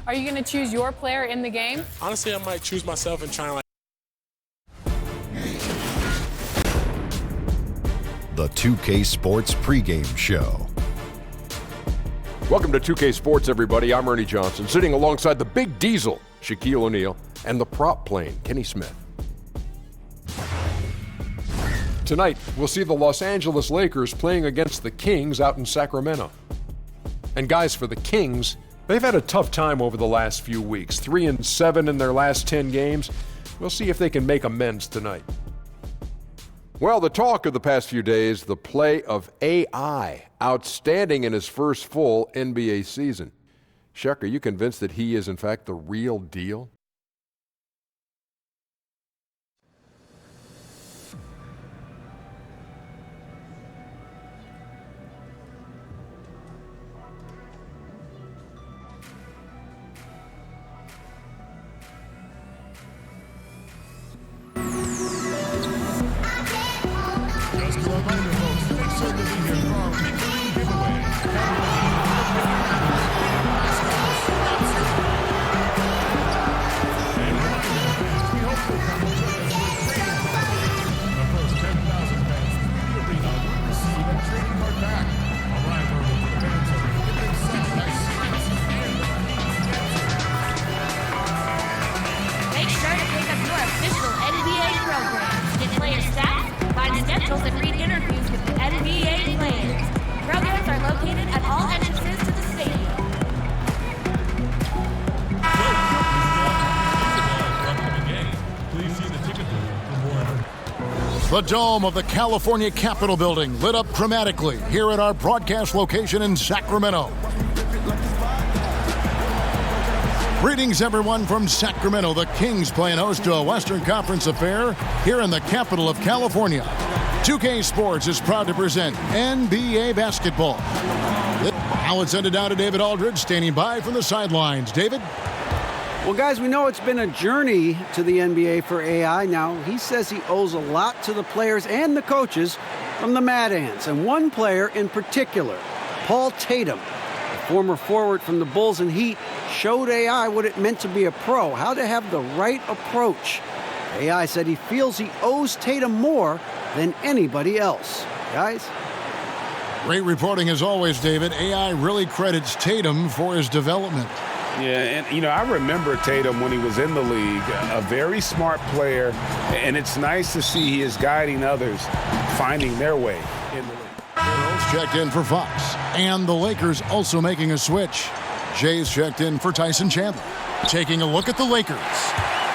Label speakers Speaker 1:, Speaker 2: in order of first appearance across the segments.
Speaker 1: Are you going to choose your player in the game?
Speaker 2: Honestly, I might choose myself and try and
Speaker 3: The 2K Sports pregame show.
Speaker 4: Welcome to 2K Sports, everybody. I'm Ernie Johnson, sitting alongside the Big Diesel, Shaquille O'Neal, and the prop plane, Kenny Smith. Tonight, we'll see the Los Angeles Lakers playing against the Kings out in Sacramento. And guys, for the Kings, they've had a tough time over the last few weeks. 3-7 in their last 10 games. We'll see if they can make amends tonight. Well, the talk of the past few days, the play of AI, outstanding in his first full NBA season. Shaq, are you convinced that he is, in fact, the real deal?
Speaker 5: And read interviews with NBA players. Programs are located at all entrances to the stadium.
Speaker 6: Please see the ticket booth for more. The dome of the California Capitol building lit up dramatically here at our broadcast location in Sacramento. Greetings, everyone, from Sacramento. The Kings playing host to a Western Conference affair here in the capital of California. 2K Sports is proud to present NBA basketball. Now it's send it down to David Aldridge, standing by from the sidelines. David?
Speaker 7: Well, guys, we know it's been a journey to the NBA for AI. Now, he says he owes a lot to the players and the coaches from the Mad Ants, and one player in particular, Paul Tatum, the former forward from the Bulls and Heat, showed AI what it meant to be a pro, how to have the right approach. AI said he feels he owes Tatum more than anybody else. Guys?
Speaker 6: Great reporting as always, David. AI really credits Tatum for his development.
Speaker 8: Yeah, and, I remember Tatum when he was in the league, a very smart player, and it's nice to see he is guiding others, finding their way in the league.
Speaker 6: Heroes checked in for Fox, and the Lakers also making a switch. Jay's checked in for Tyson Chandler. Taking a look at the Lakers.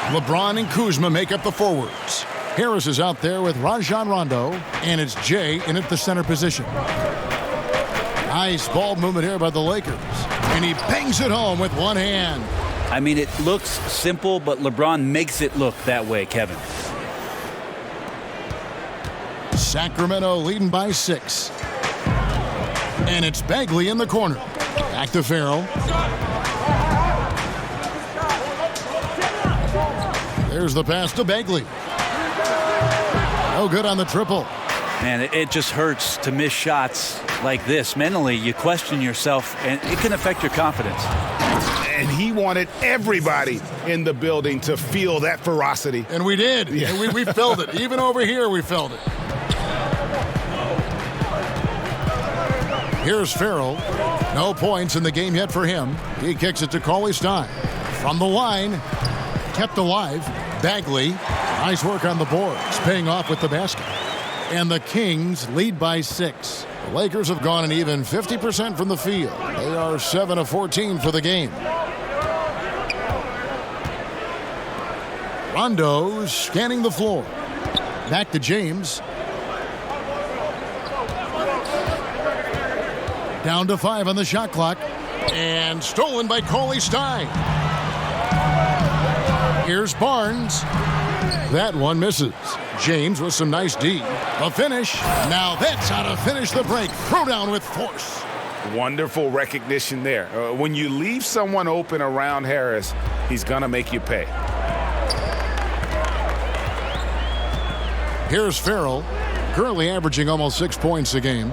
Speaker 6: LeBron and Kuzma make up the forwards. Harris is out there with Rajon Rondo, and it's Jay in at the center position. Nice ball movement here by the Lakers, and he bangs it home with one hand.
Speaker 9: I mean, it looks simple, but LeBron makes it look that way, Kevin.
Speaker 6: Sacramento leading by 6. And it's Bagley in the corner. Back to Farrell. There's the pass to Bagley. No good on the triple.
Speaker 9: Man, it just hurts to miss shots like this. Mentally, you question yourself, and it can affect your confidence.
Speaker 8: And he wanted everybody in the building to feel that ferocity.
Speaker 6: And we did. Yeah. And we felt it. Even over here, we felt it. Here's Farrell. No points in the game yet for him. He kicks it to Cauley Stein. From the line, kept alive. Bagley. Nice work on the boards, paying off with the basket. And the Kings lead by 6. The Lakers have gone an even 50% from the field. They are 7 of 14 for the game. Rondo scanning the floor. Back to James. Down to 5 on the shot clock. And stolen by Cauley Stein. Here's Barnes. That one misses. James with some nice D. A finish. Now that's how to finish the break. Throw down with force.
Speaker 8: Wonderful recognition there. When you leave someone open around Harris, he's going to make you pay.
Speaker 6: Here's Farrell, currently averaging almost 6 points a game.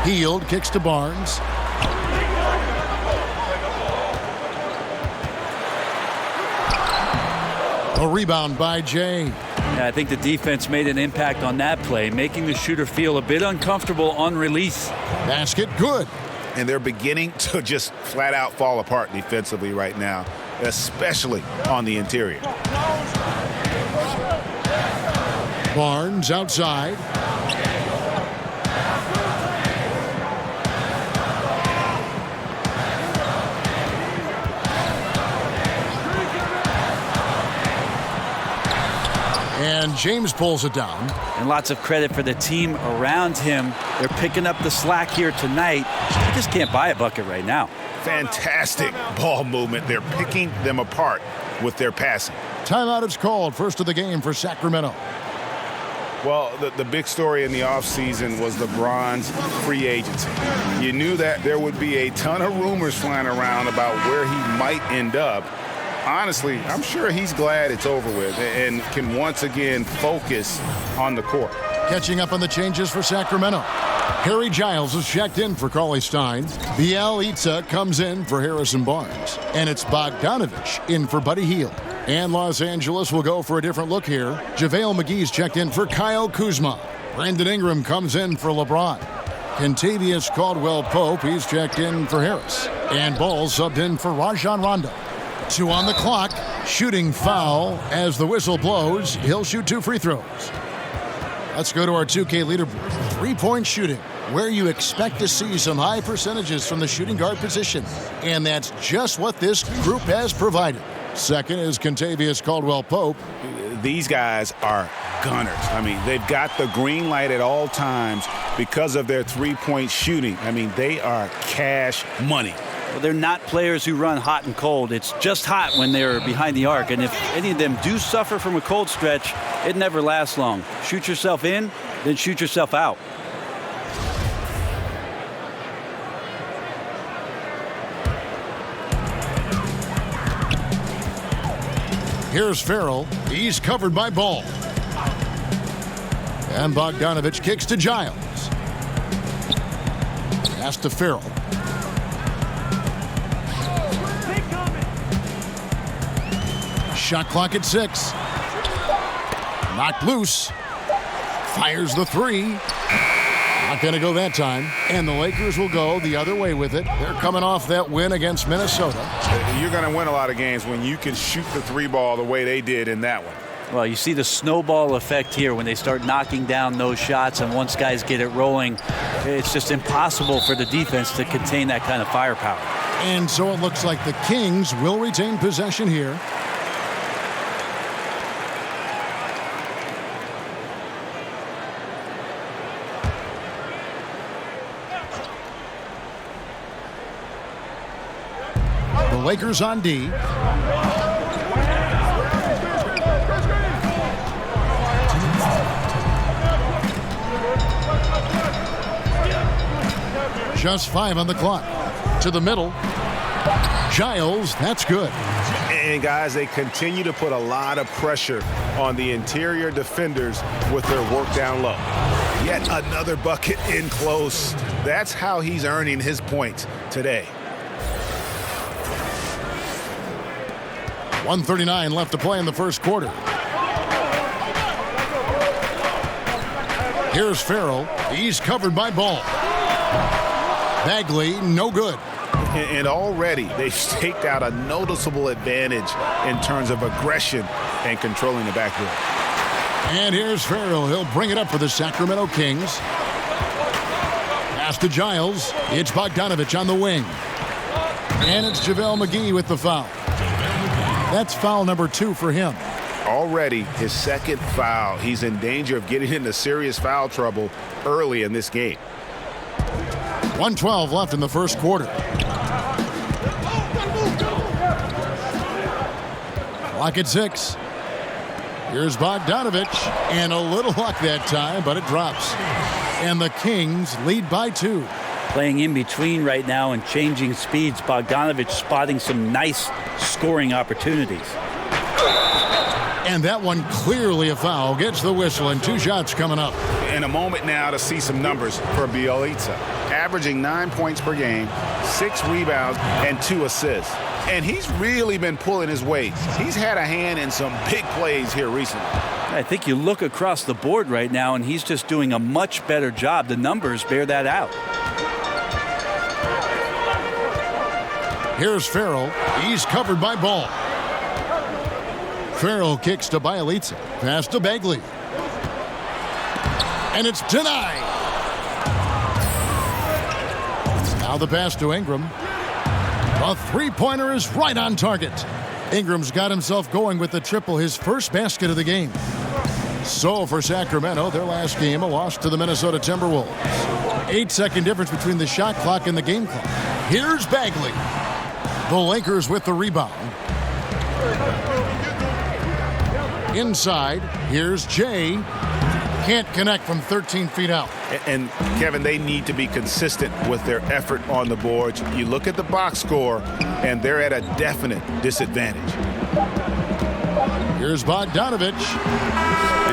Speaker 6: Hield kicks to Barnes. A rebound by Jay.
Speaker 9: Yeah, I think the defense made an impact on that play, making the shooter feel a bit uncomfortable on release.
Speaker 6: Basket good.
Speaker 8: And they're beginning to just flat out fall apart defensively right now, especially on the interior.
Speaker 6: Barnes outside. And James pulls it down.
Speaker 9: And lots of credit for the team around him. They're picking up the slack here tonight. They just can't buy a bucket right now.
Speaker 8: Fantastic ball movement. They're picking them apart with their passing.
Speaker 6: Timeout is called. First of the game for Sacramento.
Speaker 8: Well, the big story in the offseason was LeBron's free agency. You knew that there would be a ton of rumors flying around about where he might end up. Honestly, I'm sure he's glad it's over with and can once again focus on the court.
Speaker 6: Catching up on the changes for Sacramento. Harry Giles is checked in for Cauley Stein. Bielitsa comes in for Harrison Barnes. And it's Bogdanovich in for Buddy Hield. And Los Angeles will go for a different look here. JaVale McGee's checked in for Kyle Kuzma. Brandon Ingram comes in for LeBron. Kentavious Caldwell-Pope, he's checked in for Harris. And Ball subbed in for Rajon Rondo. 2 on the clock. Shooting foul as the whistle blows. He'll shoot 2 free throws. Let's go to our 2K leaderboard. 3-point shooting, where you expect to see some high percentages from the shooting guard position. And that's just what this group has provided. Second is Kentavious Caldwell-Pope.
Speaker 8: These guys are gunners. I mean, they've got the green light at all times because of their 3-point shooting. I mean, they are cash money.
Speaker 9: Well, they're not players who run hot and cold. It's just hot when they're behind the arc. And if any of them do suffer from a cold stretch, it never lasts long. Shoot yourself in, then shoot yourself out.
Speaker 6: Here's Farrell. He's covered by Ball. And Bogdanovich kicks to Giles. Pass to Farrell. Shot clock at 6. Knocked loose. Fires the 3. Not going to go that time. And the Lakers will go the other way with it. They're coming off that win against Minnesota.
Speaker 8: You're going to win a lot of games when you can shoot the 3-ball the way they did in that one.
Speaker 9: Well, you see the snowball effect here when they start knocking down those shots, and once guys get it rolling, it's just impossible for the defense to contain that kind of firepower.
Speaker 6: And so it looks like the Kings will retain possession here. The Lakers on D. Just 5 on the clock. To the middle. Giles, that's good.
Speaker 8: And guys, they continue to put a lot of pressure on the interior defenders with their work down low. Yet another bucket in close. That's how he's earning his points today.
Speaker 6: 1:39 left to play in the first quarter. Here's Farrell. He's covered by Ball. Bagley, no good.
Speaker 8: And already they've staked out a noticeable advantage in terms of aggression and controlling the backcourt.
Speaker 6: And here's Farrell. He'll bring it up for the Sacramento Kings. Pass to Giles. It's Bogdanovich on the wing. And it's JaVale McGee with the foul. That's foul number 2 for him.
Speaker 8: Already his second foul. He's in danger of getting into serious foul trouble early in this game.
Speaker 6: 1:12 left in the first quarter. Clock at 6. Here's Bogdanovich. And a little luck that time, but it drops. And the Kings lead by 2.
Speaker 9: Playing in between right now and changing speeds. Bogdanovich spotting some nice scoring opportunities.
Speaker 6: And that one clearly a foul. Gets the whistle and 2 shots coming up.
Speaker 8: In a moment now to see some numbers for Bielitsa. averaging 9 points per game, 6 rebounds, and 2 assists. And he's really been pulling his weight. He's had a hand in some big plays here recently.
Speaker 9: I think you look across the board right now, and he's just doing a much better job. The numbers bear that out.
Speaker 6: Here's Farrell. He's covered by Ball. Farrell kicks to Bielitsa. Pass to Bagley. And it's denied. Now the pass to Ingram. A three-pointer is right on target. Ingram's got himself going with the triple, his first basket of the game. So for Sacramento, their last game, a loss to the Minnesota Timberwolves. 8-second difference between the shot clock and the game clock. Here's Bagley. The Lakers with the rebound. Inside, here's Jay. Can't connect from 13 feet out.
Speaker 8: And Kevin, they need to be consistent with their effort on the boards. You look at the box score, and they're at a definite disadvantage.
Speaker 6: Here's Bogdanovich.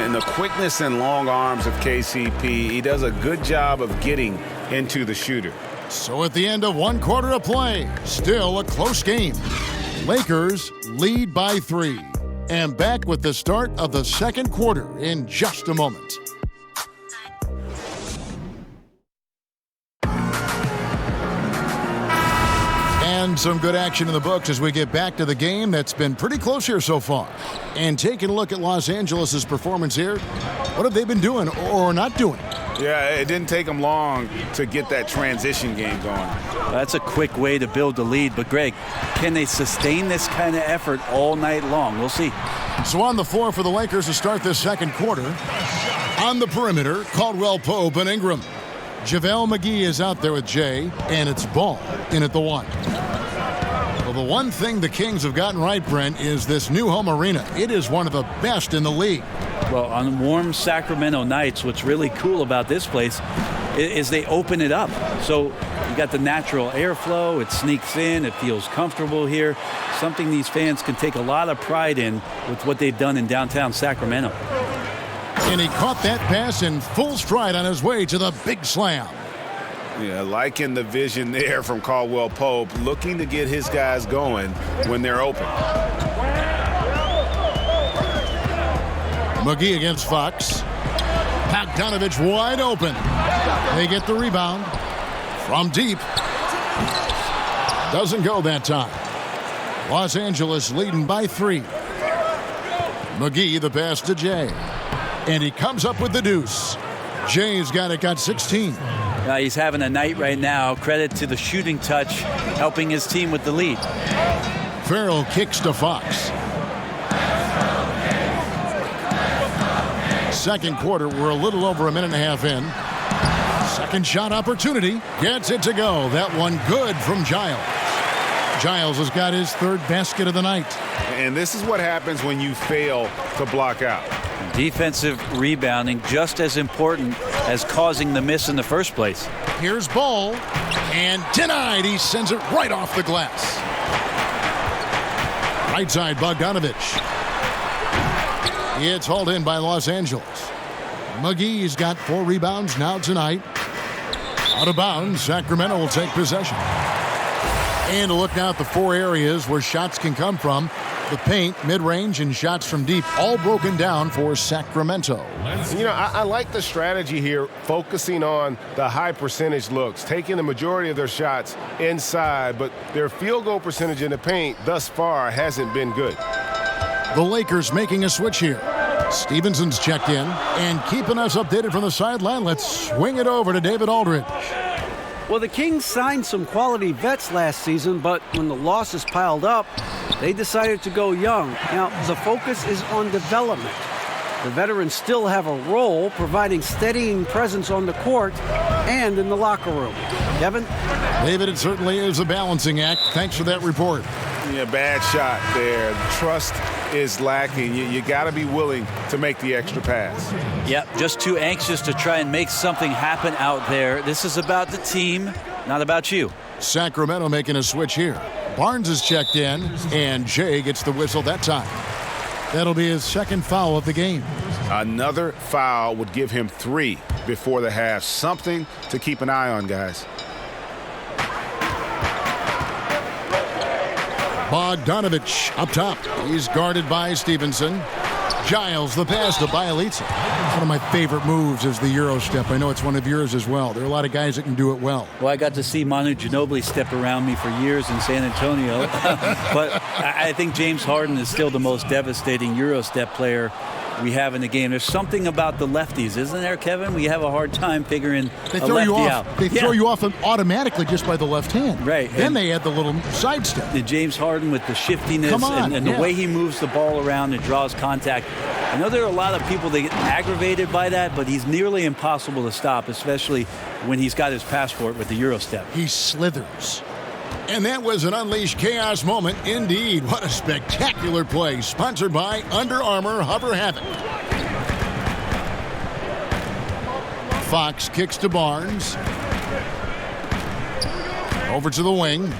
Speaker 8: And the quickness and long arms of KCP, he does a good job of getting into the shooter.
Speaker 6: So at the end of 1 quarter of play, still a close game. Lakers lead by 3. And back with the start of the second quarter in just a moment. And some good action in the books as we get back to the game that's been pretty close here so far. And taking a look at Los Angeles' performance here, what have they been doing or not doing?
Speaker 8: Yeah, it didn't take them long to get that transition game going.
Speaker 9: That's a quick way to build the lead. But, Greg, can they sustain this kind of effort all night long? We'll see.
Speaker 6: So on the floor for the Lakers to start this second quarter. On the perimeter, Caldwell Pope and Ingram. JaVale McGee is out there with Jay, and it's Ball in at the 1. Well, the one thing the Kings have gotten right, Brent, is this new home arena. It is one of the best in the league.
Speaker 9: Well, on warm Sacramento nights, what's really cool about this place is they open it up. So you got the natural airflow. It sneaks in. It feels comfortable here. Something these fans can take a lot of pride in with what they've done in downtown Sacramento.
Speaker 6: And he caught that pass in full stride on his way to the big slam.
Speaker 8: Yeah, liking the vision there from Caldwell Pope, looking to get his guys going when they're open.
Speaker 6: McGee against Fox. Bogdanovich wide open. They get the rebound from deep. Doesn't go that time. Los Angeles leading by 3. McGee the pass to Jay. And he comes up with the deuce. Jay's got 16.
Speaker 9: He's having a night right now. Credit to the shooting touch, helping his team with the lead.
Speaker 6: Farrell kicks to Fox. Second quarter, we're a little over a minute and a half in. Second shot opportunity. Gets it to go. That one good from Giles. Giles has got his third basket of the night.
Speaker 8: And this is what happens when you fail to block out.
Speaker 9: Defensive rebounding just as important as causing the miss in the first place.
Speaker 6: Here's Ball. And denied. He sends it right off the glass. Right side, Bogdanovich. It's hauled in by Los Angeles. McGee's got 4 rebounds now tonight. Out of bounds, Sacramento will take possession. And to look now at the 4 areas where shots can come from. The paint, mid-range, and shots from deep, all broken down for Sacramento.
Speaker 10: You know, I like the strategy here, focusing on the high percentage looks, taking the majority of their shots inside, but their field goal percentage in the paint thus far hasn't been good.
Speaker 6: The Lakers making a switch here. Stevenson's checked in, and keeping us updated from the sideline, let's swing it over to David Aldridge.
Speaker 7: Well, the Kings signed some quality vets last season, but when the losses piled up, they decided to go young. Now, the focus is on development. The veterans still have a role, providing steadying presence on the court and in the locker room. Kevin?
Speaker 6: David, it certainly is a balancing act. Thanks for that report.
Speaker 8: Yeah, bad shot there. Trust is lacking. You got to be willing to make the extra pass.
Speaker 9: Yep, just too anxious to try and make something happen out there. This is about the team, not about you.
Speaker 6: Sacramento making a switch here. Barnes is checked in, and Jay gets the whistle that time. That'll be his second foul of the game.
Speaker 8: Another foul would give him 3 before the half. Something to keep an eye on, guys.
Speaker 6: Bogdanovich up top. He's guarded by Stevenson. Giles, the pass to Bielitsa. One of my favorite moves is the Euro step. I know it's one of yours as well. There are a lot of guys that can do it well.
Speaker 9: Well, I got to see Manu Ginobili step around me for years in San Antonio. But I think James Harden is still the most devastating Euro step player we have in the game. There's something about the lefties, isn't there, Kevin? We have a hard time figuring
Speaker 6: they
Speaker 9: a
Speaker 6: throw
Speaker 9: lefty
Speaker 6: you off.
Speaker 9: out.
Speaker 6: They throw you off automatically just by the left hand.
Speaker 9: Right.
Speaker 6: Then
Speaker 9: and
Speaker 6: they add the little sidestep.
Speaker 9: The James Harden with the shiftiness and the way he moves the ball around and draws contact. I know there are a lot of people that get aggravated by that, but he's nearly impossible to stop, especially when he's got his passport with the Euro step.
Speaker 6: He slithers. And that was an unleashed chaos moment indeed. What a spectacular play. Sponsored by Under Armour Hover Havoc. Fox kicks to Barnes. Over to the wing.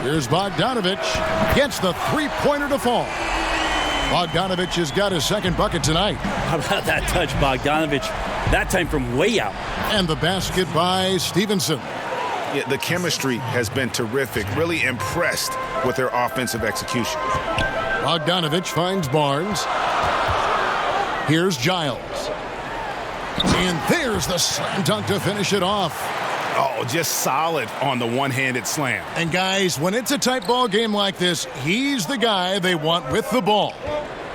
Speaker 6: Here's Bogdanovich. Gets the three-pointer to fall. Bogdanovich has got his second bucket tonight.
Speaker 9: How about that touch, Bogdanovich? That time from way out.
Speaker 6: And the basket by Stevenson.
Speaker 8: Yeah, the chemistry has been terrific. Really impressed with their offensive execution.
Speaker 6: Bogdanovich finds Barnes. Here's Giles. And there's the slam dunk to finish it off.
Speaker 8: Oh, just solid on the one-handed slam.
Speaker 6: And guys, when it's a tight ball game like this, he's the guy they want with the ball.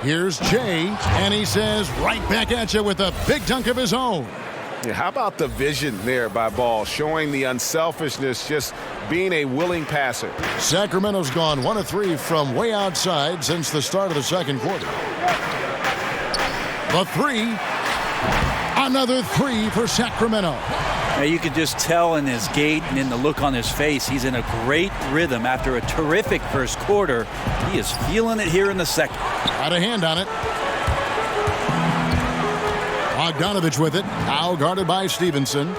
Speaker 6: Here's Jay, and he says right back at you with a big dunk of his own.
Speaker 10: Yeah, how about the vision there by Ball, showing the unselfishness, just being a willing passer.
Speaker 6: Sacramento's gone 1 of 3 from way outside since the start of the second quarter. The three. Another three for Sacramento.
Speaker 9: Now you could just tell in his gait and in the look on his face, he's in a great rhythm after a terrific first quarter. He is feeling it here in the second.
Speaker 6: Got a hand on it. Bogdanovich with it. Now guarded by Stevenson.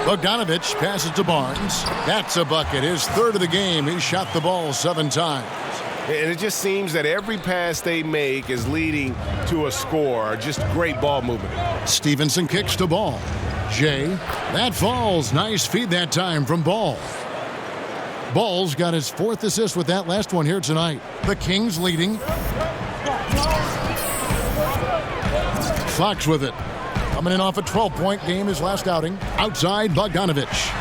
Speaker 6: Bogdanovich passes to Barnes. That's a bucket. His third of the game. He shot the ball 7 times.
Speaker 10: And it just seems that every pass they make is leading to a score. Just great ball movement.
Speaker 6: Stevenson kicks to Ball. Jay. That falls. Nice feed that time from Ball. Ball's got his 4th assist with that last one here tonight. The Kings leading. Fox with it. Coming in off a 12-point game his last outing. Outside Bogdanovich.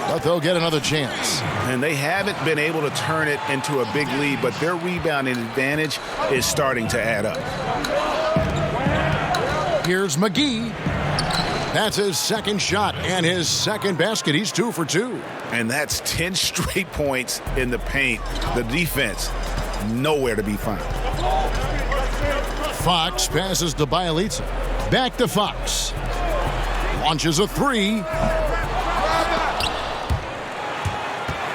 Speaker 6: But they'll get another chance.
Speaker 8: And they haven't been able to turn it into a big lead, but their rebounding advantage is starting to add up.
Speaker 6: Here's McGee. That's his second shot and his second basket. He's 2 for 2.
Speaker 8: And that's 10 straight points in the paint. The defense, nowhere to be found.
Speaker 6: Fox passes to Bielitsa. Back to Fox. Launches a 3.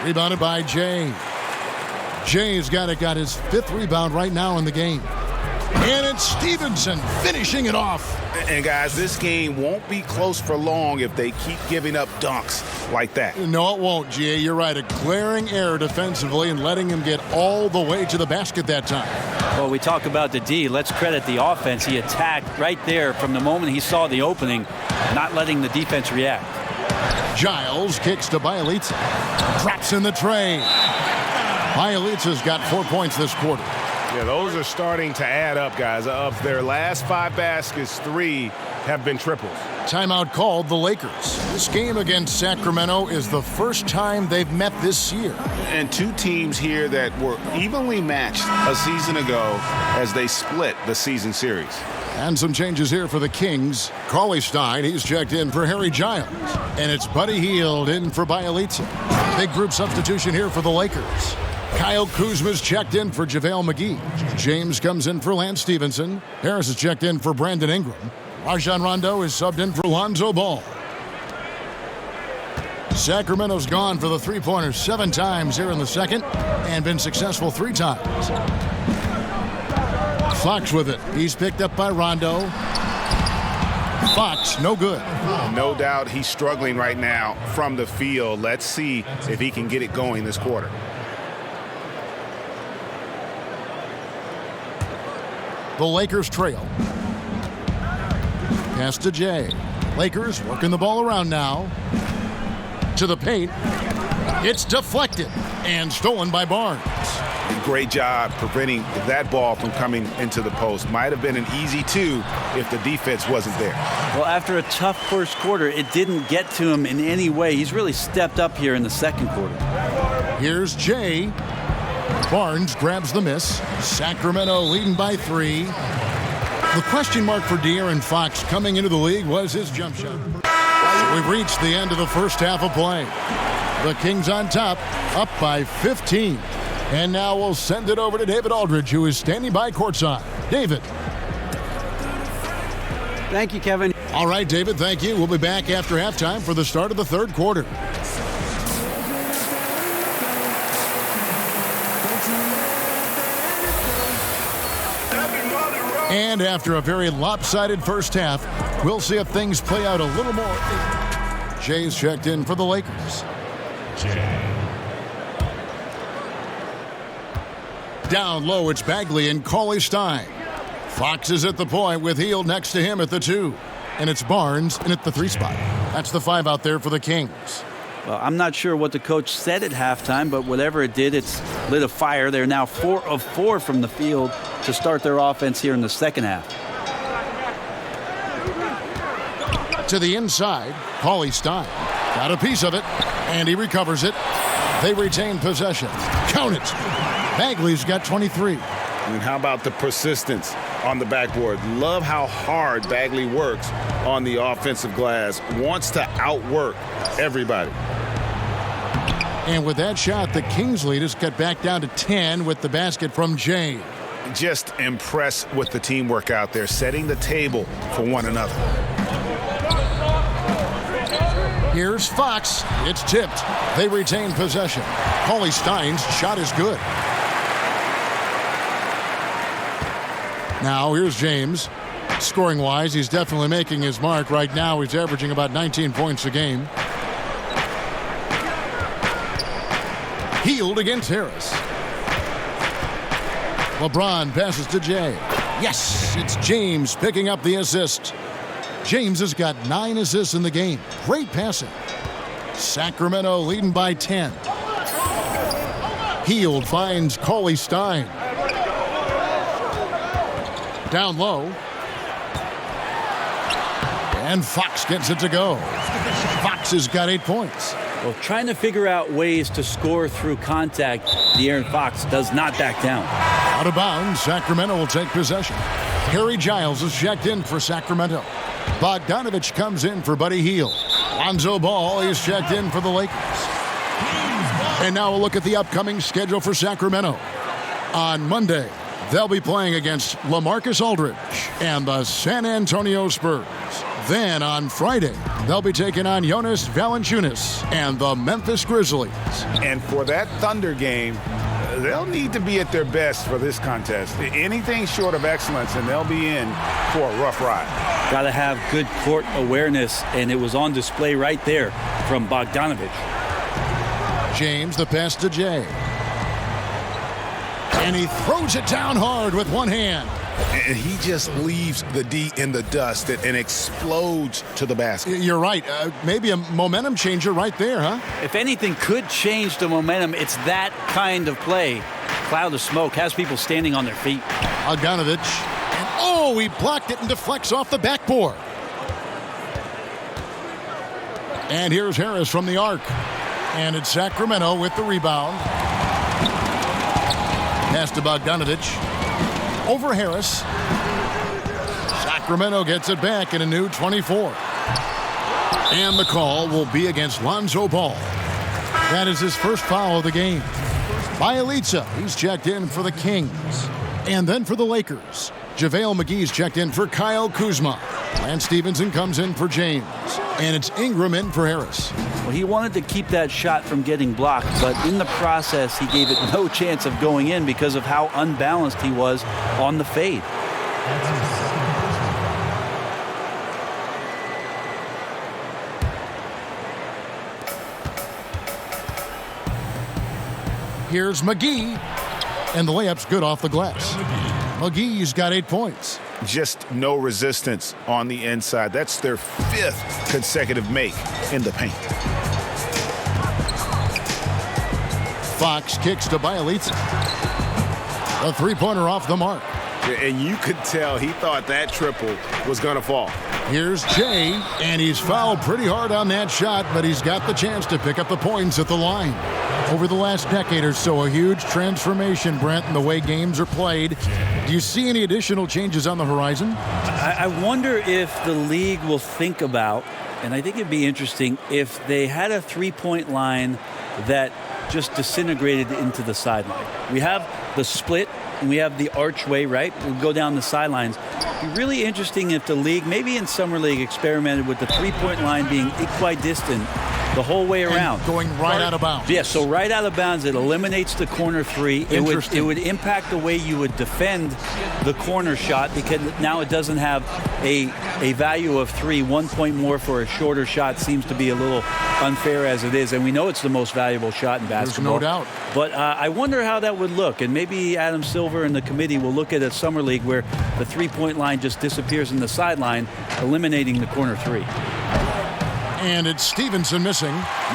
Speaker 6: Rebounded by Jay. Jay's got his 5th rebound right now in the game. And it's Stevenson finishing it off.
Speaker 8: And guys, this game won't be close for long if they keep giving up dunks like that.
Speaker 6: No, it won't, Jay. You're right. A glaring error defensively and letting him get all the way to the basket that time.
Speaker 9: Well, we talk about the D. Let's credit the offense. He attacked right there from the moment he saw the opening, not letting the defense react.
Speaker 6: Giles kicks to Bielitsa. Drops in the tray. Bielitsa's got 4 points this quarter.
Speaker 10: Yeah, those are starting to add up, guys. Of their last 5 baskets, 3 have been triples.
Speaker 6: Timeout called the Lakers. This game against Sacramento is the first time they've met this year.
Speaker 8: And 2 teams here that were evenly matched a season ago as they split the season series.
Speaker 6: And some changes here for the Kings. Cauley Stein, he's checked in for Harry Giles. And it's Buddy Hield in for Bielitsa. Big group substitution here for the Lakers. Kyle Kuzma's checked in for JaVale McGee. James comes in for Lance Stevenson. Harris is checked in for Brandon Ingram. Rajon Rondo is subbed in for Lonzo Ball. Sacramento's gone for the three-pointers 7 times here in the second and been successful 3 times. Fox with it. He's picked up by Rondo. Fox, no good.
Speaker 8: No doubt he's struggling right now from the field. Let's see if he can get it going this quarter.
Speaker 6: The Lakers trail. Pass to Jay. Lakers working the ball around now. To the paint. It's deflected and stolen by Barnes.
Speaker 8: Great job preventing that ball from coming into the post. Might have been an easy two if the defense wasn't there.
Speaker 9: Well, after a tough first quarter, it didn't get to him in any way. He's really stepped up here in the second quarter.
Speaker 6: Here's Jay. Barnes grabs the miss. Sacramento leading by 3. The question mark for De'Aaron Fox coming into the league was his jump shot. So we've reached the end of the first half of play. The Kings on top, up by 15. And now we'll send it over to David Aldridge, who is standing by courtside. David.
Speaker 7: Thank you, Kevin.
Speaker 6: All right, David, thank you. We'll be back after halftime for the start of the third quarter. And after a very lopsided first half, we'll see if things play out a little more. Jay's checked in for the Lakers. Down low, it's Bagley and Cauley-Stein. Fox is at the point with Hield next to him at the 2. And it's Barnes in at the 3 spot. That's the 5 out there for the Kings.
Speaker 9: Well, I'm not sure what the coach said at halftime, but whatever it did, it's lit a fire. They're now 4 of 4 from the field to start their offense here in the second half.
Speaker 6: To the inside, Cauley-Stein got a piece of it, and he recovers it. They retain possession. Count it. Bagley's got 23.
Speaker 8: And how about the persistence on the backboard? Love how hard Bagley works on the offensive glass. Wants to outwork everybody.
Speaker 6: And with that shot, the Kings lead is cut back down to 10 with the basket from Jay.
Speaker 8: Just impressed with the teamwork out there, setting the table for one another.
Speaker 6: Here's Fox. It's tipped. They retain possession. Cauley-Stein's shot is good. Now here's James. Scoring-wise, he's definitely making his mark. Right now, he's averaging about 19 points a game. Hield against Harris. LeBron passes to Jay. Yes, it's James picking up the assist. James has got 9 assists in the game. Great passing. Sacramento leading by 10. Hield finds Cauley-Stein. Down low. And Fox gets it to go. Fox has got 8 points.
Speaker 9: Well, trying to figure out ways to score through contact, De'Aaron Fox does not back down.
Speaker 6: Out of bounds, Sacramento will take possession. Harry Giles is checked in for Sacramento. Bogdanovich comes in for Buddy Hield. Lonzo Ball is checked in for the Lakers. And now we'll look at the upcoming schedule for Sacramento. On Monday, they'll be playing against LaMarcus Aldridge and the San Antonio Spurs. Then on Friday, they'll be taking on Jonas Valanciunas and the Memphis Grizzlies.
Speaker 8: And for that Thunder game, they'll need to be at their best for this contest. Anything short of excellence, and they'll be in for a rough ride.
Speaker 9: Got to have good court awareness, and it was on display right there from Bogdanovich.
Speaker 6: James, the pass to Jay. And he throws it down hard with one hand.
Speaker 8: And he just leaves the D in the dust and explodes to the basket.
Speaker 6: You're right. Maybe a momentum changer right there, huh?
Speaker 9: If anything could change the momentum, it's that kind of play. Cloud of smoke has people standing on their feet.
Speaker 6: Bogdanovich. And oh, he blocked it and deflects off the backboard. And here's Harris from the arc. And it's Sacramento with the rebound. Pass to Bogdanovich. Over Harris. Sacramento gets it back in a new 24. And the call will be against Lonzo Ball. That is his first foul of the game. Bielitsa, he's checked in for the Kings. And then for the Lakers, JaVale McGee's checked in for Kyle Kuzma. Lance Stevenson comes in for James. And it's Ingram in for Harris.
Speaker 9: Well, he wanted to keep that shot from getting blocked, but in the process, he gave it no chance of going in because of how unbalanced he was on the fade.
Speaker 6: Here's McGee, and the layup's good off the glass. McGee's got 8 points.
Speaker 8: just no resistance on the inside. That's their 5th consecutive make in the paint.
Speaker 6: Fox kicks to Bielitsa. A three-pointer off the mark.
Speaker 8: And you could tell he thought that triple was going to fall.
Speaker 6: Here's Jay, and he's fouled pretty hard on that shot, but he's got the chance to pick up the points at the line. Over the last decade or so, a huge transformation, Brent, in the way games are played. Do you see any additional changes on the horizon?
Speaker 9: I wonder if the league will think about, and I think it'd be interesting, if they had a three-point line that just disintegrated into the sideline. We have the split, and we have the archway, right? We'll go down the sidelines. It'd be really interesting if the league, maybe in Summer League, experimented with the three-point line being equidistant the whole way around.
Speaker 6: And going right out of bounds.
Speaker 9: Yeah, so right out of bounds, it eliminates the corner three. It would impact the way you would defend the corner shot, because now it doesn't have a value of 3. 1 point more for a shorter shot seems to be a little unfair as it is, and we know it's the most valuable shot in basketball.
Speaker 6: There's no doubt.
Speaker 9: But I wonder how that would look, and maybe Adam Silver and the committee will look at a Summer League where the three-point line just disappears in the sideline, eliminating the corner three.
Speaker 6: And it's Stevenson missing.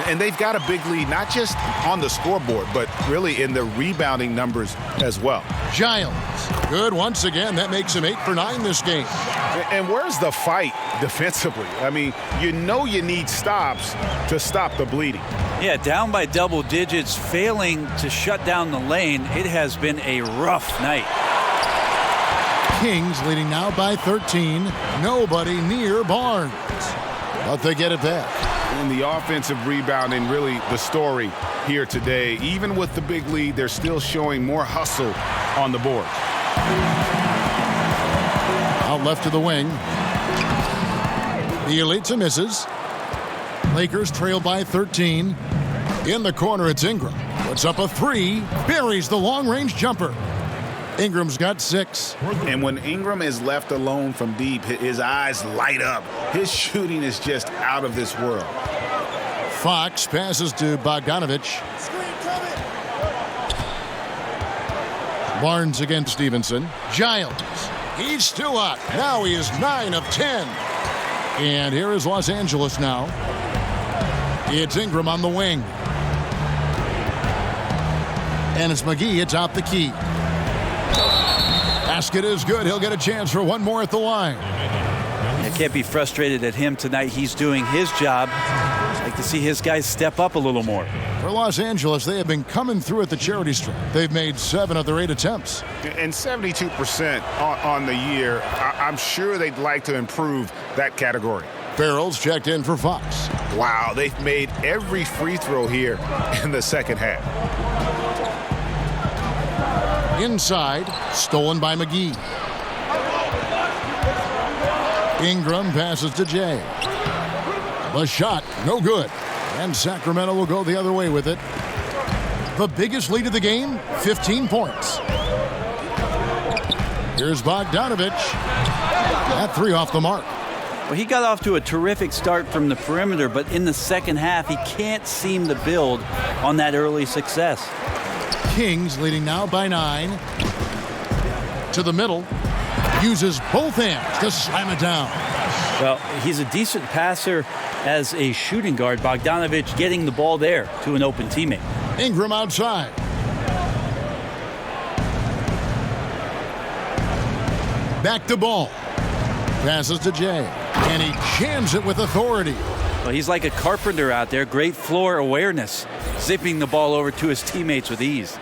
Speaker 8: And they've got a big lead, not just on the scoreboard, but really in the rebounding numbers as well.
Speaker 6: Giles, good once again. That makes him 8 for 9 this game.
Speaker 8: And where's the fight defensively? I mean, you know you need stops to stop the bleeding.
Speaker 9: Yeah, down by double digits, failing to shut down the lane. It has been a rough night.
Speaker 6: Kings leading now by 13. Nobody near Barnes. But they get it back.
Speaker 8: And the offensive rebounding, really the story here today. Even with the big lead, they're still showing more hustle on the board.
Speaker 6: Out left to the wing. Bielitsa misses. Lakers trail by 13. In the corner, it's Ingram. Puts up a 3. Buries the long-range jumper. Ingram's got 6.
Speaker 8: And when Ingram is left alone from deep, his eyes light up. His shooting is just out of this world.
Speaker 6: Fox passes to Bogdanovich. Barnes against Stevenson. Giles. He's still out. Now he is 9 of 10. And here is Los Angeles now. It's Ingram on the wing. And it's McGee. It's out the key. Basket is good. He'll get a chance for one more at the line.
Speaker 9: I can't be frustrated at him tonight. He's doing his job. I'd like to see his guys step up a little more.
Speaker 6: For Los Angeles, they have been coming through at the charity stripe. They've made 7 of their 8 attempts.
Speaker 8: And 72% on the year. I'm sure they'd like to improve that category.
Speaker 6: Farrell's checked in for Fox.
Speaker 8: Wow, they've made every free throw here in the second half.
Speaker 6: Inside, stolen by McGee. Ingram passes to Jay. The shot, no good. And Sacramento will go the other way with it. The biggest lead of the game, 15 points. Here's Bogdanovich. That 3 off the mark.
Speaker 9: Well, he got off to a terrific start from the perimeter, but in the second half, he can't seem to build on that early success.
Speaker 6: Kings leading now by 9. To the middle. Uses both hands to slam it down.
Speaker 9: Well, he's a decent passer as a shooting guard. Bogdanovich getting the ball there to an open teammate.
Speaker 6: Ingram outside. Back to ball. Passes to Jay. And he jams it with authority.
Speaker 9: Well, he's like a carpenter out there. Great floor awareness. Zipping the ball over to his teammates with ease.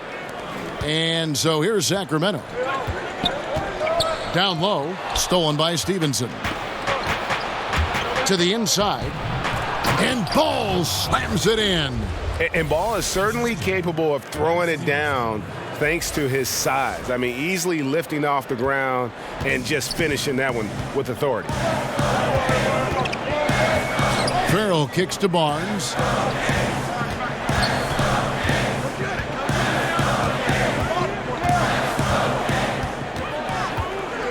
Speaker 6: And so here's Sacramento. Down low. Stolen by Stevenson. To the inside. And Ball slams it in.
Speaker 10: And Ball is certainly capable of throwing it down thanks to his size. I mean, easily lifting off the ground and just finishing that one with authority.
Speaker 6: Farrell kicks to Barnes.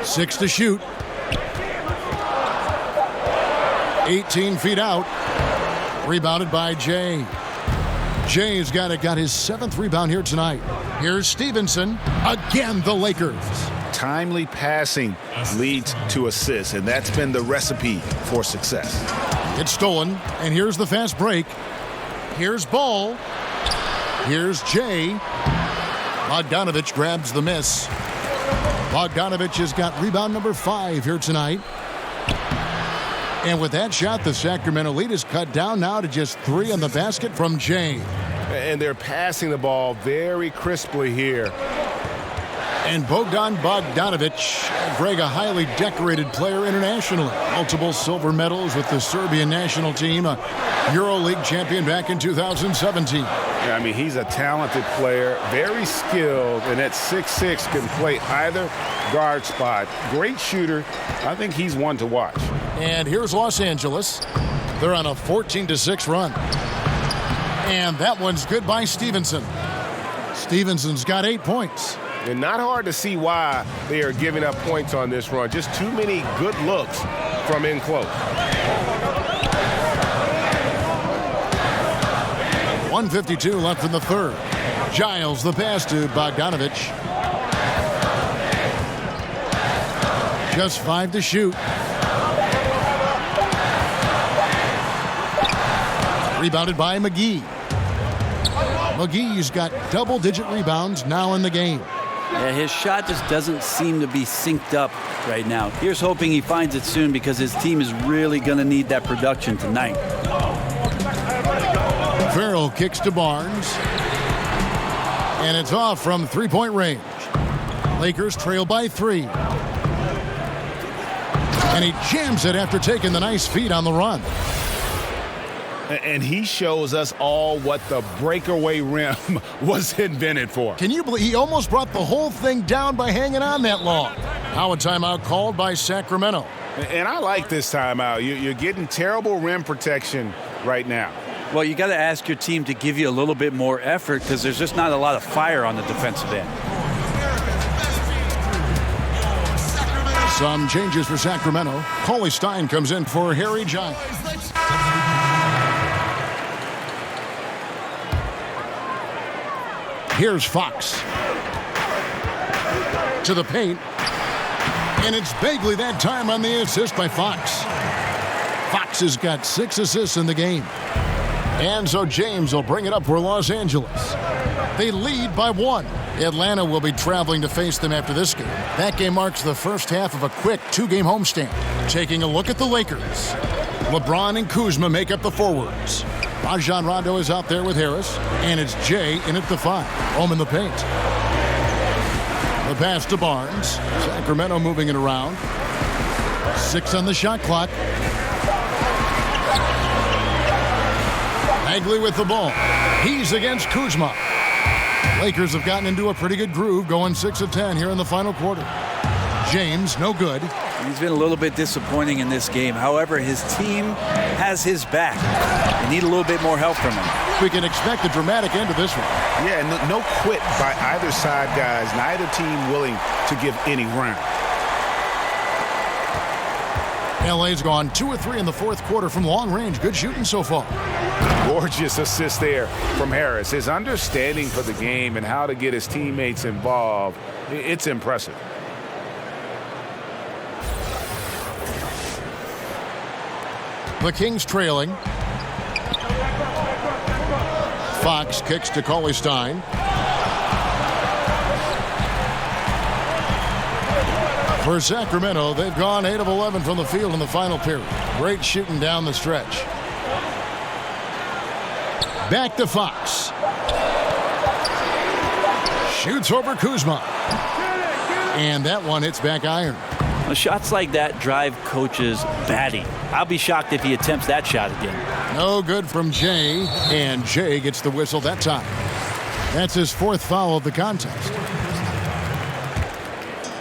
Speaker 6: Six to shoot. 18 feet out. Rebounded by Jay. Jay's got his 7th rebound here tonight. Here's Stevenson. Again, the Lakers.
Speaker 8: timely passing leads to assists, and that's been the recipe for success.
Speaker 6: It's stolen, and here's the fast break. Here's Ball. Here's Jay. Bogdanovich grabs the miss. Bogdanovich has got rebound number 5 here tonight. And with that shot, the Sacramento lead is cut down now to just 3 on the basket from Jay.
Speaker 10: And they're passing the ball very crisply here.
Speaker 6: And Bogdan Bogdanovich, Greg, a highly decorated player internationally. Multiple silver medals with the Serbian national team, a EuroLeague champion back in 2017.
Speaker 8: Yeah, I mean, he's a talented player, very skilled, and at 6'6" can play either guard spot. Great shooter. I think he's one to watch.
Speaker 6: And here's Los Angeles. They're on a 14-6 run. And that one's good by Stevenson. Stevenson's got 8 points.
Speaker 10: And not hard to see why they are giving up points on this run. Just too many good looks from in close.
Speaker 6: 1:52 left in the third. Giles the pass to Bogdanovich. Just 5 to shoot. Rebounded by McGee. McGee's got double-digit rebounds now in the game.
Speaker 9: Yeah, his shot just doesn't seem to be synced up right now. Here's hoping he finds it soon because his team is really going to need that production tonight.
Speaker 6: Farrell kicks to Barnes. And it's off from three-point range. Lakers trail by 3. And he jams it after taking the nice feed on the run.
Speaker 8: And he shows us all what the breakaway rim was invented for.
Speaker 6: Can you believe he almost brought the whole thing down by hanging on that long? Now a timeout called by Sacramento.
Speaker 8: And I like this timeout. You're getting terrible rim protection right now.
Speaker 9: Well, you got to ask your team to give you a little bit more effort because there's just not a lot of fire on the defensive end.
Speaker 6: Some changes for Sacramento. Cauley Stein comes in for Harry Giles. Here's Fox. To the paint. And it's Bagley that time on the assist by Fox. Fox has got 6 assists in the game. And so James will bring it up for Los Angeles. They lead by 1. Atlanta will be traveling to face them after this game. That game marks the first half of a quick 2-game homestand. Taking a look at the Lakers. LeBron and Kuzma make up the forwards. Rajon Rondo is out there with Harris, and it's Jay in at the 5. Home in the paint. The pass to Barnes. Sacramento moving it around. 6 on the shot clock. Bagley with the ball. He's against Kuzma. Lakers have gotten into a pretty good groove, going 6 of 10 here in the final quarter. James, no good.
Speaker 9: He's been a little bit disappointing in this game. However, his team has his back. They need a little bit more help from him.
Speaker 6: We can expect a dramatic end to this one.
Speaker 8: Yeah, no quit by either side, guys. Neither team willing to give any ground.
Speaker 6: LA's gone 2 of 3 in the fourth quarter from long range. Good shooting so far.
Speaker 8: Gorgeous assist there from Harris. His understanding for the game and how to get his teammates involved, it's impressive.
Speaker 6: The Kings trailing. Fox kicks to Cauley Stein. For Sacramento, they've gone 8 of 11 from the field in the final period. Great shooting down the stretch. Back to Fox. Shoots over Kuzma. And that one hits back iron.
Speaker 9: Well, shots like that drive coaches batty. I'll be shocked if he attempts that shot again.
Speaker 6: No good from Jay, and Jay gets the whistle that time. That's his 4th foul of the contest.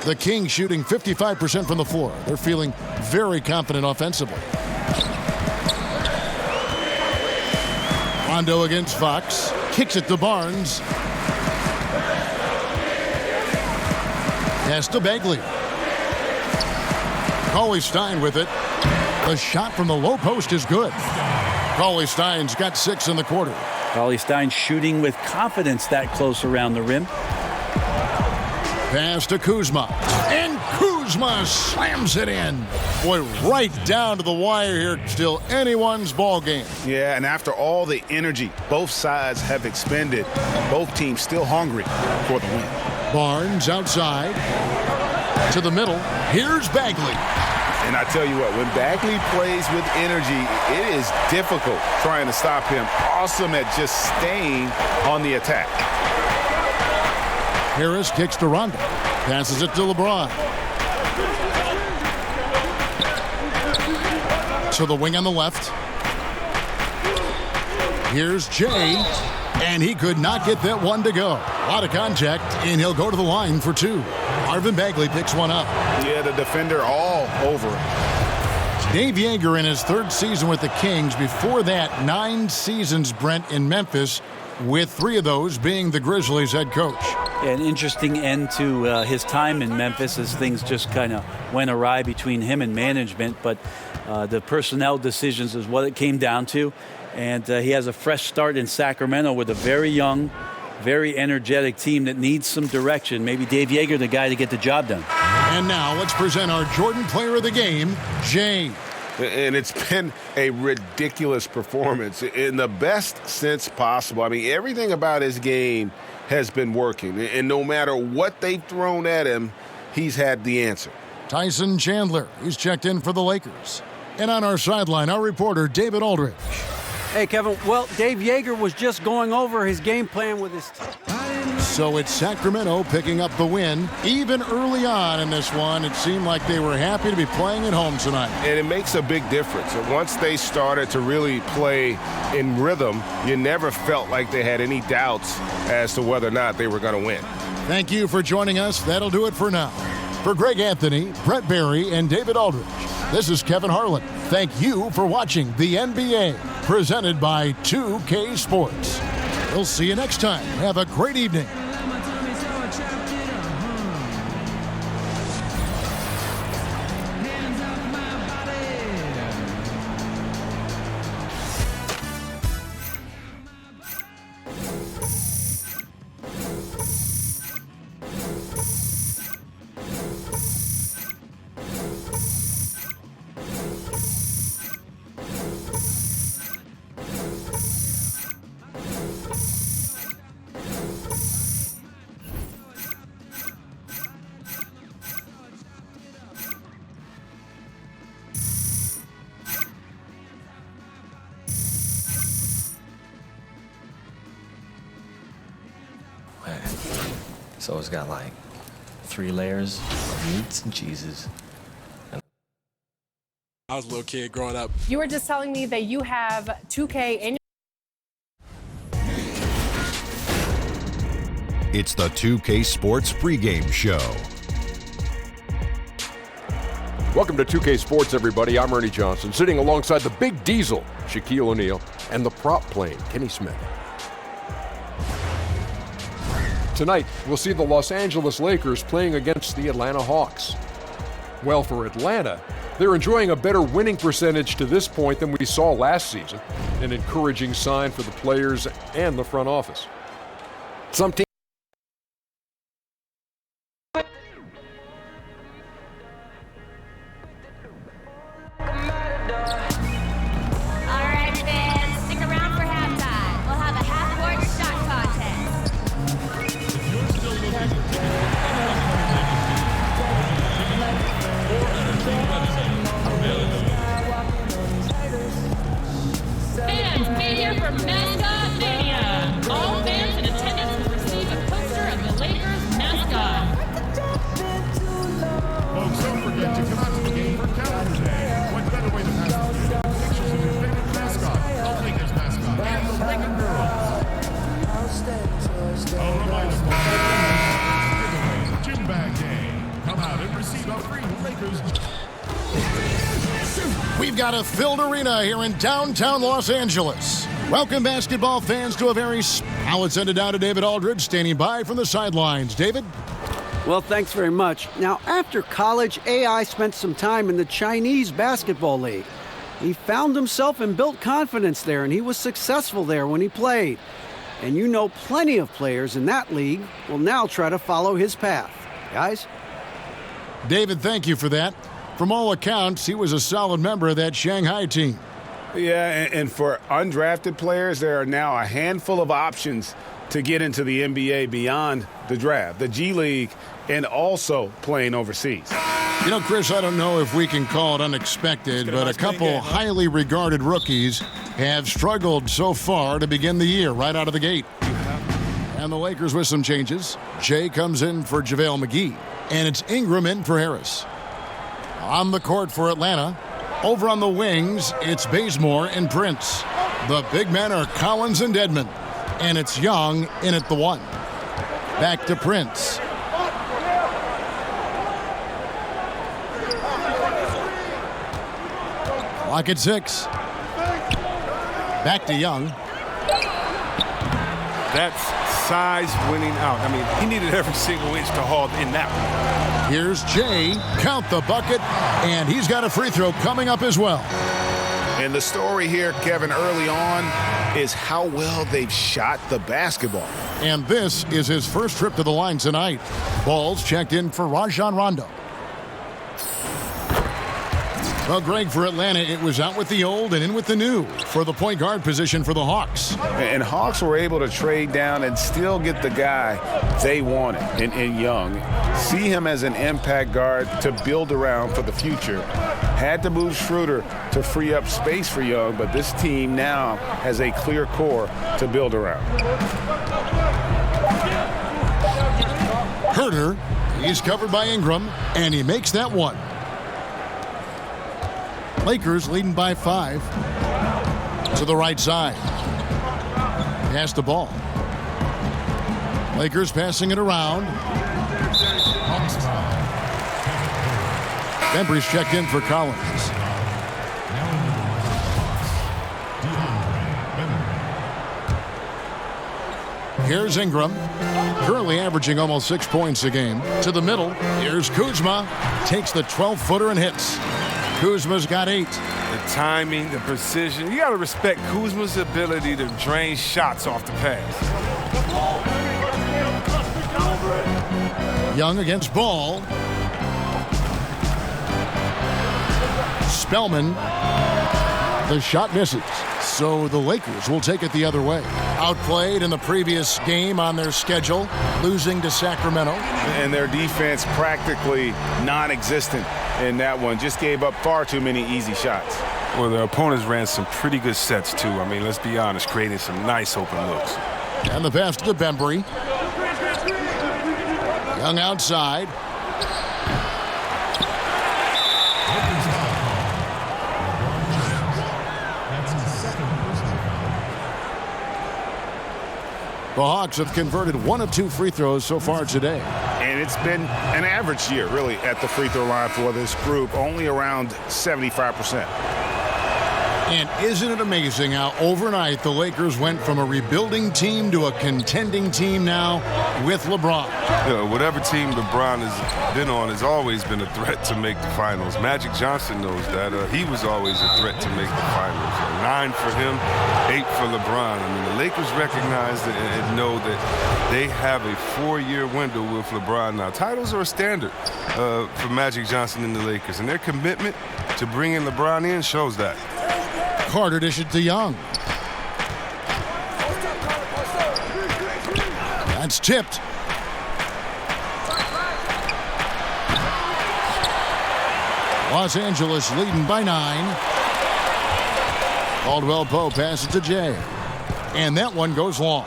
Speaker 6: The Kings shooting 55% from the floor. They're feeling very confident offensively. Rondo against Fox. Kicks it to Barnes. Pass to Bagley. Cauley Stein with it. The shot from the low post is good. Cauley Stein's got 6 in the quarter.
Speaker 9: Cauley Stein shooting with confidence that close around the rim.
Speaker 6: Pass to Kuzma. And Kuzma slams it in. Boy, right down to the wire here. Still anyone's ball game.
Speaker 8: Yeah, and after all the energy both sides have expended, both teams still hungry for the win.
Speaker 6: Barnes outside. To the middle. Here's Bagley.
Speaker 8: And I tell you what, when Bagley plays with energy, it is difficult trying to stop him. Awesome at just staying on the attack.
Speaker 6: Harris kicks to Rondo. Passes it to LeBron. To the wing on the left. Here's Jay. And he could not get that one to go. A lot of contact, and he'll go to the line for two. Marvin Bagley picks one up.
Speaker 8: Yeah, the defender all over him.
Speaker 6: Dave Yeager in his third season with the Kings. Before that, 9 seasons, Brent, in Memphis, with 3 of those being the Grizzlies head coach.
Speaker 9: An interesting end to his time in Memphis as things just kind of went awry between him and management. But the personnel decisions is what it came down to. And he has a fresh start in Sacramento with a very young, very energetic team that needs some direction. Maybe Dave Yeager, the guy to get the job done.
Speaker 6: And now let's present our Jordan Player of the Game, Jay.
Speaker 8: And it's been a ridiculous performance in the best sense possible. I mean, everything about his game has been working. And no matter what they've thrown at him, he's had the answer.
Speaker 6: Tyson Chandler, he's checked in for the Lakers. And on our sideline, our reporter, David Aldridge.
Speaker 7: Hey, Kevin. Well, Dave Yeager was just going over his game plan with his team.
Speaker 6: So it's Sacramento picking up the win. Even early on in this one, it seemed like they were happy to be playing at home tonight.
Speaker 8: And it makes a big difference. And once they started to really play in rhythm, you never felt like they had any doubts as to whether or not they were going to win.
Speaker 6: Thank you for joining us. That'll do it for now. For Greg Anthony, Brett Barry, and David Aldridge, this is Kevin Harlan. Thank you for watching the NBA, presented by 2K Sports. We'll see you next time. Have a great evening.
Speaker 11: So it's got like 3 layers of meats and cheeses.
Speaker 2: I was a little kid growing up.
Speaker 1: You were just telling me that you have 2K in
Speaker 3: It's the 2K Sports pregame show.
Speaker 4: Welcome to 2K Sports, everybody. I'm Ernie Johnson, sitting alongside the Big Diesel, Shaquille O'Neal, and the prop plane, Kenny Smith. Tonight, we'll see the Los Angeles Lakers playing against the Atlanta Hawks. Well, for Atlanta, they're enjoying a better winning percentage to this point than we saw last season, an encouraging sign for the players and the front office. Some teams
Speaker 6: We've got a filled arena here in downtown Los Angeles. Welcome, basketball fans, to a very I'll send it down to David Aldridge, standing by from the sidelines. David?
Speaker 7: Well, thanks very much. Now, after college, AI spent some time in the Chinese Basketball League. He found himself and built confidence there, and he was successful there when he played. And you know plenty of players in that league will now try to follow his path. Guys?
Speaker 6: David, thank you for that. From all accounts, he was a solid member of that Shanghai team.
Speaker 8: Yeah, and for undrafted players, there are now a handful of options to get into the NBA beyond the draft, the G League, and also playing overseas.
Speaker 6: You know, Chris, I don't know if we can call it unexpected, but a couple highly regarded rookies have struggled so far to begin the year right out of the gate. And the Lakers with some changes. Jay comes in for JaVale McGee, and it's Ingram in for Harris. On the court for Atlanta, over on the wings, it's Bazemore and Prince. The big men are Collins and Dedmon, and it's Young in at the 1. Back to Prince. Clock at 6. Back to Young.
Speaker 10: That's size winning out. I mean, he needed every single inch to haul in that one.
Speaker 6: Here's Jay. Count the bucket, and he's got a free throw coming up as well.
Speaker 8: And the story here, Kevin, early on is how well they've shot the basketball.
Speaker 6: And this is his first trip to the line tonight. Ball's checked in for Rajon Rondo. Well, Greg, for Atlanta, it was out with the old and in with the new for the point guard position for the Hawks.
Speaker 8: And Hawks were able to trade down and still get the guy they wanted in Young. See him as an impact guard to build around for the future. Had to move Schroeder to free up space for Young, but this team now has a clear core to build around.
Speaker 6: Herter, he's covered by Ingram, and he makes that one. Lakers leading by 5. To the right side. Pass the ball. Lakers passing it around. Bembry's checked in for Collins. Here's Ingram. Currently averaging almost 6 points a game. To the middle. Here's Kuzma. Takes the 12-footer and hits. Kuzma's got 8.
Speaker 10: The timing, the precision. You got to respect Kuzma's ability to drain shots off the pass.
Speaker 6: Young against Ball. Spellman. The shot misses. So the Lakers will take it the other way. Outplayed in the previous game on their schedule, losing to Sacramento.
Speaker 8: And their defense practically non-existent in that one. Just gave up far too many easy shots.
Speaker 10: Well, the opponents ran some pretty good sets, too. I mean, let's be honest, creating some nice open looks.
Speaker 6: And the pass to Bembry. Young outside. The Hawks have converted 1 of 2 free throws so far today.
Speaker 8: And it's been an average year, really, at the free throw line for this group, only around 75%.
Speaker 6: And isn't it amazing how overnight the Lakers went from a rebuilding team to a contending team now with LeBron?
Speaker 10: Whatever team LeBron has been on has always been a threat to make the finals. Magic Johnson knows that. He was always a threat to make the finals. 9 for him, 8 for LeBron. I mean, the Lakers recognize and know that they have a 4-year window with LeBron now. Titles are a standard for Magic Johnson and the Lakers, and their commitment to bringing LeBron in shows that.
Speaker 6: Carter dishes to Young. That's tipped. Los Angeles leading by 9. Caldwell Pope passes to Jay. And that one goes long.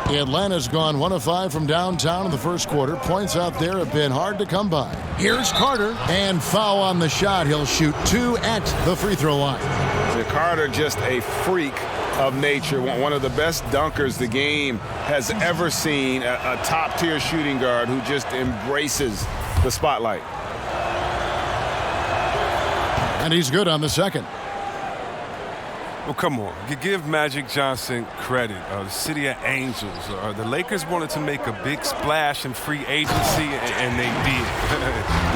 Speaker 6: Atlanta's gone 1 of 5 from downtown in the first quarter. Points out there have been hard to come by. Here's Carter. And foul on the shot. He'll shoot 2 at the free throw line.
Speaker 8: Carter, just a freak of nature, one of the best dunkers the game has ever seen, a top-tier shooting guard who just embraces the spotlight.
Speaker 6: And he's good on the second.
Speaker 10: Well, come on. Give Magic Johnson credit. The City of Angels. The Lakers wanted to make a big splash in free agency, and they did.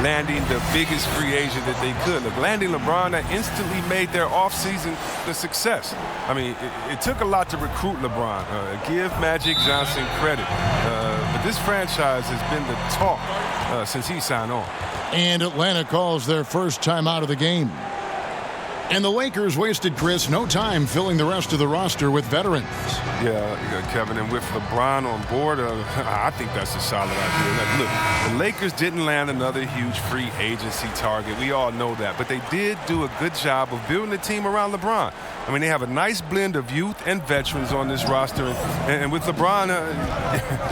Speaker 10: Landing the biggest free agent that they could. Look, landing LeBron, that instantly made their offseason a success. I mean, it took a lot to recruit LeBron. Give Magic Johnson credit. But this franchise has been the talk
Speaker 12: since he signed on.
Speaker 6: And Atlanta calls their first time out of the game. And the Lakers wasted, Chris, no time filling the rest of the roster with veterans.
Speaker 12: Yeah, Kevin, and with LeBron on board, I think that's a solid idea. Look, the Lakers didn't land another huge free agency target. We all know that. But they did do a good job of building a team around LeBron. I mean, they have a nice blend of youth and veterans on this roster. And with LeBron,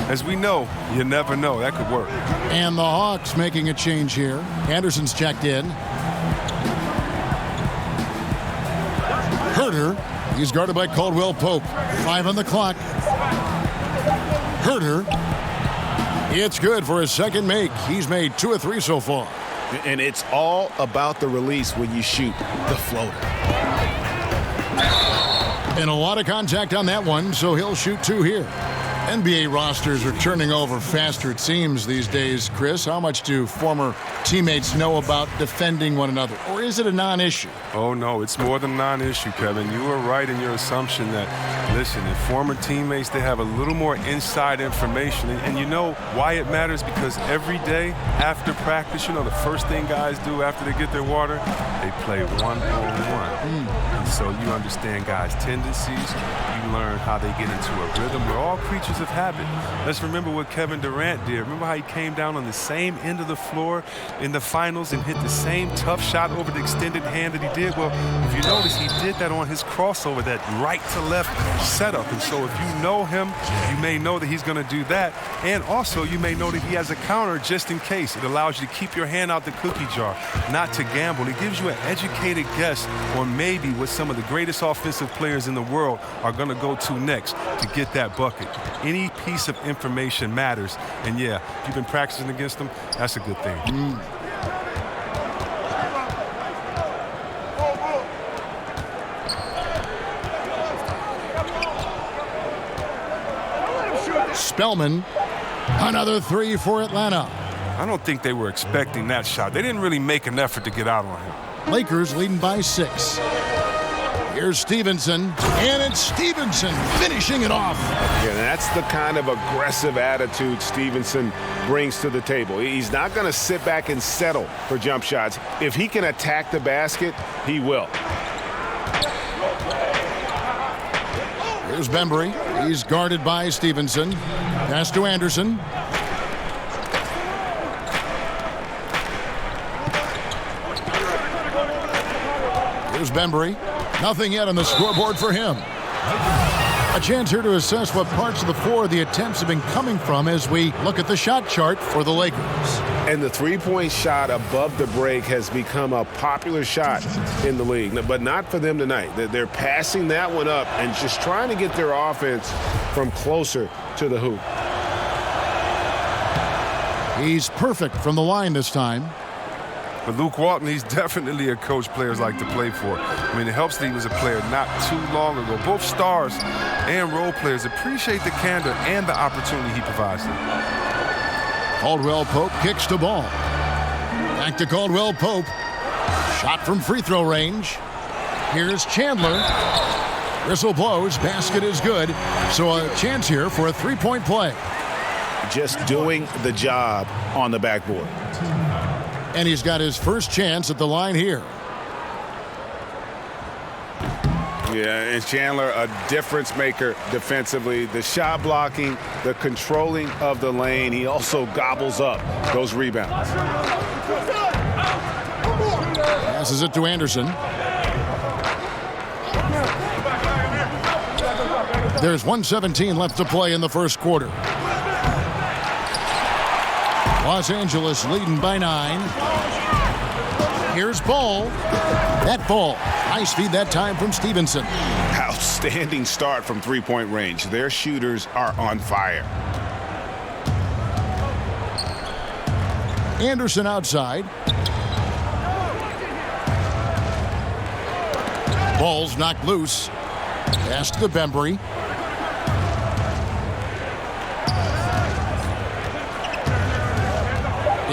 Speaker 12: as we know, you never know. That could work.
Speaker 6: And the Hawks making a change here. Anderson's checked in. Herter, he's guarded by Caldwell Pope. 5 on the clock. Herter, it's good for his second make. He's made 2 of 3 so far.
Speaker 10: And it's all about the release when you shoot the floater.
Speaker 6: And a lot of contact on that one, so he'll shoot 2 here. NBA rosters are turning over faster, it seems, these days. Chris, how much do former teammates know about defending one another? Or is it a non-issue?
Speaker 12: Oh, no, it's more than a non-issue, Kevin. You were right in your assumption that, listen, if former teammates, they have a little more inside information. And you know why it matters? Because every day after practice, the first thing guys do after they get their water, they play one-on-one. And so you understand guys' tendencies. You learn how they get into a rhythm. We're all creatures of habit. Let's remember what Kevin Durant did. Remember how he came down on the same end of the floor in the finals and hit the same tough shot over the extended hand that he did? Well, if you notice, he did that on his crossover, that right to left setup. And so if you know him, you may know that he's going to do that. And also, you may know that he has a counter just in case. It allows you to keep your hand out the cookie jar, not to gamble. It gives you an educated guess on maybe what some of the greatest offensive players in the world are going to go to next to get that bucket. Any piece of information matters. And yeah, if you've been practicing against them, that's a good thing.
Speaker 6: Spellman, another 3 for Atlanta.
Speaker 12: I don't think they were expecting that shot. They didn't really make an effort to get out on him.
Speaker 6: Lakers leading by 6. Here's Stevenson, and it's Stevenson finishing it off.
Speaker 10: Yeah, that's the kind of aggressive attitude Stevenson brings to the table. He's not going to sit back and settle for jump shots. If he can attack the basket, he will.
Speaker 6: Here's Bembry. He's guarded by Stevenson. Pass to Anderson. Here's Bembry. Nothing yet on the scoreboard for him. A chance here to assess what parts of the floor the attempts have been coming from as we look at the shot chart for the Lakers.
Speaker 10: And the three-point shot above the break has become a popular shot in the league, but not for them tonight. They're passing that one up and just trying to get their offense from closer to the hoop.
Speaker 6: He's perfect from the line this time.
Speaker 12: But Luke Walton, he's definitely a coach players like to play for. I mean, it helps that he was a player not too long ago. Both stars and role players appreciate the candor and the opportunity he provides them.
Speaker 6: Caldwell Pope kicks the ball. Back to Caldwell Pope. Shot from free throw range. Here's Chandler. Whistle blows. Basket is good. So a chance here for a three-point play.
Speaker 10: Just doing the job on the backboard.
Speaker 6: And he's got his first chance at the line here.
Speaker 10: Yeah, and Chandler, a difference maker defensively. The shot blocking, the controlling of the lane. He also gobbles up those rebounds.
Speaker 6: Passes it to Anderson. There's 1:17 left to play in the first quarter. Los Angeles leading by 9. Here's Ball. That ball. Nice feed that time from Stevenson.
Speaker 10: Outstanding start from three-point range. Their shooters are on fire.
Speaker 6: Anderson outside. Ball's knocked loose. Pass to Bembry.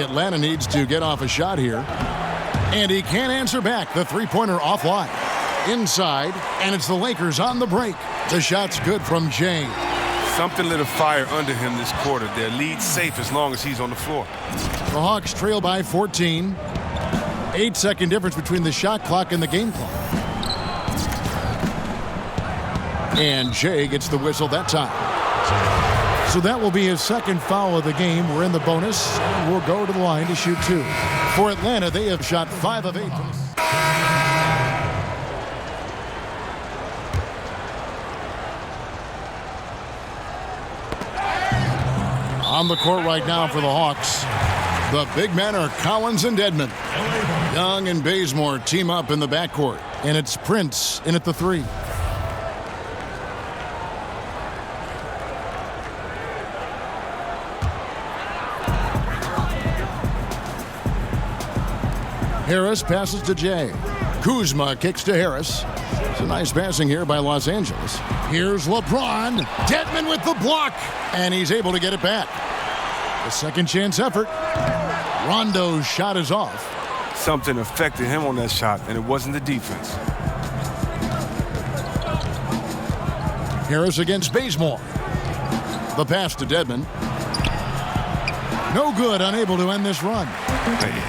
Speaker 6: Atlanta needs to get off a shot here. And he can't answer back. The three-pointer offline. Inside, and it's the Lakers on the break. The shot's good from Jay.
Speaker 12: Something lit a fire under him this quarter. Their lead safe as long as he's on the floor.
Speaker 6: The Hawks trail by 14. 8-second difference between the shot clock and the game clock. And Jay gets the whistle that time. So that will be his second foul of the game. We're in the bonus, and we'll go to the line to shoot 2. For Atlanta, they have shot 5 of 8. On the court right now for the Hawks, the big men are Collins and Dedmon. Young and Bazemore team up in the backcourt, and it's Prince in at the 3. Harris passes to Jay. Kuzma kicks to Harris. It's a nice passing here by Los Angeles. Here's LeBron. Dedmon with the block, and he's able to get it back. A second chance effort. Rondo's shot is off.
Speaker 12: Something affected him on that shot, and it wasn't the defense.
Speaker 6: Harris against Bazemore. The pass to Dedmon. No good, unable to end this run.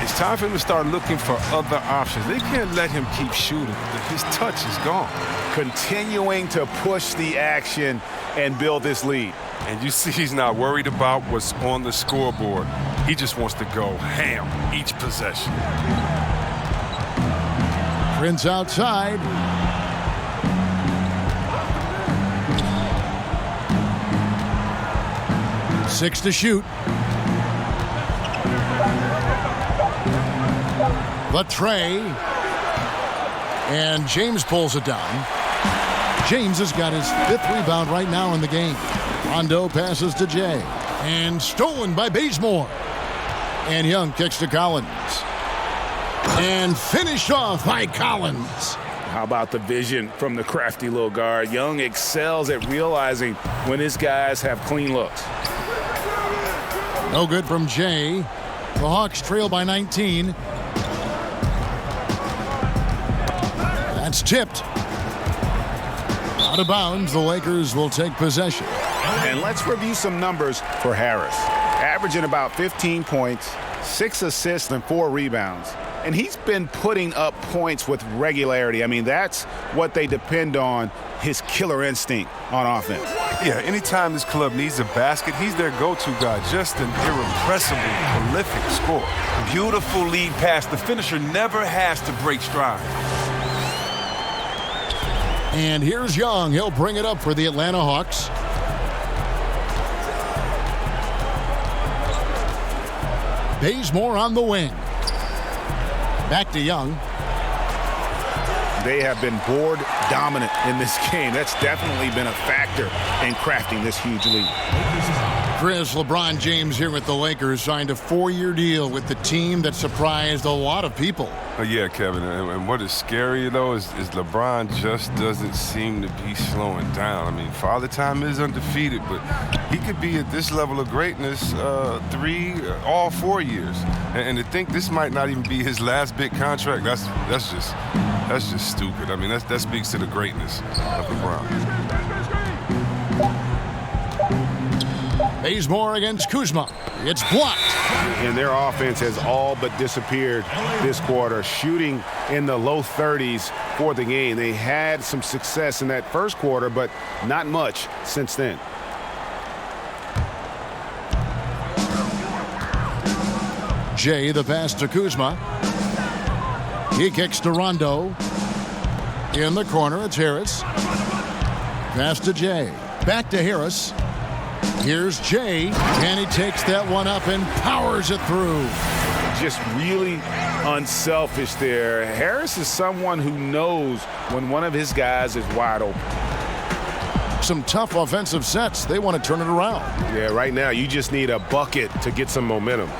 Speaker 12: It's time for him to start looking for other options. They can't let him keep shooting. His touch is gone.
Speaker 8: Continuing to push the action and build this lead.
Speaker 12: And you see he's not worried about what's on the scoreboard. He just wants to go ham each possession.
Speaker 6: Prince outside. Six to shoot. The tray. And James pulls it down. James has got his 5th rebound right now in the game. Rondo passes to Jay. And stolen by Bazemore. And Young kicks to Collins. And finished off by Collins.
Speaker 8: How about the vision from the crafty little guard? Young excels at realizing when his guys have clean looks.
Speaker 6: No good from Jay. The Hawks trail by 19. That's tipped. Out of bounds, the Lakers will take possession.
Speaker 8: And let's review some numbers for Harris. Averaging about 15 points, 6 assists, and 4 rebounds. And he's been putting up points with regularity. I mean, that's what they depend on, his killer instinct on offense.
Speaker 12: Yeah, anytime this club needs a basket, he's their go-to guy. Just an irrepressible, prolific scorer. Beautiful lead pass. The finisher never has to break stride.
Speaker 6: And here's Young. He'll bring it up for the Atlanta Hawks. Bazemore on the wing. Back to Young.
Speaker 8: They have been board dominant in this game. That's definitely been a factor in crafting this huge lead.
Speaker 6: Chris, LeBron James here with the Lakers signed a 4-year deal with the team that surprised a lot of people.
Speaker 12: Yeah, Kevin, and what is scary, though, is LeBron just doesn't seem to be slowing down. I mean, Father Time is undefeated, but he could be at this level of greatness all 4 years. And to think this might not even be his last big contract, that's just stupid. I mean, that speaks to the greatness of LeBron.
Speaker 6: Bazemore against Kuzma. It's blocked.
Speaker 10: And their offense has all but disappeared this quarter, shooting in the low 30s for the game. They had some success in that first quarter, but not much since then.
Speaker 6: Jay, the pass to Kuzma. He kicks to Rondo. In the corner, it's Harris. Pass to Jay. Back to Harris. Here's Jay, and he takes that one up and powers it through.
Speaker 8: Just really unselfish there. Harris is someone who knows when one of his guys is wide open.
Speaker 6: Some tough offensive sets. They want to turn it around.
Speaker 10: Yeah, right now you just need a bucket to get some momentum.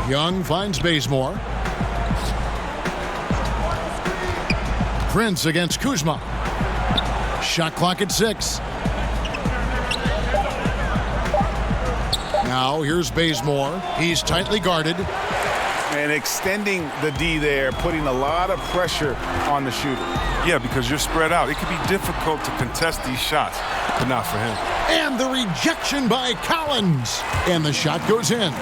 Speaker 6: Young finds Bazemore. Prince against Kuzma. Shot clock at 6. Now here's Bazemore. He's tightly guarded.
Speaker 8: And extending the D there, putting a lot of pressure on the shooter.
Speaker 12: Yeah, because you're spread out. It can be difficult to contest these shots. but not for him.
Speaker 6: And the rejection by Collins. And the shot goes in.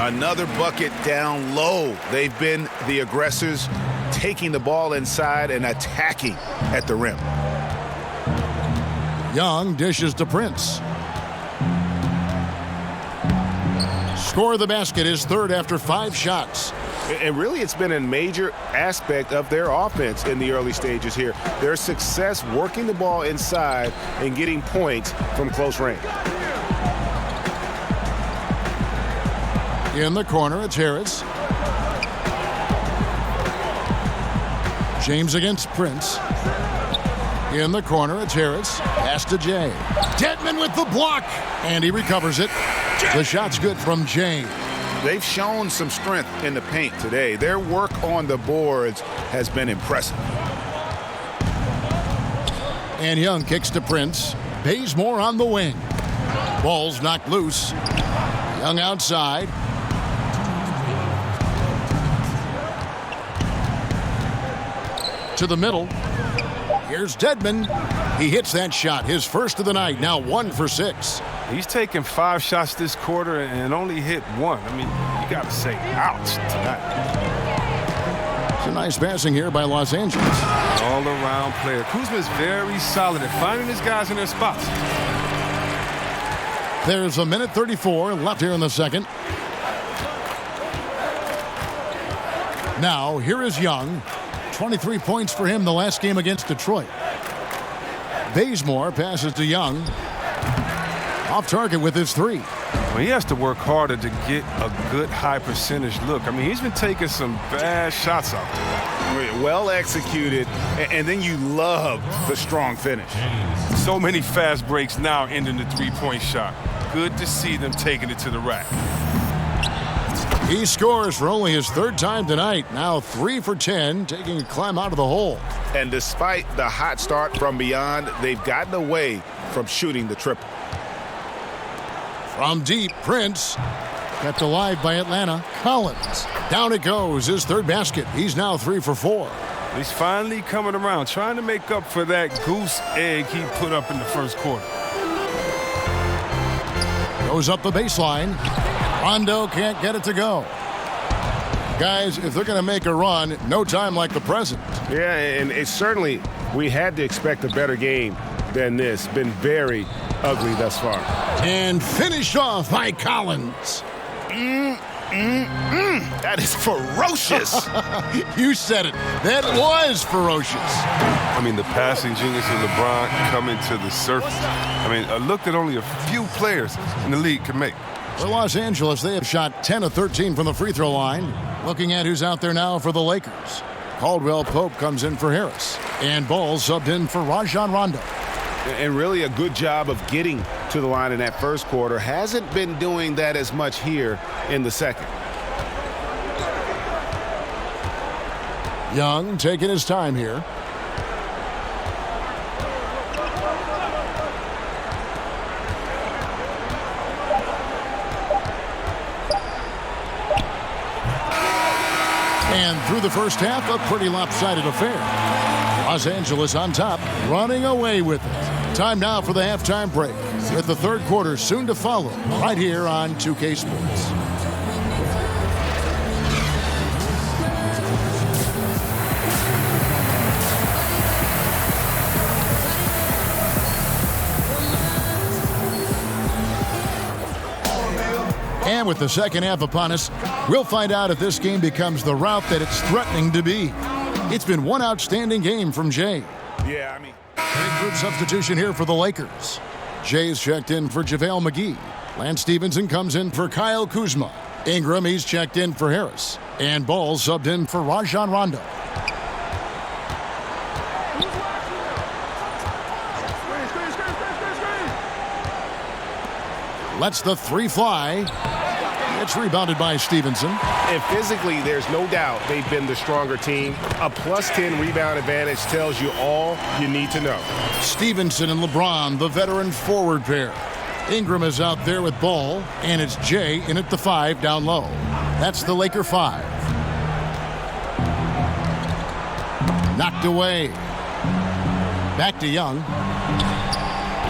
Speaker 8: Another bucket down low. They've been the aggressors, taking the ball inside and attacking at the rim.
Speaker 6: Young dishes to Prince. Score the basket, his third after 5 shots.
Speaker 10: And really, it's been a major aspect of their offense in the early stages here. Their success working the ball inside and getting points from close range.
Speaker 6: In the corner, it's Harris. James against Prince. In the corner, it's Harris. Pass to Jay. Dedmon with the block. And he recovers it. The shot's good from Jay.
Speaker 8: They've shown some strength in the paint today. Their work on the boards has been impressive.
Speaker 6: And Young kicks to Prince. Bazemore on the wing. Ball's knocked loose. Young outside. To the middle. Here's Dedmon. He hits that shot, his first of the night, now 1 for 6.
Speaker 12: He's taken 5 shots this quarter and only hit 1. I mean, you got to say ouch tonight.
Speaker 6: It's a nice passing here by Los Angeles.
Speaker 12: All-around player. Kuzma is very solid at finding his guys in their spots.
Speaker 6: There's a minute 34 left here in the second. Now, here is Young. 23 points for him the last game against Detroit. Bazemore passes to Young. Off target with his 3.
Speaker 12: Well, he has to work harder to get a good high percentage look. I mean, he's been taking some bad shots out there.
Speaker 8: Well executed, and then you love the strong finish.
Speaker 12: So many fast breaks now ending the three-point shot. Good to see them taking it to the rack.
Speaker 6: He scores for only his 3rd time tonight. Now 3 for 10, taking a climb out of the hole.
Speaker 8: And despite the hot start from beyond, they've gotten away from shooting the triple.
Speaker 6: From deep, Prince. Kept alive by Atlanta. Collins. Down it goes, his 3rd basket. He's now 3 for 4.
Speaker 12: He's finally coming around, trying to make up for that goose egg he put up in the first quarter.
Speaker 6: Goes up the baseline. Rondo can't get it to go. Guys, if they're going to make a run, no time like the present.
Speaker 10: Yeah, and it's certainly, we had to expect a better game than this. Been very ugly thus far.
Speaker 6: And finished off by Collins.
Speaker 8: That is ferocious.
Speaker 6: You said it. That was ferocious.
Speaker 12: I mean, the passing genius of LeBron coming to the surface. I mean, a look that only a few players in the league can make.
Speaker 6: For Los Angeles, they have shot 10 of 13 from the free throw line. Looking at who's out there now for the Lakers. Caldwell Pope comes in for Harris. And Ball subbed in for Rajon Rondo.
Speaker 10: And really a good job of getting to the line in that first quarter. Hasn't been doing that as much here in the second.
Speaker 6: Young taking his time here. And through the first half, a pretty lopsided affair. Los Angeles on top, running away with it. Time now for the halftime break, with the 3rd quarter soon to follow, right here on 2K Sports. And with the second half upon us, we'll find out if this game becomes the rout that it's threatening to be. It's been one outstanding game from Jay.
Speaker 10: Yeah, I mean,
Speaker 6: Big group substitution here for the Lakers. Jay's checked in for JaVale McGee. Lance Stevenson comes in for Kyle Kuzma. Ingram, he's checked in for Harris. And Ball subbed in for Rajon Rondo. Lets the 3 fly. It's rebounded by Stevenson.
Speaker 10: and physically, there's no doubt they've been the stronger team. A +10 rebound advantage tells you all you need to know.
Speaker 6: Stevenson and LeBron, the veteran forward pair. Ingram is out there with Ball, and it's Jay in at the 5 down low. That's the Laker 5. Knocked away. Back to Young.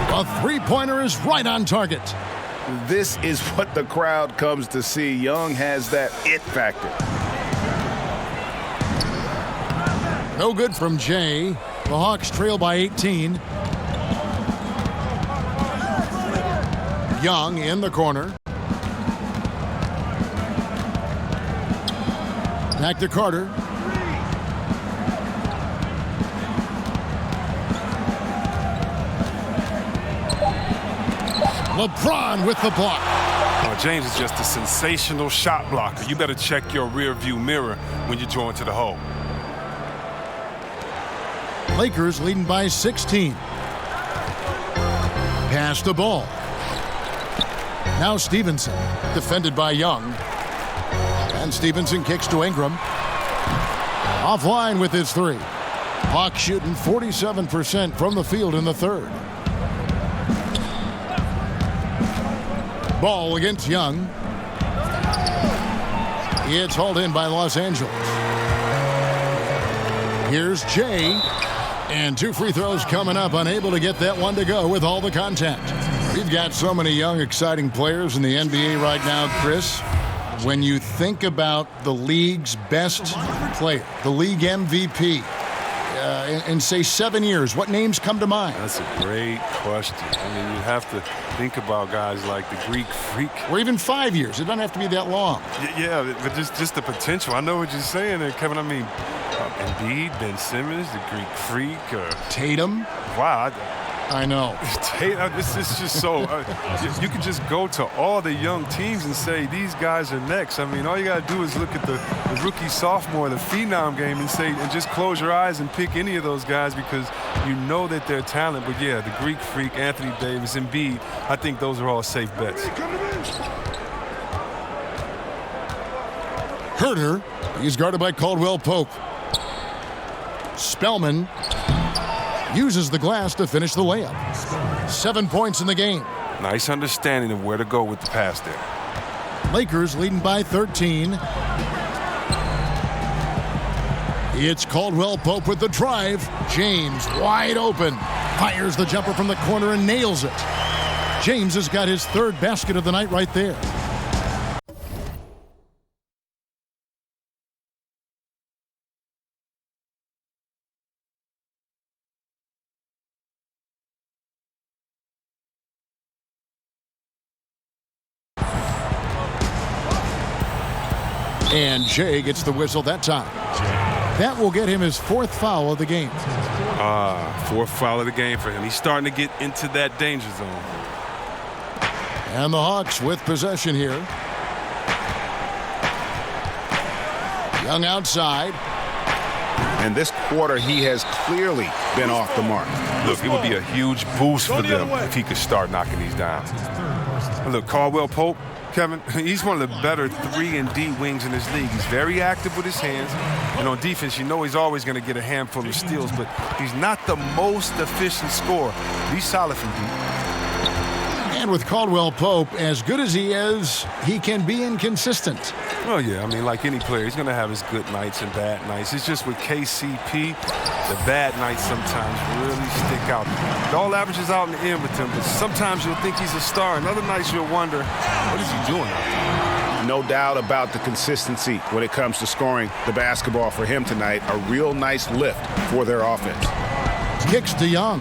Speaker 6: A three-pointer is right on target.
Speaker 8: This is what the crowd comes to see. Young has that it factor.
Speaker 6: No good from Jay. The Hawks trail by 18. Young in the corner. Back to Carter. LeBron with the block.
Speaker 12: Oh, James is just a sensational shot blocker. You better check your rear view mirror when you draw into the hole.
Speaker 6: Lakers leading by 16. Pass the ball. Now Stevenson, defended by Young. And Stevenson kicks to Ingram. Offline with his three. Hawks shooting 47% from the field in the third. Ball against Young. It's hauled in by Los Angeles. Here's Jay. And two free throws coming up, unable to get that one to go with all the contact. We've got so many young, exciting players in the NBA right now, Chris. When you think about the league's best player, the league MVP, in say 7 years, what names come to mind?
Speaker 12: That's a great question. I mean, you have to think about guys like the Greek Freak.
Speaker 6: Or even 5 years. It doesn't have to be that long.
Speaker 12: Yeah, but just the potential. I know what you're saying there, Kevin. I mean, Embiid, Ben Simmons, the Greek Freak.
Speaker 6: Tatum.
Speaker 12: Wow.
Speaker 6: I know.
Speaker 12: This is just so. You can just go to all the young teams and say these guys are next. I mean, all you got to do is look at the rookie, sophomore, the phenom game and just close your eyes and pick any of those guys because you know that they're talent. But yeah, the Greek Freak, Anthony Davis, Embiid, I think those are all safe bets.
Speaker 6: Herter, he's guarded by Caldwell Pope. Spellman uses the glass to finish the layup. 7 points in the game.
Speaker 12: Nice understanding of where to go with the pass there.
Speaker 6: Lakers leading by 13. It's Caldwell Pope with the drive. James wide open. Fires the jumper from the corner and nails it. James has got his third basket of the night right there. And Jay gets the whistle that time. That will get him his fourth foul of the game.
Speaker 12: Fourth foul of the game for him. He's starting to get into that danger zone.
Speaker 6: And the Hawks with possession here. Young outside.
Speaker 8: And this quarter, he has clearly been off the mark.
Speaker 12: Look, it would be a huge boost for them if he could start knocking these down. And look, Caldwell Pope, Kevin, he's one of the better 3-and-D wings in this league. He's very active with his hands. And on defense, you know he's always going to get a handful of steals, but he's not the most efficient scorer. He's solid from deep.
Speaker 6: And with Caldwell Pope, as good as he is, he can be inconsistent.
Speaker 12: Oh, yeah. I mean, like any player, he's going to have his good nights and bad nights. It's just with KCP, the bad nights sometimes really stick out. It all averages out in the end with him, but sometimes you'll think he's a star, and other nights you'll wonder, what is he doing out there?
Speaker 8: No doubt about the consistency when it comes to scoring the basketball for him tonight. A real nice lift for their offense.
Speaker 6: Kicks to Young.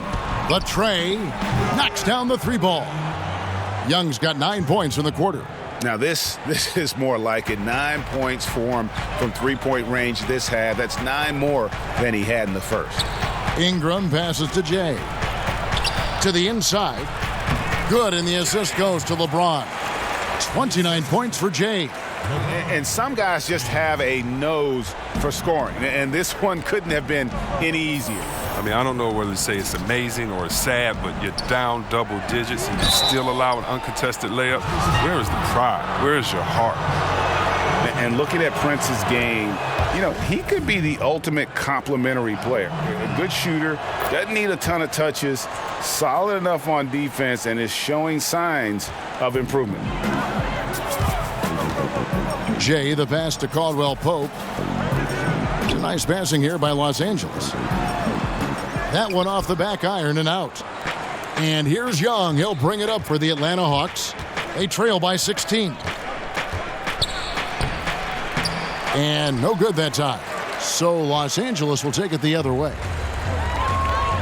Speaker 6: The tray knocks down the three ball. Young's got 9 points in the quarter.
Speaker 8: Now this is more like it. 9 points for him from three-point range this half. That's 9 more than he had in the first.
Speaker 6: Ingram passes to Jay. To the inside. Good, and the assist goes to LeBron. 29 points for Jay.
Speaker 8: And some guys just have a nose for scoring, and this one couldn't have been any easier.
Speaker 12: I mean, I don't know whether to say it's amazing or it's sad, but you're down double digits and you still allow an uncontested layup. Where is the pride? Where is your heart?
Speaker 8: And looking at Prince's game, you know, he could be the ultimate complementary player. A good shooter, doesn't need a ton of touches, solid enough on defense, and is showing signs of improvement.
Speaker 6: Jay, the pass to Caldwell Pope. Nice passing here by Los Angeles. That one off the back iron and out. And here's Young. He'll bring it up for the Atlanta Hawks. They trail by 16. And no good that time. So Los Angeles will take it the other way.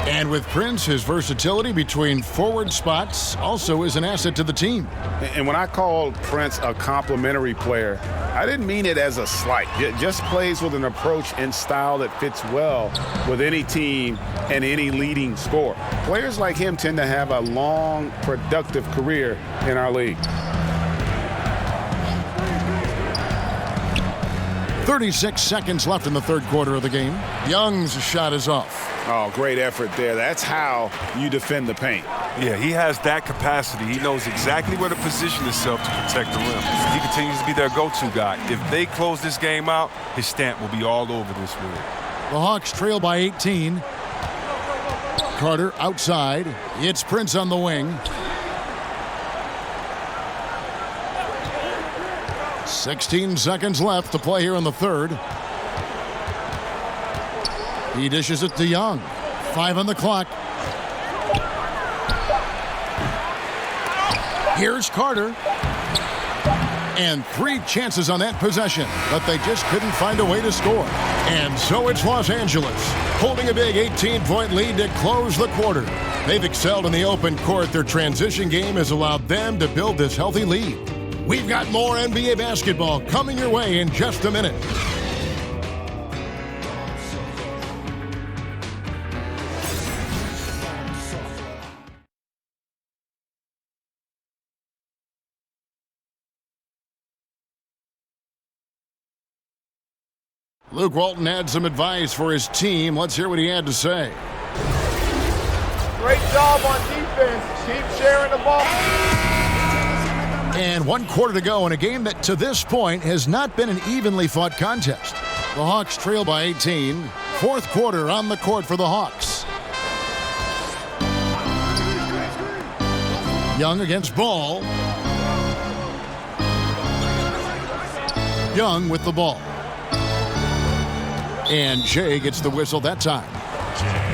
Speaker 6: And with Prince, his versatility between forward spots also is an asset to the team.
Speaker 8: And when I called Prince a complimentary player, I didn't mean it as a slight. It just plays with an approach and style that fits well with any team and any leading scorer. Players like him tend to have a long, productive career in our league.
Speaker 6: 36 seconds left in the third quarter of the game. Young's shot is off.
Speaker 8: Oh, great effort there. That's how you defend the paint.
Speaker 12: Yeah, he has that capacity. He knows exactly where to position himself to protect the rim. He continues to be their go-to guy. If they close this game out, his stamp will be all over this rim.
Speaker 6: The Hawks trail by 18. Carter outside. It's Prince on the wing. 16 seconds left to play here in the third. He dishes it to Young. 5 on the clock. Here's Carter. And 3 chances on that possession, but they just couldn't find a way to score. And so it's Los Angeles, holding a big 18-point lead to close the quarter. They've excelled in the open court. Their transition game has allowed them to build this healthy lead. We've got more NBA basketball coming your way in just a minute. Luke Walton had some advice for his team. Let's hear what he had to say.
Speaker 13: Great job on defense. Keep sharing the ball.
Speaker 6: And 1 quarter to go in a game that to this point has not been an evenly fought contest. The Hawks trail by 18. Fourth quarter on the court for the Hawks. Young against Ball. Young with the ball. And Jay gets the whistle that time.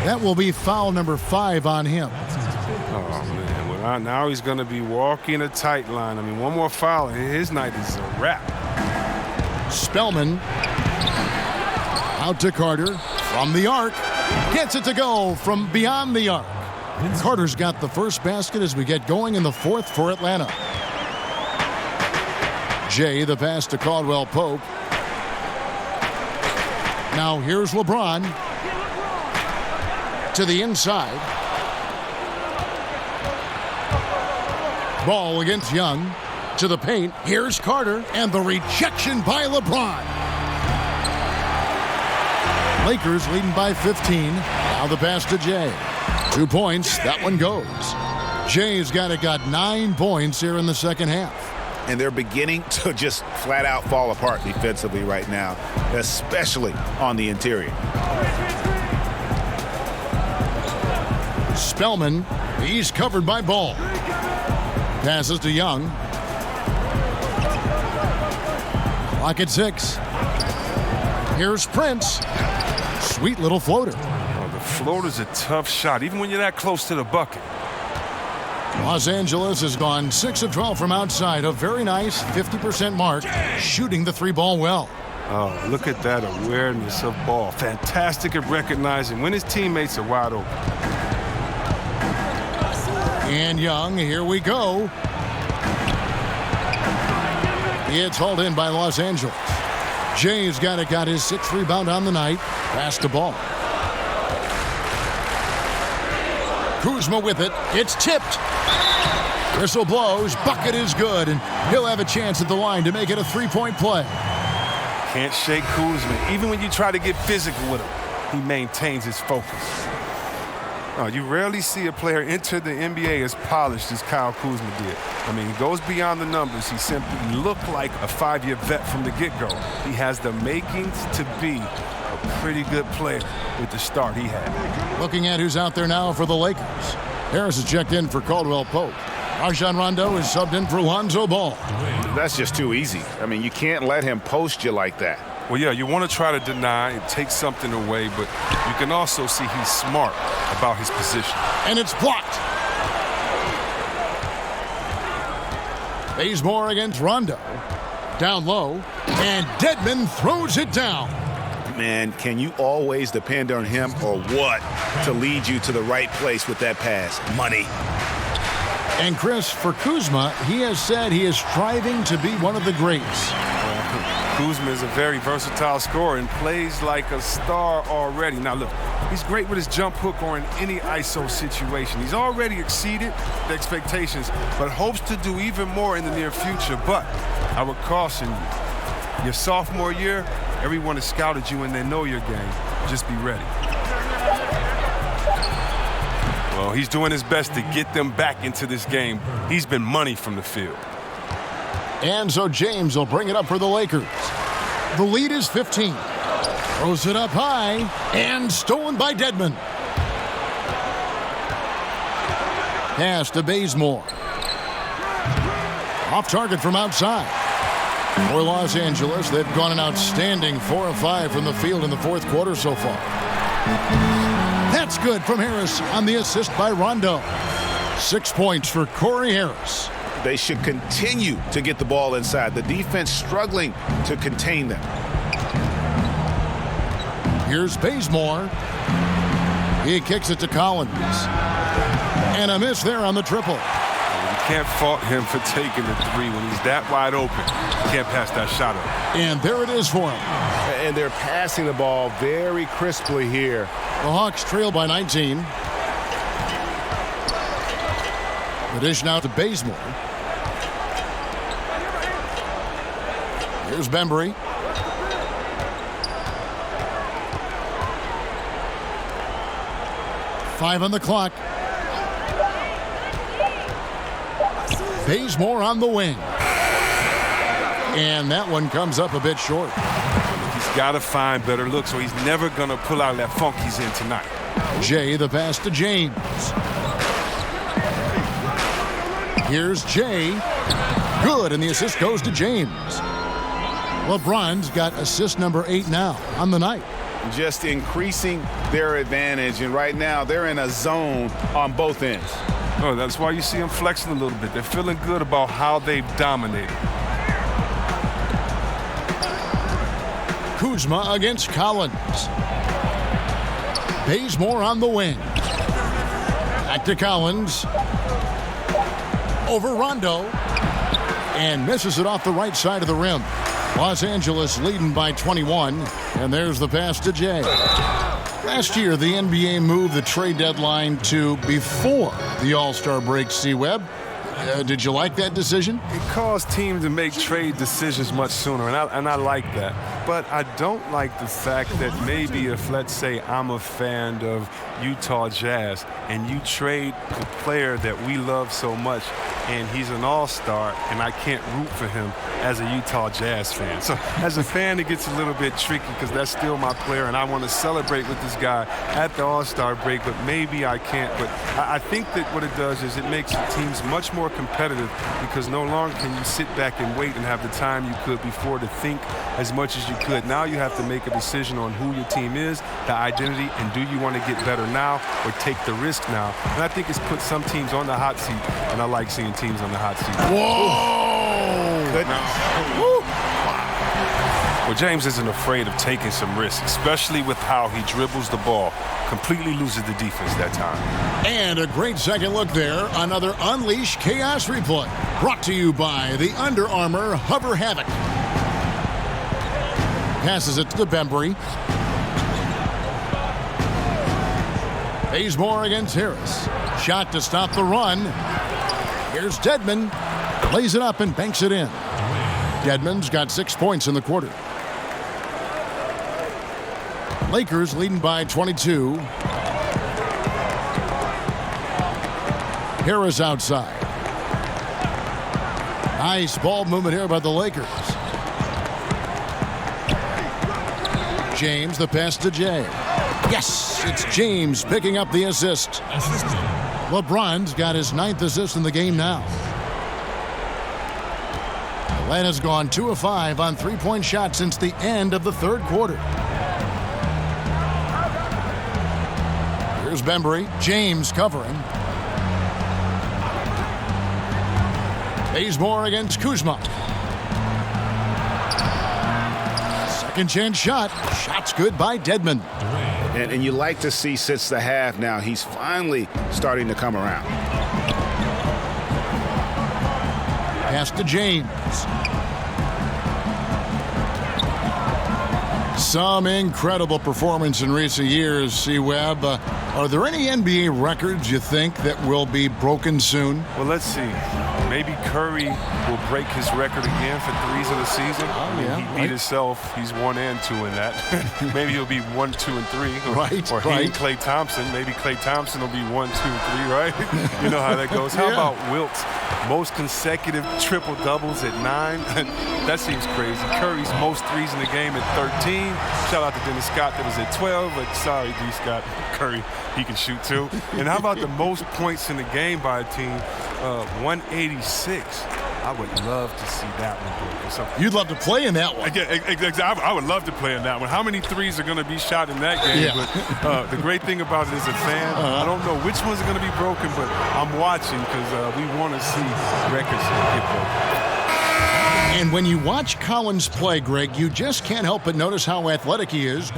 Speaker 6: That will be foul number 5 on him.
Speaker 12: Oh, man. Well, now he's going to be walking a tight line. I mean, one more foul, and his night is a wrap.
Speaker 6: Spellman out to Carter from the arc. Gets it to go from beyond the arc. Carter's got the first basket as we get going in the fourth for Atlanta. Jay, the pass to Caldwell Pope. Now here's LeBron to the inside. Ball against Young to the paint. Here's Carter and the rejection by LeBron. Lakers leading by 15. Now the pass to Jay. 2 points. That one goes. Jay's got 9 points here in the second half.
Speaker 8: And they're beginning to just flat out fall apart defensively right now, especially on the interior.
Speaker 6: Spellman, he's covered by Ball. Passes to Young. Clock at 6. Here's Prince. Sweet little floater.
Speaker 12: Oh, the floater's a tough shot, even when you're that close to the bucket.
Speaker 6: Los Angeles has gone 6 of 12 from outside, a very nice 50% mark, shooting the 3-ball well.
Speaker 12: Oh, look at that awareness of Ball. Fantastic at recognizing when his teammates are wide open.
Speaker 6: And Young, here we go. It's hauled in by Los Angeles. Jay's got his 6th rebound on the night. Pass to Ball. Kuzma with it. It's tipped. Whistle blows. Bucket is good, and he'll have a chance at the line to make it a 3-point play.
Speaker 12: Can't shake Kuzma. Even when you try to get physical with him, he maintains his focus. You rarely see a player enter the NBA as polished as Kyle Kuzma did. I mean, he goes beyond the numbers. He simply looked like a 5-year vet from the get-go. He has the makings to be a pretty good player with the start he had.
Speaker 6: Looking at who's out there now for the Lakers. Harris is checked in for Caldwell Pope. Rajon Rondo is subbed in for Lonzo Ball.
Speaker 8: That's just too easy. I mean, you can't let him post you like that.
Speaker 12: Well, yeah, you want to try to deny and take something away, but you can also see he's smart about his position.
Speaker 6: And it's blocked. Bazemore against Rondo. Down low, and Dedmon throws it down.
Speaker 8: Man, can you always depend on him or what to lead you to the right place with that pass? Money.
Speaker 6: And Chris, for Kuzma, he has said he is striving to be one of the greats.
Speaker 12: Kuzma is a very versatile scorer and plays like a star already. Now look, he's great with his jump hook or in any ISO situation. He's already exceeded the expectations, but hopes to do even more in the near future. But I would caution you, your sophomore year, everyone has scouted you and they know your game. Just be ready. Well, he's doing his best to get them back into this game. He's been money from the field.
Speaker 6: And so James will bring it up for the Lakers. The lead is 15. Throws it up high, and stolen by Dedmon. Pass to Bazemore. Off target from outside. For Los Angeles, they've gone an outstanding 4 of 5 from the field in the fourth quarter so far. That's good from Harris on the assist by Rondo. 6 points for Corey Harris.
Speaker 8: They should continue to get the ball inside. The defense struggling to contain them.
Speaker 6: Here's Bazemore. He kicks it to Collins. And a miss there on the triple.
Speaker 12: You can't fault him for taking the three when he's that wide open. You can't pass that shot up.
Speaker 6: And there it is for him.
Speaker 10: And they're passing the ball very crisply here.
Speaker 6: The Hawks trail by 19. The dish now to Bazemore. Here's Bembry. Five on the clock. Bazemore on the wing. And that one comes up a bit short.
Speaker 12: He's got to find better looks, so he's never going to pull out that funk he's in tonight.
Speaker 6: Jay, the pass to James. Here's Jay. Good, and the assist goes to James. LeBron's got assist number 8 now on the night.
Speaker 8: Just increasing their advantage, and right now they're in a zone on both ends.
Speaker 12: Oh, that's why you see them flexing a little bit. They're feeling good about how they've dominated.
Speaker 6: Kuzma against Collins. Bazemore on the wing. Back to Collins. Over Rondo. And misses it off the right side of the rim. Los Angeles leading by 21. And there's the pass to Jay. Last year, the NBA moved the trade deadline to before the All-Star break, C-Web. Did you like that decision?
Speaker 12: It caused teams to make trade decisions much sooner, and I like that. But I don't like the fact that maybe if, let's say, I'm a fan of Utah Jazz and you trade the player that we love so much and he's an all-star and I can't root for him as a Utah Jazz fan. So as a fan, it gets a little bit tricky because that's still my player and I want to celebrate with this guy at the All-Star break, but maybe I can't. But I think that what it does is it makes the teams much more competitive because no longer can you sit back and wait and have the time you could before to think as much as you could. Now you have to make a decision on who your team is, the identity, and do you want to get better now or take the risk now? And I think it's put some teams on the hot seat, and I like seeing teams on the hot seat.
Speaker 6: Whoa!
Speaker 8: Goodness.
Speaker 12: Well, James isn't afraid of taking some risks, especially with how he dribbles the ball. Completely loses the defense that time.
Speaker 6: And a great second look there. Another Unleash Chaos replay. Brought to you by the Under Armour Hover Havoc. Passes it to Bembry. Bazemore against Harris. Shot to stop the run. Here's Dedmon. Lays it up and banks it in. Dedmon's got 6 points in the quarter. Lakers leading by 22. Harris outside. Nice ball movement here by the Lakers. James, the pass to Jay. Yes, it's James picking up the assist. LeBron's got his 9th assist in the game now. Atlanta's gone 2 of 5 on three-point shots since the end of the third quarter. Here's Bembry. James covering. Bazemore against Kuzma. Second chance shot. Shot's good by Dedmon.
Speaker 8: And you like to see since the half now, he's finally starting to come around.
Speaker 6: Pass to James. Some incredible performance in recent years, C-Webb. Are there any NBA records you think that will be broken soon?
Speaker 12: Well, let's see. Maybe Curry will break his record again for threes of the season. He beat himself. He's 1 and 2 in that. Maybe he'll be 1, 2, and 3. Or he and Klay Thompson. Maybe Klay Thompson will be 1, 2, 3, right? You know how that goes. How about Wilt's most consecutive triple doubles at 9? That seems crazy. Curry's most threes in the game at 13. Shout out to Dennis Scott that was at 12. But sorry, D. Scott. Curry, he can shoot too. And how about the most points in the game by a team? 186. I would love to see that one broken. So,
Speaker 6: you'd love to play in that one.
Speaker 12: Yeah, exactly. I would love to play in that one. How many threes are going to be shot in that game?
Speaker 6: Yeah.
Speaker 12: But the great thing about it as a fan, I don't know which ones are going to be broken, but I'm watching because we want to see records get broken.
Speaker 6: And when you watch Collins play, Greg, you just can't help but notice how athletic he is.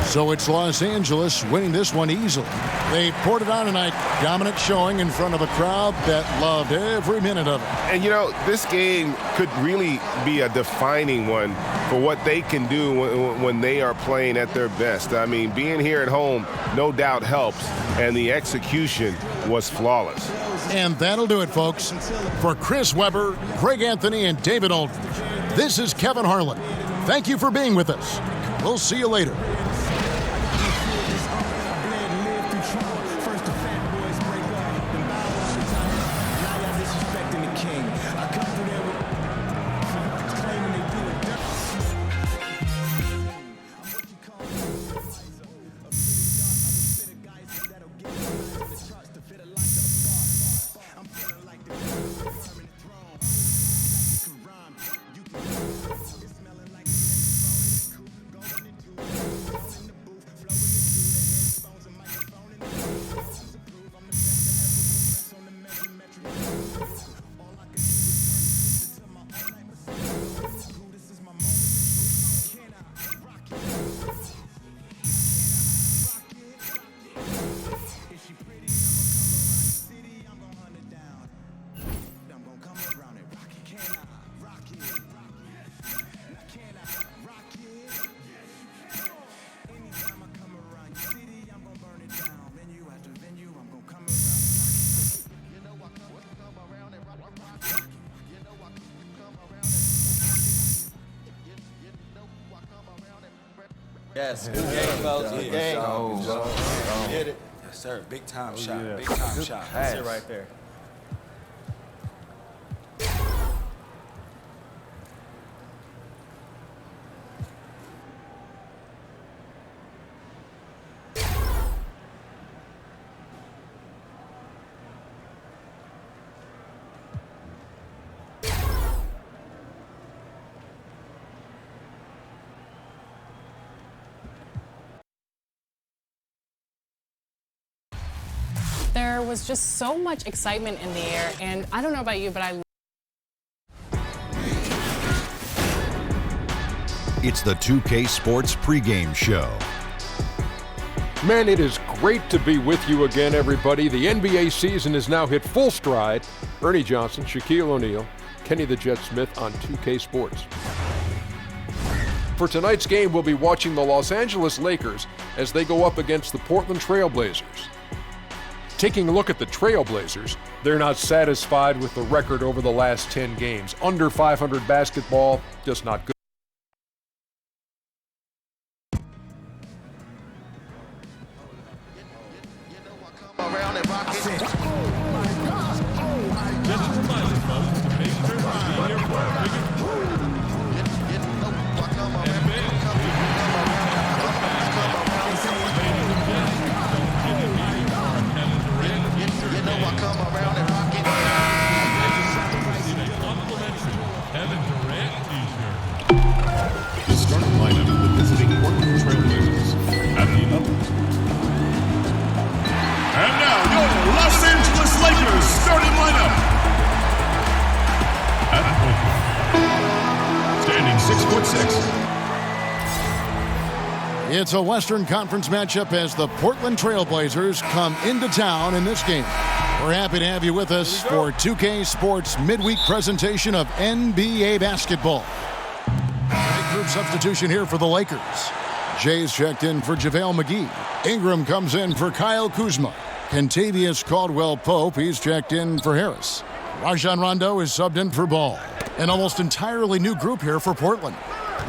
Speaker 6: So it's Los Angeles winning this one easily. They poured it on tonight. Dominant showing in front of a crowd that loved every minute of it.
Speaker 10: And, you know, this game could really be a defining one for what they can do when they are playing at their best. I mean, being here at home no doubt helps, and the execution was flawless.
Speaker 6: And that'll do it, folks. For Chris Webber, Greg Anthony, and David Aldridge, this is Kevin Harlan. Thank you for being with us. We'll see you later.
Speaker 14: Yes, good game, fellas. Good game. Hit it. Yes, sir. Big time shot.
Speaker 12: Yeah.
Speaker 14: Big time shot. That's it right there.
Speaker 1: There was just so much excitement in the air, and I don't know about you, but
Speaker 3: It's the 2K Sports pregame show.
Speaker 4: Man, it is great to be with you again, everybody. The NBA season has now hit full stride. Ernie Johnson, Shaquille O'Neal, Kenny the Jet Smith on 2K Sports. For tonight's game, we'll be watching the Los Angeles Lakers as they go up against the Portland Trail Blazers. Taking a look at the Trail Blazers, they're not satisfied with the record over the last 10 games. Under 500 basketball, just not good.
Speaker 15: And now, your Los Angeles
Speaker 6: It's a Western Conference matchup as the Portland Trail Blazers come into town in this game. We're happy to have you with us for 2K Sports midweek presentation of NBA basketball. Big group substitution here for the Lakers. Jay's checked in for JaVale McGee. Ingram comes in for Kyle Kuzma. Kentavious Caldwell-Pope, he's checked in for Harris. Rajon Rondo is subbed in for Ball. An almost entirely new group here for Portland.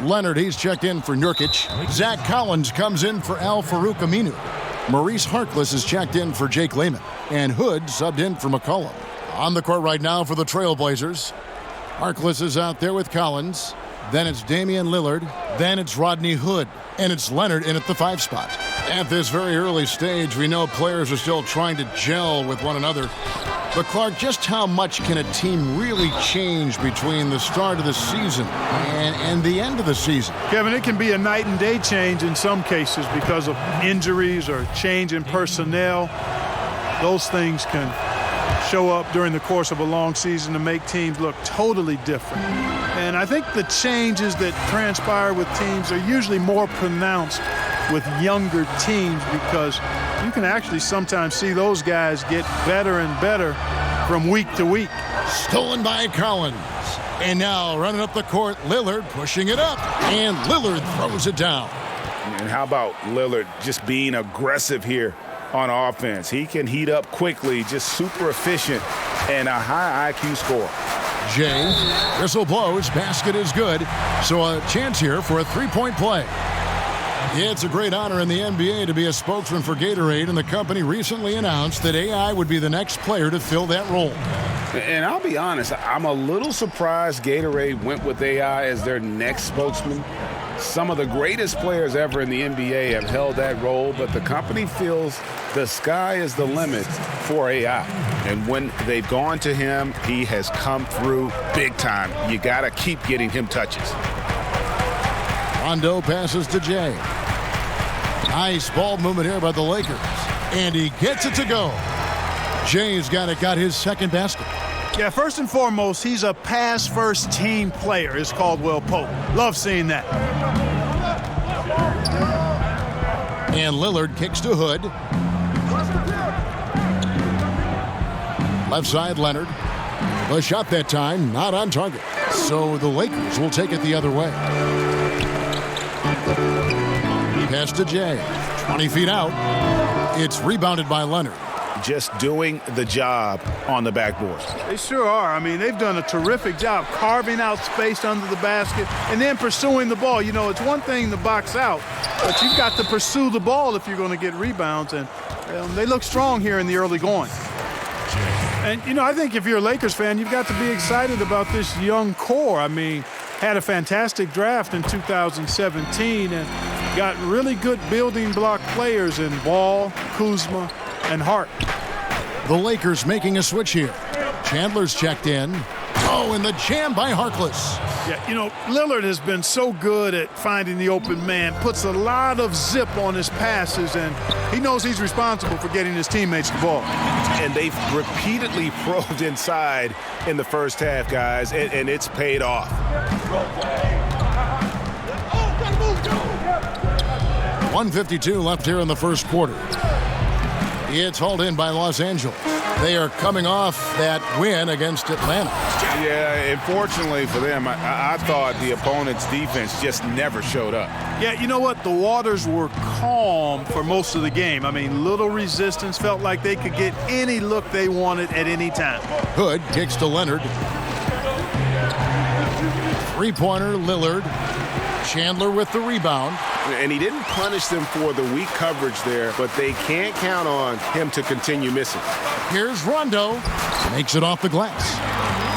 Speaker 6: Leonard, he's checked in for Nurkic. Zach Collins comes in for Al-Farouq Aminu. Maurice Harkless is checked in for Jake Layman. And Hood subbed in for McCollum. On the court right now for the Trailblazers. Harkless is out there with Collins. Then it's Damian Lillard. Then it's Rodney Hood. And it's Leonard in at the 5 spot. At this very early stage, we know players are still trying to gel with one another. But Clark, just how much can a team really change between the start of the season and the end of the season?
Speaker 15: Kevin, it can be a night and day change in some cases because of injuries or change in personnel. Those things can show up during the course of a long season to make teams look totally different. And I think the changes that transpire with teams are usually more pronounced with younger teams because you can actually sometimes see those guys get better and better from week to week.
Speaker 6: Stolen by Collins. And now running up the court, Lillard pushing it up. And Lillard throws it down.
Speaker 8: And how about Lillard just being aggressive here on offense? He can heat up quickly, just super efficient, and a high IQ score.
Speaker 6: Jay, whistle blows, basket is good. So a chance here for a three-point play. It's a great honor in the NBA to be a spokesman for Gatorade, and the company recently announced that AI would be the next player to fill that role.
Speaker 8: And I'll be honest, I'm a little surprised Gatorade went with AI as their next spokesman. Some of the greatest players ever in the NBA have held that role, but the company feels the sky is the limit for AI. And when they've gone to him, he has come through big time. You got to keep getting him touches.
Speaker 6: Rondo passes to Jay. Nice ball movement here by the Lakers. And he gets it to go. Jay's got his second basket.
Speaker 15: Yeah, first and foremost, he's a pass-first team player, is Caldwell-Pope. Love seeing that.
Speaker 6: And Lillard kicks to Hood. Left side, Leonard. The shot that time, not on target. So the Lakers will take it the other way. Pass to Jay. 20 feet out. It's rebounded by Leonard.
Speaker 8: Just doing the job on the backboard.
Speaker 15: They sure are. I mean, they've done a terrific job carving out space under the basket and then pursuing the ball. You know, it's one thing to box out, but you've got to pursue the ball if you're going to get rebounds, and they look strong here in the early going. And, you know, I think if you're a Lakers fan, you've got to be excited about this young core. I mean, had a fantastic draft in 2017 and got really good building block players in Ball, Kuzma, and Hart.
Speaker 6: The Lakers making a switch here. Chandler's checked in. Oh, and the jam by Harkless.
Speaker 15: Yeah, you know, Lillard has been so good at finding the open man, puts a lot of zip on his passes, and he knows he's responsible for getting his teammates the ball.
Speaker 8: And they've repeatedly probed inside in the first half, guys, and it's paid off.
Speaker 6: 1:52 left here in the first quarter. It's hauled in by Los Angeles. They are coming off that win against Atlanta.
Speaker 8: Yeah, unfortunately for them, I thought the opponent's defense just never showed up.
Speaker 15: Yeah, you know what? The waters were calm for most of the game. I mean, little resistance, felt like they could get any look they wanted at any time.
Speaker 6: Hood kicks to Leonard. Three-pointer, Lillard. Chandler with the rebound.
Speaker 8: And he didn't punish them for the weak coverage there, but they can't count on him to continue missing.
Speaker 6: Here's Rondo. Makes it off the glass.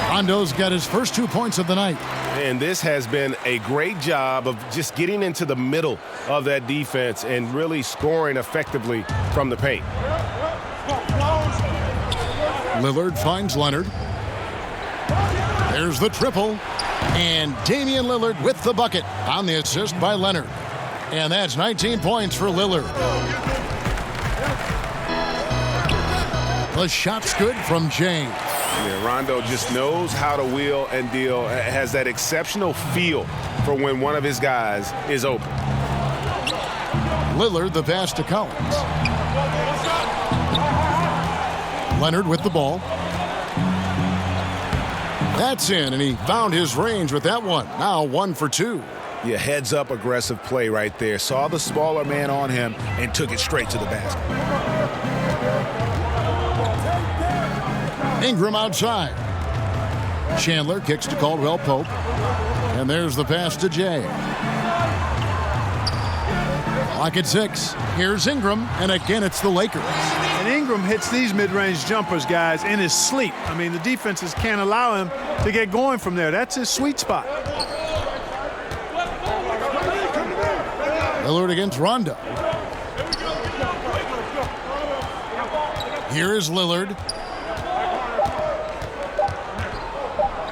Speaker 6: Rondo's got his first 2 points of the night.
Speaker 8: And this has been a great job of just getting into the middle of that defense and really scoring effectively from the paint.
Speaker 6: Lillard finds Leonard. There's the triple. And Damian Lillard with the bucket on the assist by Leonard. And that's 19 points for Lillard. The shot's good from James.
Speaker 8: Yeah, Rondo just knows how to wheel and deal, has that exceptional feel for when one of his guys is open.
Speaker 6: Lillard the pass to Collins. Leonard with the ball. That's in, and he found his range with that one. Now 1 for 2.
Speaker 8: Yeah, heads-up aggressive play right there. Saw the smaller man on him and took it straight to the basket.
Speaker 6: Ingram outside. Chandler kicks to Caldwell Pope. And there's the pass to Jay. Clock at 6. Here's Ingram, and again it's the Lakers.
Speaker 15: And Ingram hits these mid-range jumpers, guys, in his sleep. I mean, the defenses can't allow him to get going from there. That's his sweet spot.
Speaker 6: Lillard against Rondo. Here is Lillard.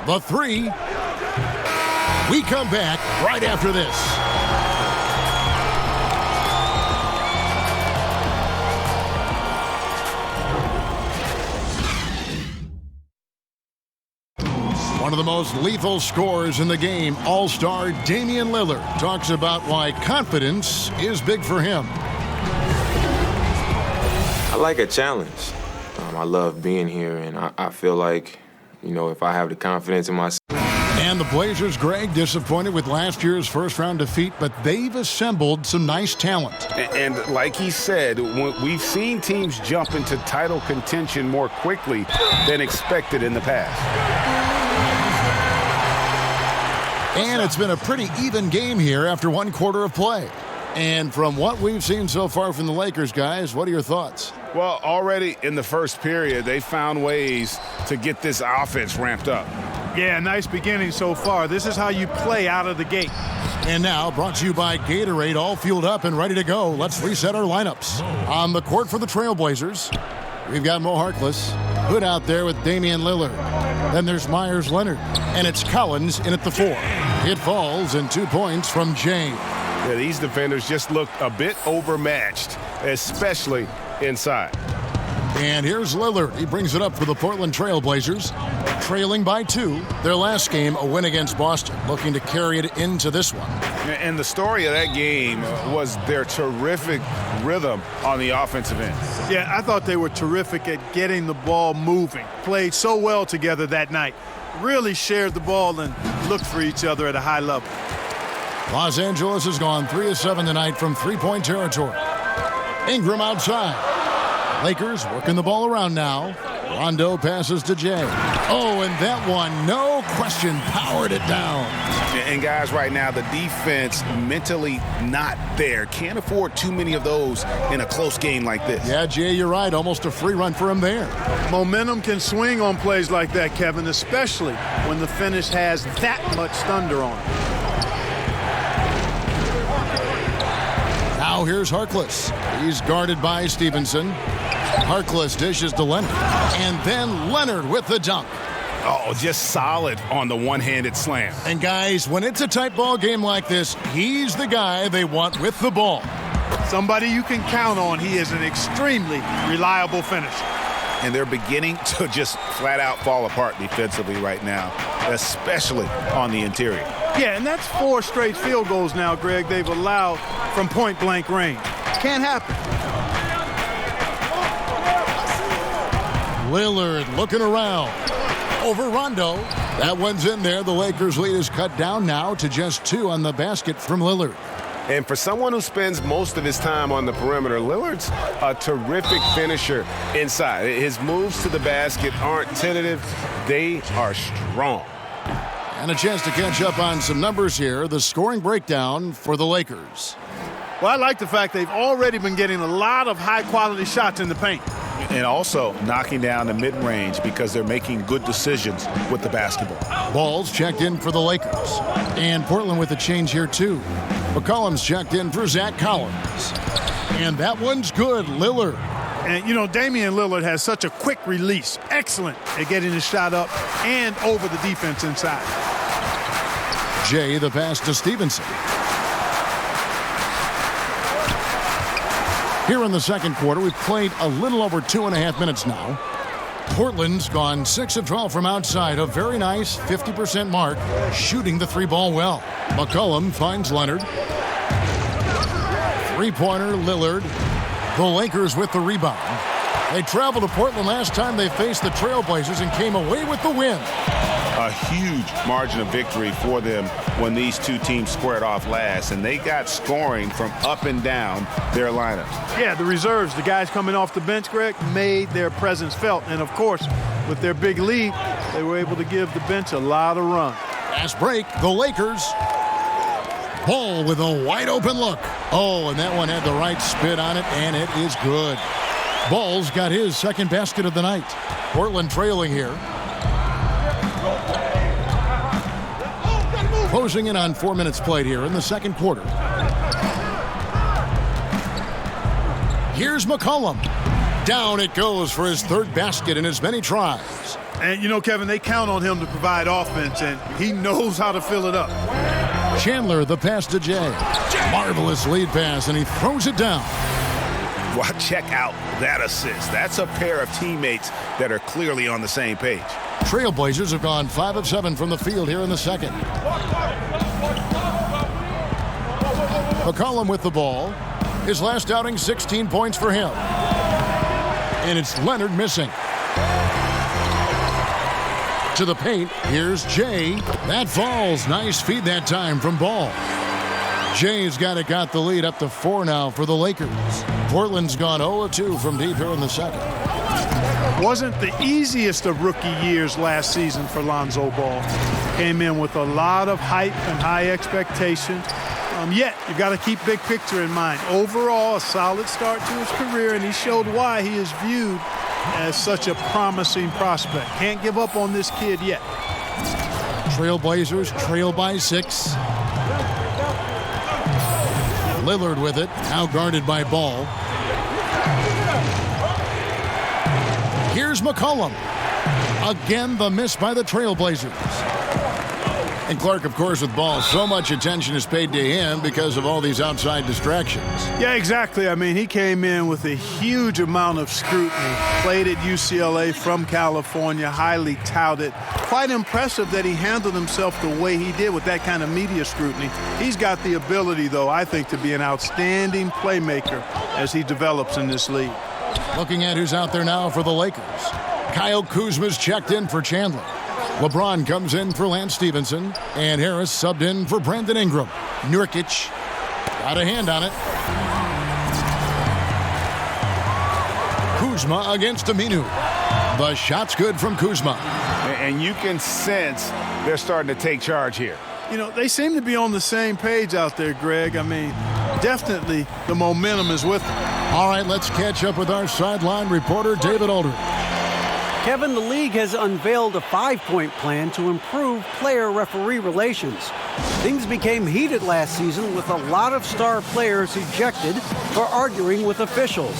Speaker 6: The 3. We come back right after this. One of the most lethal scorers in the game, All-Star Damian Lillard, talks about why confidence is big for him.
Speaker 16: I like a challenge. I love being here, and I feel like, if I have the confidence in myself.
Speaker 6: And the Blazers, Greg, disappointed with last year's first-round defeat, but they've assembled some nice talent.
Speaker 8: And like he said, we've seen teams jump into title contention more quickly than expected in the past.
Speaker 6: And it's been a pretty even game here after 1 quarter of play. And from what we've seen so far from the Lakers, guys, what are your thoughts?
Speaker 8: Well, already in the first period, they found ways to get this offense ramped up.
Speaker 15: Yeah, nice beginning so far. This is how you play out of the gate.
Speaker 6: And now, brought to you by Gatorade, all fueled up and ready to go. Let's reset our lineups. On the court for the Trailblazers, we've got Mo Harkless. Hood out there with Damian Lillard. Then there's Myers Leonard. And it's Collins in at the 4. It falls, and 2 points from Jay.
Speaker 10: Yeah, these defenders just look a bit overmatched, especially inside.
Speaker 6: And here's Lillard. He brings it up for the Portland Trailblazers. Trailing by 2. Their last game, a win against Boston. Looking to carry it into this one.
Speaker 8: And the story of that game was their terrific rhythm on the offensive end.
Speaker 15: Yeah, I thought they were terrific at getting the ball moving. Played so well together that night. Really shared the ball and looked for each other at a high level.
Speaker 6: Los Angeles has gone 3 of 7 tonight from three-point territory. Ingram outside. Lakers working the ball around now. Rondo passes to Jay. Oh, and that one, no question, powered it down.
Speaker 8: And guys, right now, the defense mentally not there. Can't afford too many of those in a close game like this.
Speaker 6: Yeah, Jay, you're right. Almost a free run for him there.
Speaker 15: Momentum can swing on plays like that, Kevin, especially when the finish has that much thunder on it.
Speaker 6: Now here's Harkless. He's guarded by Stevenson. Harkless dishes to Leonard. And then Leonard with the dunk.
Speaker 8: Oh, just solid on the one-handed slam.
Speaker 6: And guys, when it's a tight ball game like this, he's the guy they want with the ball.
Speaker 15: Somebody you can count on. He is an extremely reliable finisher.
Speaker 8: And they're beginning to just flat out fall apart defensively right now, especially on the interior.
Speaker 15: Yeah, and that's 4 straight field goals now, Greg, they've allowed from point-blank range. Can't happen.
Speaker 6: Lillard looking around. Over Rondo. That one's in there. The Lakers' lead is cut down now to just 2 on the basket from Lillard.
Speaker 10: And for someone who spends most of his time on the perimeter, Lillard's a terrific finisher inside. His moves to the basket aren't tentative. They are strong.
Speaker 6: And a chance to catch up on some numbers here. The scoring breakdown for the Lakers.
Speaker 15: Well, I like the fact they've already been getting a lot of high-quality shots in the paint.
Speaker 8: And also knocking down the mid-range because they're making good decisions with the basketball.
Speaker 6: Balls checked in for the Lakers. And Portland with a change here, too. McCollum's checked in for Zach Collins. And that one's good, Lillard.
Speaker 15: And, Damian Lillard has such a quick release. Excellent at getting his shot up and over the defense inside.
Speaker 6: Jay, the pass to Stevenson. Here in the second quarter, we've played a little over 2.5 minutes now. Portland's gone 6 of 12 from outside, a very nice 50% mark, shooting the 3-ball well. McCollum finds Leonard. Three-pointer, Lillard. The Lakers with the rebound. They traveled to Portland last time they faced the Trailblazers and came away with the win.
Speaker 8: A huge margin of victory for them when these two teams squared off last, and they got scoring from up and down their lineup.
Speaker 15: Yeah, the reserves, the guys coming off the bench, Greg, made their presence felt. And, of course, with their big lead, they were able to give the bench a lot of run.
Speaker 6: Fast break, the Lakers. Ball with a wide-open look. Oh, and that one had the right spin on it, and it is good. Ball's got his second basket of the night. Portland trailing here. Closing in on 4 minutes played here in the second quarter. Here's McCollum. Down it goes for his third basket in as many tries.
Speaker 15: And, you know, Kevin, they count on him to provide offense, and he knows how to fill it up.
Speaker 6: Chandler, the pass to Jay. Marvelous lead pass, and he throws it down.
Speaker 8: Well, check out that assist. That's a pair of teammates that are clearly on the same page.
Speaker 6: Trailblazers have gone 5 of 7 from the field here in the second. McCollum with the ball. His last outing, 16 points for him. And it's Leonard missing. To the paint, here's Jay. That falls. Nice feed that time from Ball. Jay's got the lead up to 4 now for the Lakers. Portland's gone 0-2 from deep here in the second.
Speaker 15: Wasn't the easiest of rookie years last season for Lonzo Ball. Came in with a lot of hype and high expectation. Yet, you got to keep big picture in mind. Overall, a solid start to his career, and he showed why he is viewed as such a promising prospect. Can't give up on this kid yet.
Speaker 6: Trailblazers trail by 6. Lillard with it, now guarded by Ball. Here's McCollum. Again, the miss by the Trailblazers. And Clark, of course, with Ball, so much attention is paid to him because of all these outside distractions.
Speaker 15: Yeah, exactly. I mean, he came in with a huge amount of scrutiny. Played at UCLA from California, highly touted. Quite impressive that he handled himself the way he did with that kind of media scrutiny. He's got the ability, though, I think, to be an outstanding playmaker as he develops in this league.
Speaker 6: Looking at who's out there now for the Lakers. Kyle Kuzma's checked in for Chandler. LeBron comes in for Lance Stevenson, and Harris subbed in for Brandon Ingram. Nurkic got a hand on it. Kuzma against Aminu. The shot's good from Kuzma.
Speaker 8: And you can sense they're starting to take charge here.
Speaker 15: You know, they seem to be on the same page out there, Greg. I mean, definitely the momentum is with them.
Speaker 6: All right, let's catch up with our sideline reporter, David Aldridge.
Speaker 7: Kevin, the league has unveiled a 5-point plan to improve player-referee relations. Things became heated last season with a lot of star players ejected for arguing with officials.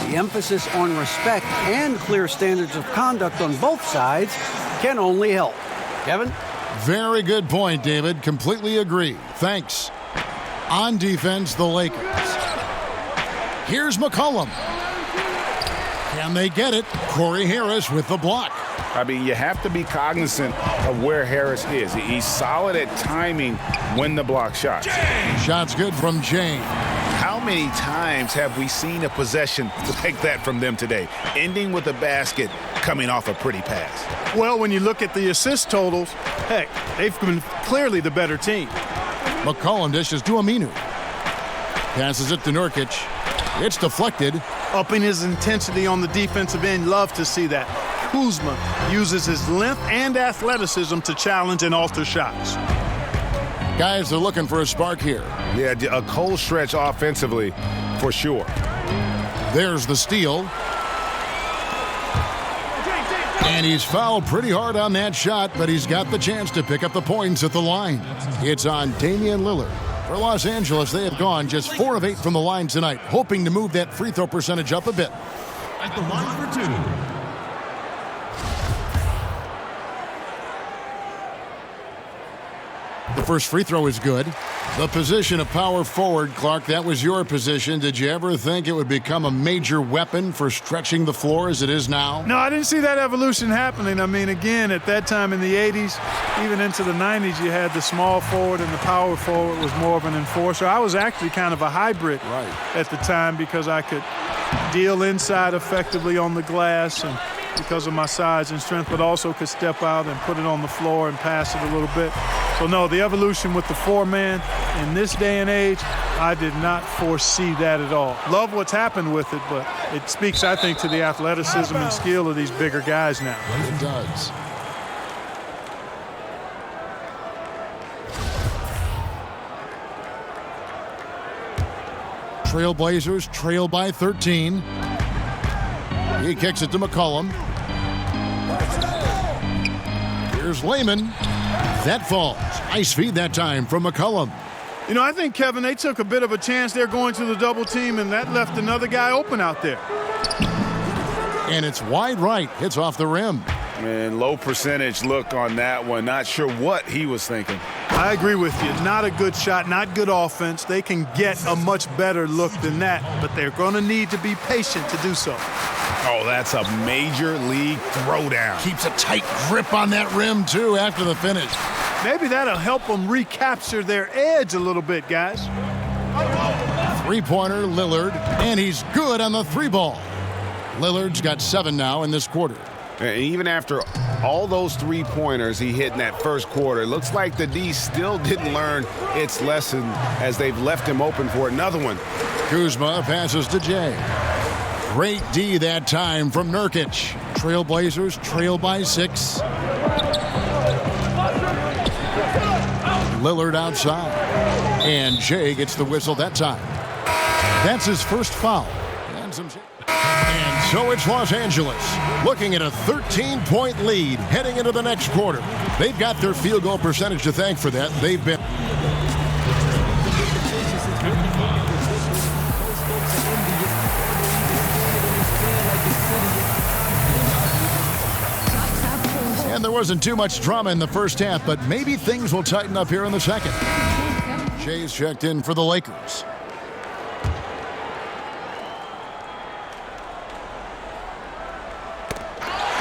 Speaker 7: The emphasis on respect and clear standards of conduct on both sides can only help. Kevin?
Speaker 6: Very good point, David. Completely agree. Thanks. On defense, the Lakers. Here's McCollum. Can they get it? Corey Harris with the block.
Speaker 8: I mean, you have to be cognizant of where Harris is. He's solid at timing when the block shot.
Speaker 6: Shot's good from Jane.
Speaker 8: How many times have we seen a possession like that from them today, ending with a basket coming off a pretty pass?
Speaker 15: Well, when you look at the assist totals, heck, they've been clearly the better team.
Speaker 6: McCollum dishes to Aminu. Passes it to Nurkic. It's deflected.
Speaker 15: Upping his intensity on the defensive end. Love to see that. Kuzma uses his length and athleticism to challenge and alter shots.
Speaker 6: Guys, they're looking for a spark here.
Speaker 10: Yeah, a cold stretch offensively for sure.
Speaker 6: There's the steal. And he's fouled pretty hard on that shot, but he's got the chance to pick up the points at the line. It's on Damian Lillard. For Los Angeles, they have gone just 4 of 8 from the line tonight, hoping to move that free throw percentage up a bit.
Speaker 3: At the line for 2.
Speaker 6: The first free throw is good. The position of power forward, Clark, that was your position. Did you ever think it would become a major weapon for stretching the floor as it is now?
Speaker 15: No, I didn't see that evolution happening. I mean, again, at that time in the 80s, even into the 90s, you had the small forward and the power forward was more of an enforcer. I was actually kind of a hybrid at the time because I could deal inside effectively on the glass and because of my size and strength, but also could step out and put it on the floor and pass it a little bit. So, no, the evolution with the four-man in this day and age, I did not foresee that at all. Love what's happened with it, but it speaks, I think, to the athleticism and skill of these bigger guys now.
Speaker 6: It does. Trailblazers trail by 13. He kicks it to McCollum. Here's Lehman. That falls. Nice feed that time from McCollum.
Speaker 15: You know, I think, Kevin, they took a bit of a chance there going to the double team, and that left another guy open out there.
Speaker 6: And it's wide right. Hits off the rim.
Speaker 8: And low percentage look on that one. Not sure what he was thinking.
Speaker 15: I agree with you. Not a good shot, not good offense. They can get a much better look than that, but they're going to need to be patient to do so.
Speaker 8: Oh, that's a major league throwdown.
Speaker 6: Keeps a tight grip on that rim, too, after the finish.
Speaker 15: Maybe that'll help them recapture their edge a little bit, guys.
Speaker 6: Three-pointer, Lillard, and he's good on the three ball. Lillard's got 7 now in this quarter.
Speaker 8: And even after all those three-pointers he hit in that first quarter, it looks like the D still didn't learn its lesson as they've left him open for another one.
Speaker 6: Kuzma passes to Jay. Great D that time from Nurkic. Trailblazers trail by 6. Lillard outside. And Jay gets the whistle that time. That's his first foul. And so it's Los Angeles looking at a 13-point lead heading into the next quarter. They've got their field goal percentage to thank for that. They've been... And there wasn't too much drama in the first half, but maybe things will tighten up here in the second. Jay's checked in for the Lakers.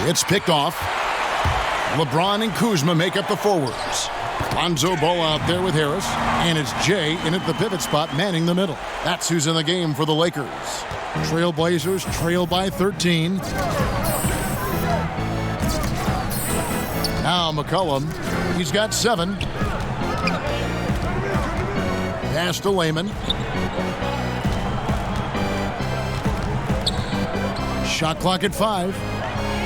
Speaker 6: It's picked off. LeBron and Kuzma make up the forwards. Lonzo Ball out there with Harris. And it's Jay in at the pivot spot, manning the middle. That's who's in the game for the Lakers. Trailblazers trail by 13. Now McCollum. He's got 7. Pass to Lehman. Shot clock at 5.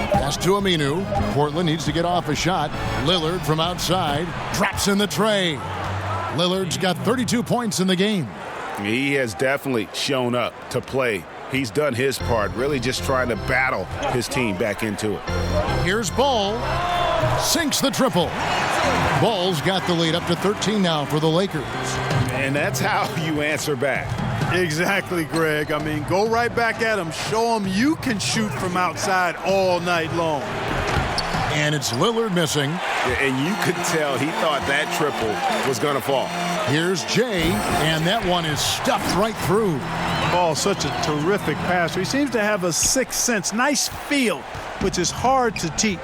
Speaker 6: Pass to Aminu. Portland needs to get off a shot. Lillard from outside drops in the tray. Lillard's got 32 points in the game.
Speaker 8: He has definitely shown up to play. He's done his part, really just trying to battle his team back into it.
Speaker 6: Here's Ball. Sinks the triple. Ball's got the lead up to 13 now for the Lakers.
Speaker 8: And that's how you answer back.
Speaker 15: Exactly, Greg. I mean, go right back at him. Show him you can shoot from outside all night long.
Speaker 6: And it's Lillard missing.
Speaker 8: And you could tell he thought that triple was going to fall.
Speaker 6: Here's Jay, and that one is stuffed right through.
Speaker 15: Ball, such a terrific passer. He seems to have a sixth sense, nice feel, which is hard to teach.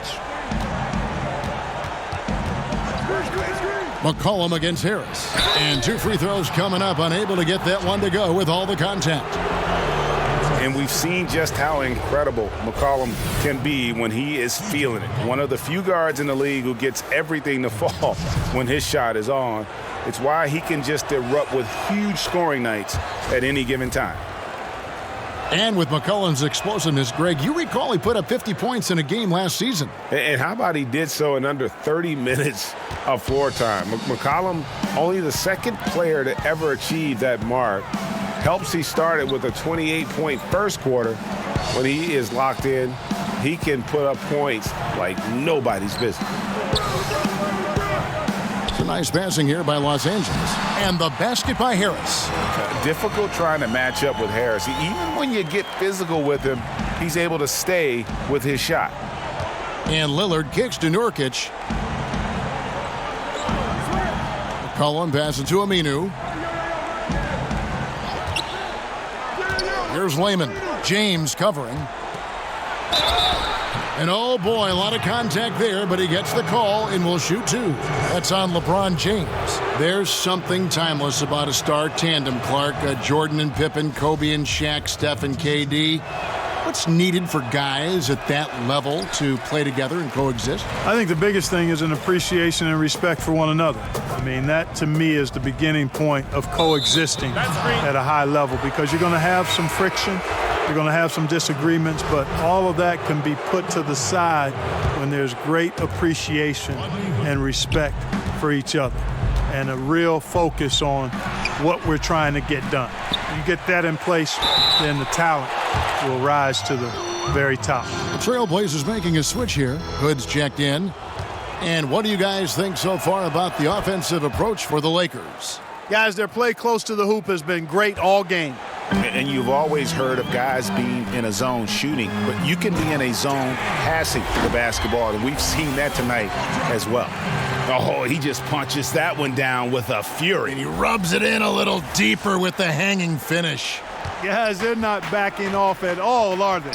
Speaker 6: McCollum against Harris. And 2 free throws coming up, unable to get that one to go with all the contact.
Speaker 8: And we've seen just how incredible McCollum can be when he is feeling it. One of the few guards in the league who gets everything to fall when his shot is on. It's why he can just erupt with huge scoring nights at any given time.
Speaker 6: And with McCollum's explosiveness, Greg, you recall he put up 50 points in a game last season.
Speaker 8: And how about he did so in under 30 minutes of floor time? McCollum, only the second player to ever achieve that mark. Helps he started with a 28-point first quarter. When he is locked in, he can put up points like nobody's business.
Speaker 6: Some nice passing here by Los Angeles. And the basket by Harris.
Speaker 8: Difficult trying to match up with Harris. Even when you get physical with him, he's able to stay with his shot.
Speaker 6: And Lillard kicks to Nurkic. McCollum passes to Aminu. Here's Lehman. James covering. And oh boy, a lot of contact there, but he gets the call and will shoot two. That's on LeBron James. There's something timeless about a star tandem, Clark. Jordan and Pippen, Kobe and Shaq, Steph and KD. What's needed for guys at that level to play together and coexist?
Speaker 15: I think the biggest thing is an appreciation and respect for one another. I mean, that to me is the beginning point of coexisting at a high level, because you're going to have some friction. You're going to have some disagreements, but all of that can be put to the side when there's great appreciation and respect for each other and a real focus on what we're trying to get done. You get that in place, then the talent will rise to the very top.
Speaker 6: The Trailblazers making a switch here. Hood's checked in. And what do you guys think so far about the offensive approach for the Lakers?
Speaker 15: Guys, their play close to the hoop has been great all game.
Speaker 8: And you've always heard of guys being in a zone shooting, but you can be in a zone passing the basketball, and we've seen that tonight as well. Oh, he just punches that one down with a fury.
Speaker 6: And he rubs it in a little deeper with the hanging finish.
Speaker 15: Guys, they're not backing off at all, are they?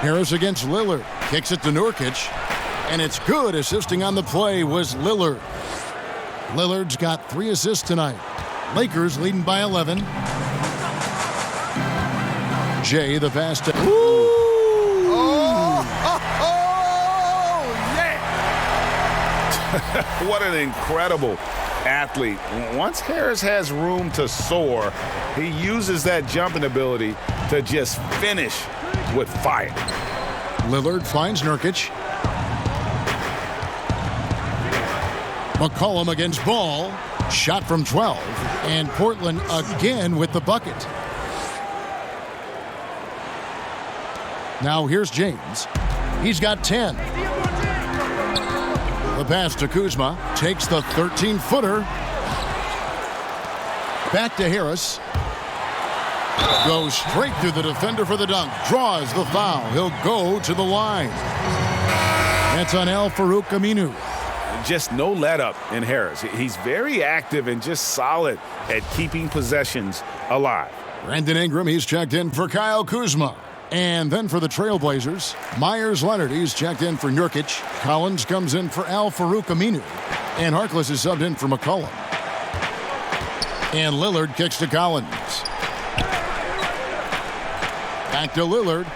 Speaker 6: Harris against Lillard. Kicks it to Nurkic. And it's good. Assisting on the play was Lillard. Lillard's got 3 assists tonight. Lakers leading by 11. Jay, the pass to...
Speaker 8: What an incredible athlete. Once Harris has room to soar, he uses that jumping ability to just finish with fire.
Speaker 6: Lillard finds Nurkic. McCollum against Ball. Shot from 12. And Portland again with the bucket. Now here's James. He's got 10. The pass to Kuzma. Takes the 13-footer. Back to Harris. Goes straight through the defender for the dunk. Draws the foul. He'll go to the line. That's on Al-Farouq Aminu.
Speaker 8: Just no let-up in Harris. He's very active and just solid at keeping possessions alive.
Speaker 6: Brandon Ingram, he's checked in for Kyle Kuzma. And then for the Trailblazers, Myers Leonard, he's checked in for Nurkic. Collins comes in for Al-Farouq Aminu. And Harkless is subbed in for McCollum. And Lillard kicks to Collins. Back to Lillard.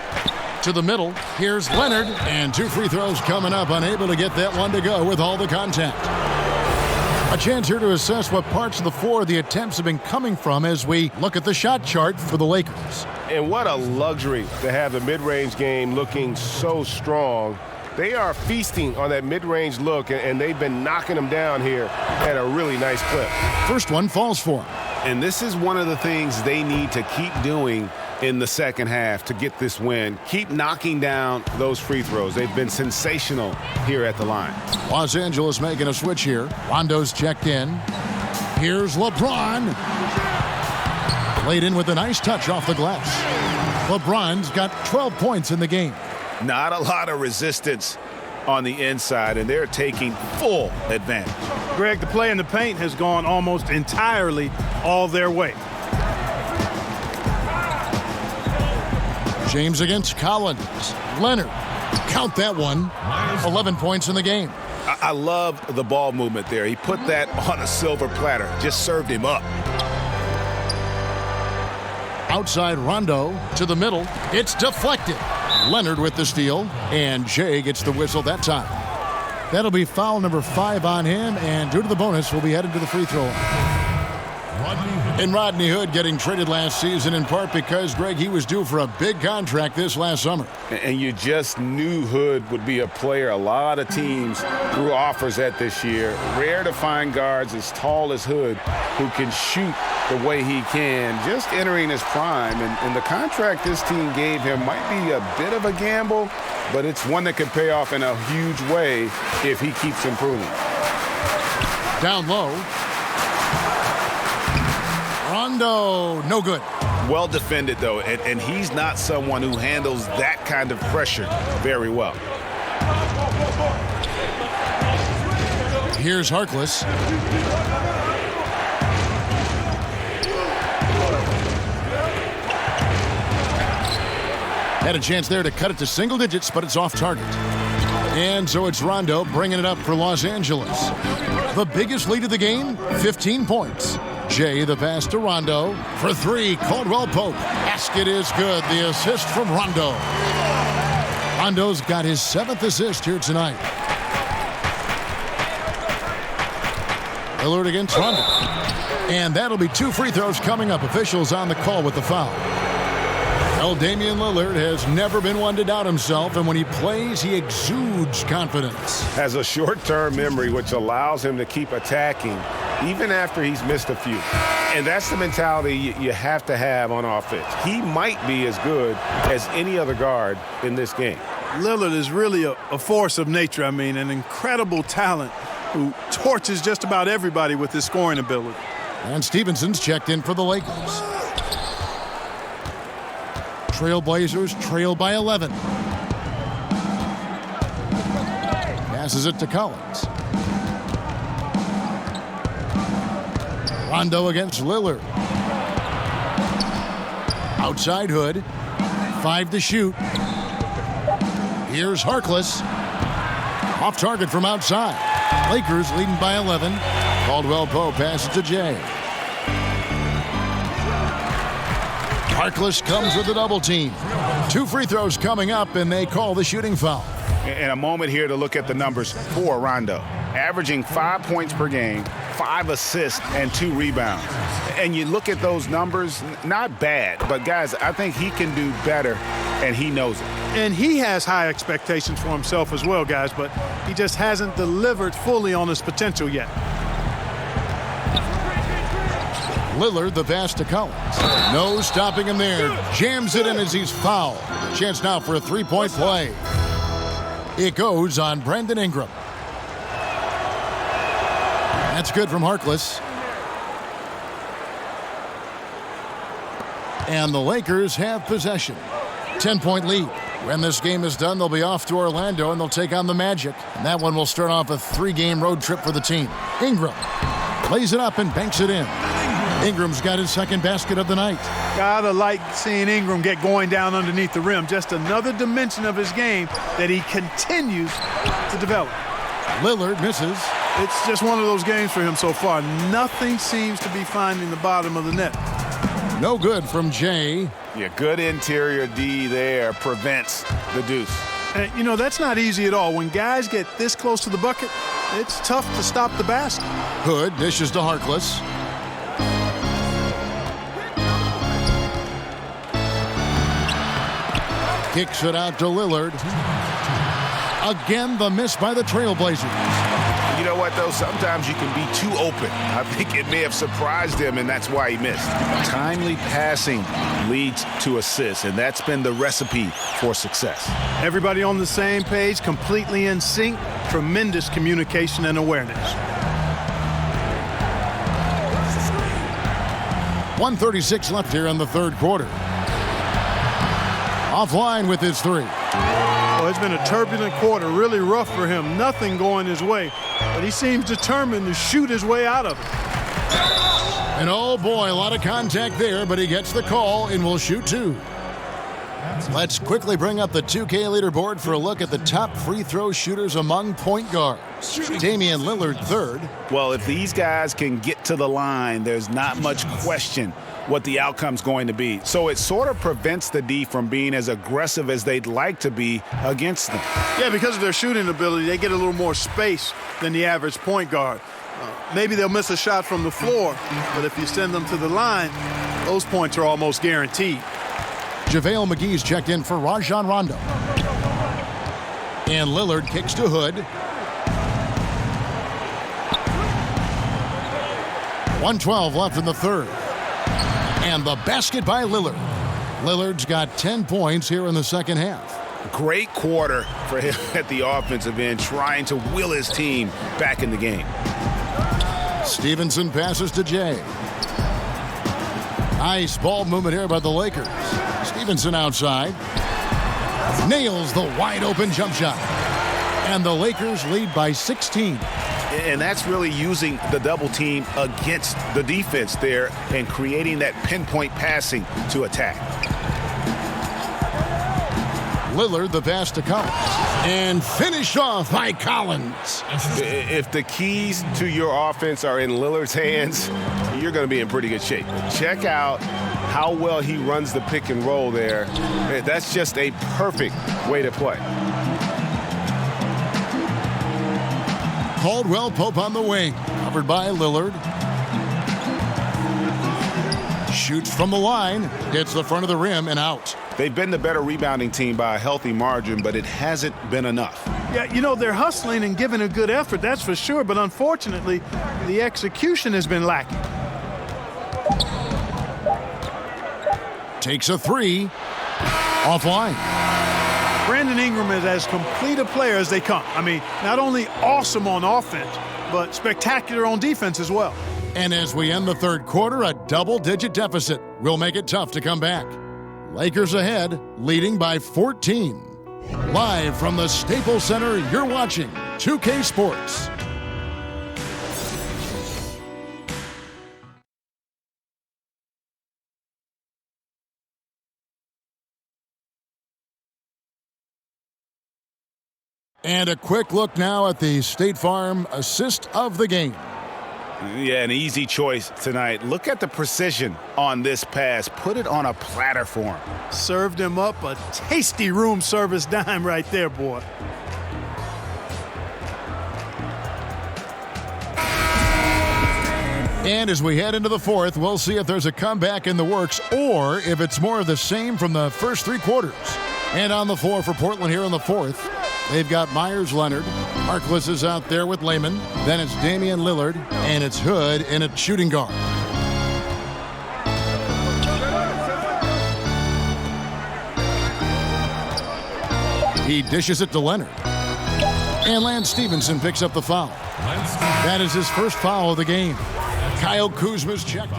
Speaker 6: To the middle. Here's Leonard. And 2 free throws coming up. Unable to get that one to go with all the contact. A chance here to assess what parts of the floor the attempts have been coming from as we look at the shot chart for the Lakers.
Speaker 10: And what a luxury to have the mid-range game looking so strong. They are feasting on that mid-range look, and they've been knocking them down here at a really nice clip.
Speaker 6: First one falls for them.
Speaker 8: And this is one of the things they need to keep doing in the second half to get this win. Keep knocking down those free throws. They've been sensational here at the line.
Speaker 6: Los Angeles making a switch here. Rondo's checked in. Here's LeBron. Played in with a nice touch off the glass. LeBron's got 12 points in the game.
Speaker 8: Not a lot of resistance on the inside, and they're taking full advantage.
Speaker 15: Greg, the play in the paint has gone almost entirely all their way.
Speaker 6: James against Collins. Leonard, count that one. 11 points in the game.
Speaker 8: I love the ball movement there. He put that on a silver platter, just served him up.
Speaker 6: Outside Rondo to the middle. It's deflected. Leonard with the steal, and Jay gets the whistle that time. That'll be foul number 5 on him, and due to the bonus, we'll be headed to the free throw line. And Rodney Hood getting traded last season in part because, Greg, he was due for a big contract this last summer.
Speaker 8: And you just knew Hood would be a player a lot of teams threw offers at this year. Rare to find guards as tall as Hood who can shoot the way he can, just entering his prime. And the contract this team gave him might be a bit of a gamble, but it's one that could pay off in a huge way if he keeps improving.
Speaker 6: Down low. Rondo, no good.
Speaker 8: Well defended, though, and he's not someone who handles that kind of pressure very well.
Speaker 6: Here's Harkless. Had a chance there to cut it to single digits, but it's off target. And so it's Rondo bringing it up for Los Angeles. The biggest lead of the game, 15 points. Jay, the pass to Rondo. For three, Caldwell Pope. Basket is good. The assist from Rondo. Rondo's got his 7th assist here tonight. Lillard against Rondo. And that'll be 2 free throws coming up. Officials on the call with the foul. Well, Damian Lillard has never been one to doubt himself, and when he plays, he exudes confidence.
Speaker 8: Has a short-term memory, which allows him to keep attacking even after he's missed a few. And that's the mentality you have to have on offense. He might be as good as any other guard in this game.
Speaker 15: Lillard is really a force of nature. I mean, an incredible talent who torches just about everybody with his scoring ability.
Speaker 6: And Stevenson's checked in for the Lakers. Trailblazers trail by 11. Passes it to Collins. Rondo against Lillard. Outside Hood. 5 to shoot. Here's Harkless. Off target from outside. Lakers leading by 11. Caldwell Pope passes to Jay. Harkless comes with a double team. 2 free throws coming up, and they call the shooting foul.
Speaker 8: And a moment here to look at the numbers for Rondo. Averaging 5 points per game, 5 assists, and 2 rebounds. And you look at those numbers, not bad. But, guys, I think he can do better, and he knows it.
Speaker 15: And he has high expectations for himself as well, guys, but he just hasn't delivered fully on his potential yet.
Speaker 6: Lillard, the pass to Collins. No stopping him there. Jams it in as he's fouled. Chance now for a 3-point play. It goes on Brandon Ingram. That's good from Harkless. And the Lakers have possession. 10-point lead. When this game is done, they'll be off to Orlando, and they'll take on the Magic. And that one will start off a 3-game road trip for the team. Ingram plays it up and banks it in. Ingram's got his 2nd basket of the night.
Speaker 15: Gotta like seeing Ingram get going down underneath the rim. Just another dimension of his game that he continues to develop.
Speaker 6: Lillard misses.
Speaker 15: It's just one of those games for him so far. Nothing seems to be finding the bottom of the net.
Speaker 6: No good from Jay.
Speaker 8: Yeah, good interior D there prevents the deuce.
Speaker 15: And, you know, that's not easy at all. When guys get this close to the bucket, it's tough to stop the basket.
Speaker 6: Hood dishes to Harkless. Kicks it out to Lillard. Again, the miss by the Trailblazers.
Speaker 8: You know what, though? Sometimes you can be too open. I think it may have surprised him, and that's why he missed. Timely passing leads to assists, and that's been the recipe for success.
Speaker 15: Everybody on the same page, completely in sync. Tremendous communication and awareness.
Speaker 6: 1:36 left here in the 3rd quarter. Offline with his 3.
Speaker 15: Well, it's been a turbulent quarter, really rough for him. Nothing going his way, but he seems determined to shoot his way out of it.
Speaker 6: And oh boy, a lot of contact there, but he gets the call and will shoot 2. Let's quickly bring up the 2K leaderboard for a look at the top free throw shooters among point guards. Damian Lillard 3rd.
Speaker 8: Well, if these guys can get to the line, there's not much question what the outcome's going to be. So it sort of prevents the D from being as aggressive as they'd like to be against them.
Speaker 15: Yeah, because of their shooting ability, they get a little more space than the average point guard. Maybe they'll miss a shot from the floor, but if you send them to the line, those points are almost guaranteed.
Speaker 6: JaVale McGee's checked in for Rajon Rondo. And Lillard kicks to Hood. 1:12 left in the 3rd. And the basket by Lillard. Lillard's got 10 points here in the 2nd half.
Speaker 8: Great quarter for him at the offensive end, trying to will his team back in the game.
Speaker 6: Stevenson passes to Jay. Nice ball movement here by the Lakers. Stevenson outside. Nails the wide open jump shot. And the Lakers lead by 16.
Speaker 8: And that's really using the double team against the defense there and creating that pinpoint passing to attack.
Speaker 6: Lillard, the pass to Collins. And finished off by Collins.
Speaker 8: If the keys to your offense are in Lillard's hands, you're going to be in pretty good shape. Check out how well he runs the pick and roll there. That's just a perfect way to play.
Speaker 6: Caldwell Pope on the wing, covered by Lillard. Shoots from the line, hits the front of the rim and out.
Speaker 8: They've been the better rebounding team by a healthy margin, but it hasn't been enough.
Speaker 15: Yeah, you know, they're hustling and giving a good effort, that's for sure, but unfortunately, the execution has been lacking.
Speaker 6: Takes a three, offline.
Speaker 15: Brandon Ingram is as complete a player as they come. I mean, not only awesome on offense, but spectacular on defense as well.
Speaker 6: And as we end the third quarter, a double-digit deficit will make it tough to come back. Lakers ahead, leading by 14. Live from the Staples Center, you're watching 2K Sports. And a quick look now at the State Farm assist of the game.
Speaker 8: Yeah, an easy choice tonight. Look at the precision on this pass. Put it on a platter for him.
Speaker 15: Served him up a tasty room service dime right there, boy.
Speaker 6: And as we head into the fourth, we'll see if there's a comeback in the works or if it's more of the same from the first three quarters. And on the floor for Portland here in the fourth, they've got Myers Leonard. Harkless is out there with Lehman. Then it's Damian Lillard, and it's Hood in a shooting guard. He dishes it to Leonard. And Lance Stevenson picks up the foul. That is his first foul of the game. Kyle Kuzma's checked in.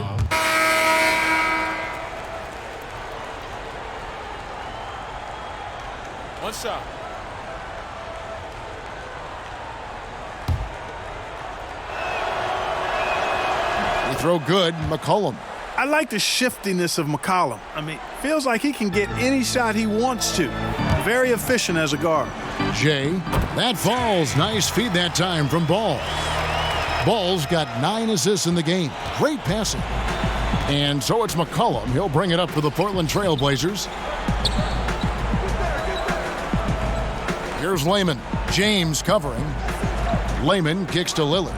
Speaker 2: One shot.
Speaker 6: They throw good, McCollum.
Speaker 15: I like the shiftiness of McCollum. I mean, feels like he can get any shot he wants to. Very efficient as a guard.
Speaker 6: Jay, that falls. Nice feed that time from Ball. Ball's got 9 assists in the game. Great passing. And so it's McCollum. He'll bring it up for the Portland Trail Blazers. Here's Lehman. James covering. Lehman kicks to Lillard.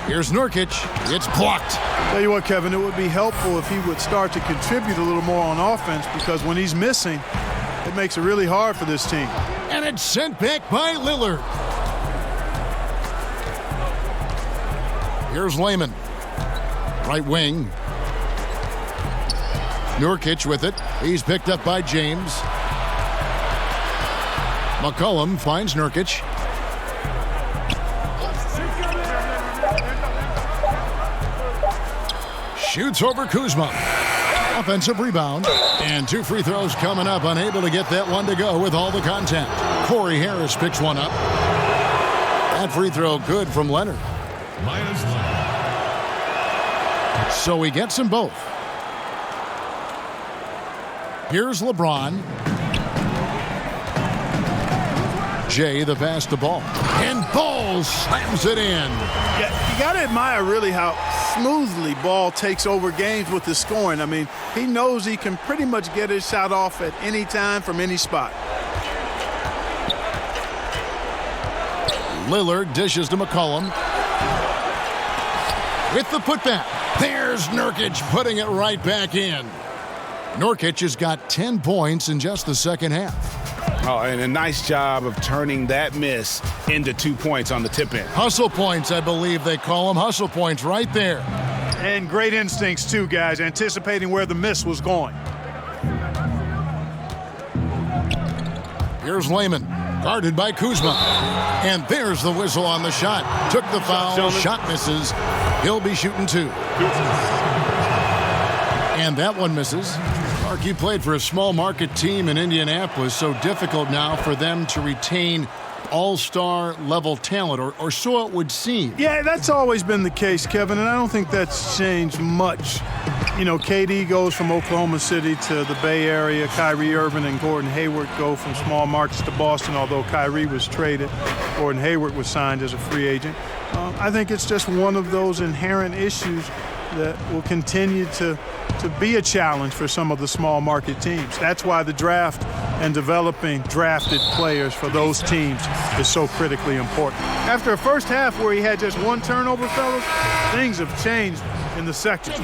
Speaker 6: Here's Nurkic. It's blocked.
Speaker 15: Tell you what, Kevin, it would be helpful if he would start to contribute a little more on offense, because when he's missing, it makes it really hard for this team.
Speaker 6: And it's sent back by Lillard. Here's Lehman. Right wing. Nurkic with it. He's picked up by James. McCollum finds Nurkic. Shoots over Kuzma. Offensive rebound. And 2 free throws coming up. Unable to get that one to go with all the contact. Corey Harris picks one up. That free throw good from Leonard. So he gets them both. Here's LeBron. Jay, the pass to Ball. And Ball slams it in.
Speaker 15: Yeah, you got to admire really how smoothly Ball takes over games with his scoring. I mean, he knows he can pretty much get his shot off at any time from any spot.
Speaker 6: Lillard dishes to McCollum. With the putback. There's Nurkic putting it right back in. Nurkic has got 10 points in just the second half.
Speaker 8: Oh, and a nice job of turning that miss into 2 points on the tip in.
Speaker 6: Hustle points, I believe they call them. Hustle points right there.
Speaker 15: And great instincts, too, guys, anticipating where the miss was going.
Speaker 6: Here's Lehman, guarded by Kuzma. And there's the whistle on the shot. Took the foul, shot misses. He'll be shooting 2. And that one misses. Mark, you played for a small market team in Indianapolis, so difficult now for them to retain all-star level talent, or so it would seem.
Speaker 15: Yeah, that's always been the case, Kevin, and I don't think that's changed much. You know, KD goes from Oklahoma City to the Bay Area. Kyrie Irving and Gordon Hayward go from small markets to Boston, although Kyrie was traded. Gordon Hayward was signed as a free agent. I think it's just one of those inherent issues that will continue to be a challenge for some of the small market teams. That's why the draft and developing drafted players for those teams is so critically important. After a first half where he had just one turnover, fellas, things have changed in the second.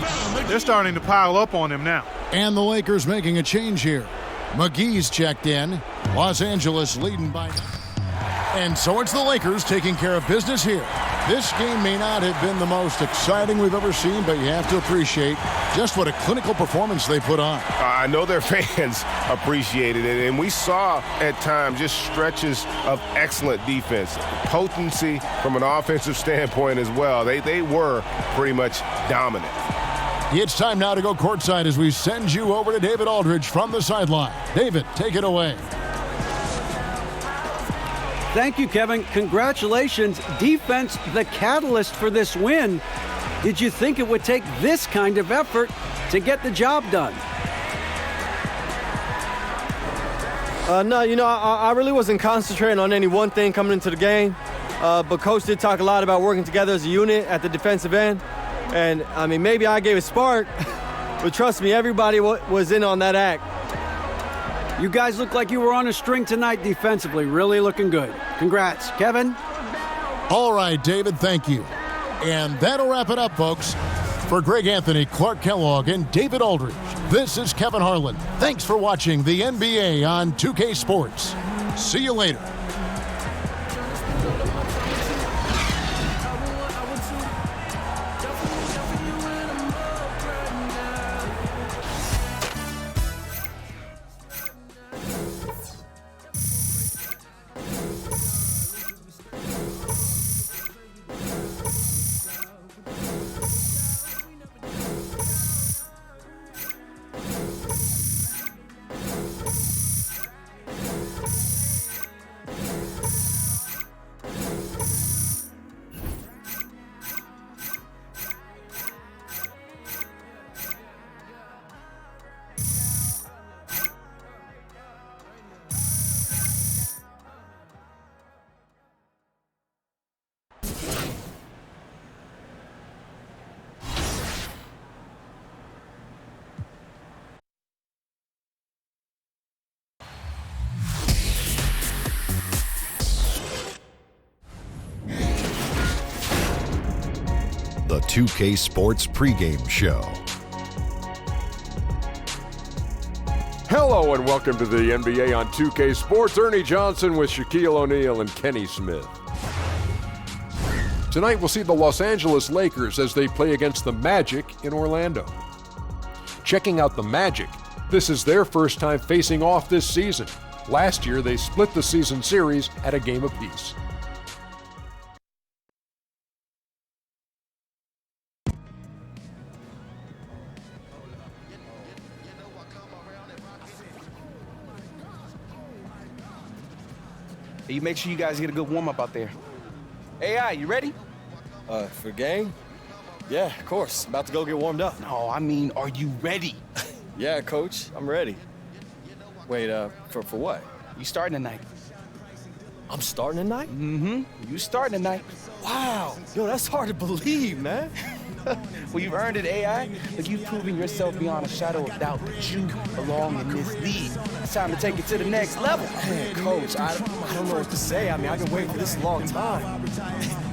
Speaker 15: They're starting to pile up on him now.
Speaker 6: And the Lakers making a change here. McGee's checked in. Los Angeles leading by... And so it's the Lakers taking care of business here. This game may not have been the most exciting we've ever seen, but you have to appreciate just what a clinical performance they put on.
Speaker 10: I know their fans appreciated it, and we saw at times just stretches of excellent defense, potency from an offensive standpoint as well. They were pretty much dominant.
Speaker 6: It's time now to go courtside as we send you over to David Aldridge from the sideline. David, take it away.
Speaker 7: Thank you, Kevin. Congratulations. Defense, the catalyst for this win. Did you think it would take this kind of effort to get the job done?
Speaker 17: No, you know, I really wasn't concentrating on any one thing coming into the game. But Coach did talk a lot about working together as a unit at the defensive end. And, I mean, maybe I gave a spark, but trust me, everybody was in on that act.
Speaker 7: You guys look like you were on a string tonight defensively. Really looking good. Congrats. Kevin?
Speaker 6: All right, David, thank you. And that'll wrap it up, folks. For Greg Anthony, Clark Kellogg, and David Aldridge, this is Kevin Harlan. Thanks for watching the NBA on 2K Sports. See you later.
Speaker 3: The 2K Sports pregame show.
Speaker 4: Hello and welcome to the NBA on 2K Sports. Ernie Johnson with Shaquille O'Neal and Kenny Smith. Tonight we'll see the Los Angeles Lakers as they play against the Magic in Orlando. Checking out the Magic, this is their first time facing off this season. Last year they split the season series at a game apiece.
Speaker 18: You make sure you guys get a good warm-up out there. AI, you ready?
Speaker 17: For game? Yeah, of course. About to go get warmed up.
Speaker 18: No, I mean, are you ready?
Speaker 17: Yeah, Coach, I'm ready. Wait, for what?
Speaker 18: You starting tonight.
Speaker 17: I'm starting tonight?
Speaker 18: Mm-hmm. You starting tonight.
Speaker 17: Wow. Yo, that's hard to believe, man.
Speaker 18: Well, you've earned it, AI. But you've proven yourself beyond a shadow of doubt that you belong in this league. It's time to take it to the next level.
Speaker 17: Man, Coach, I don't know what to say. I mean, I've been waiting for this a long time.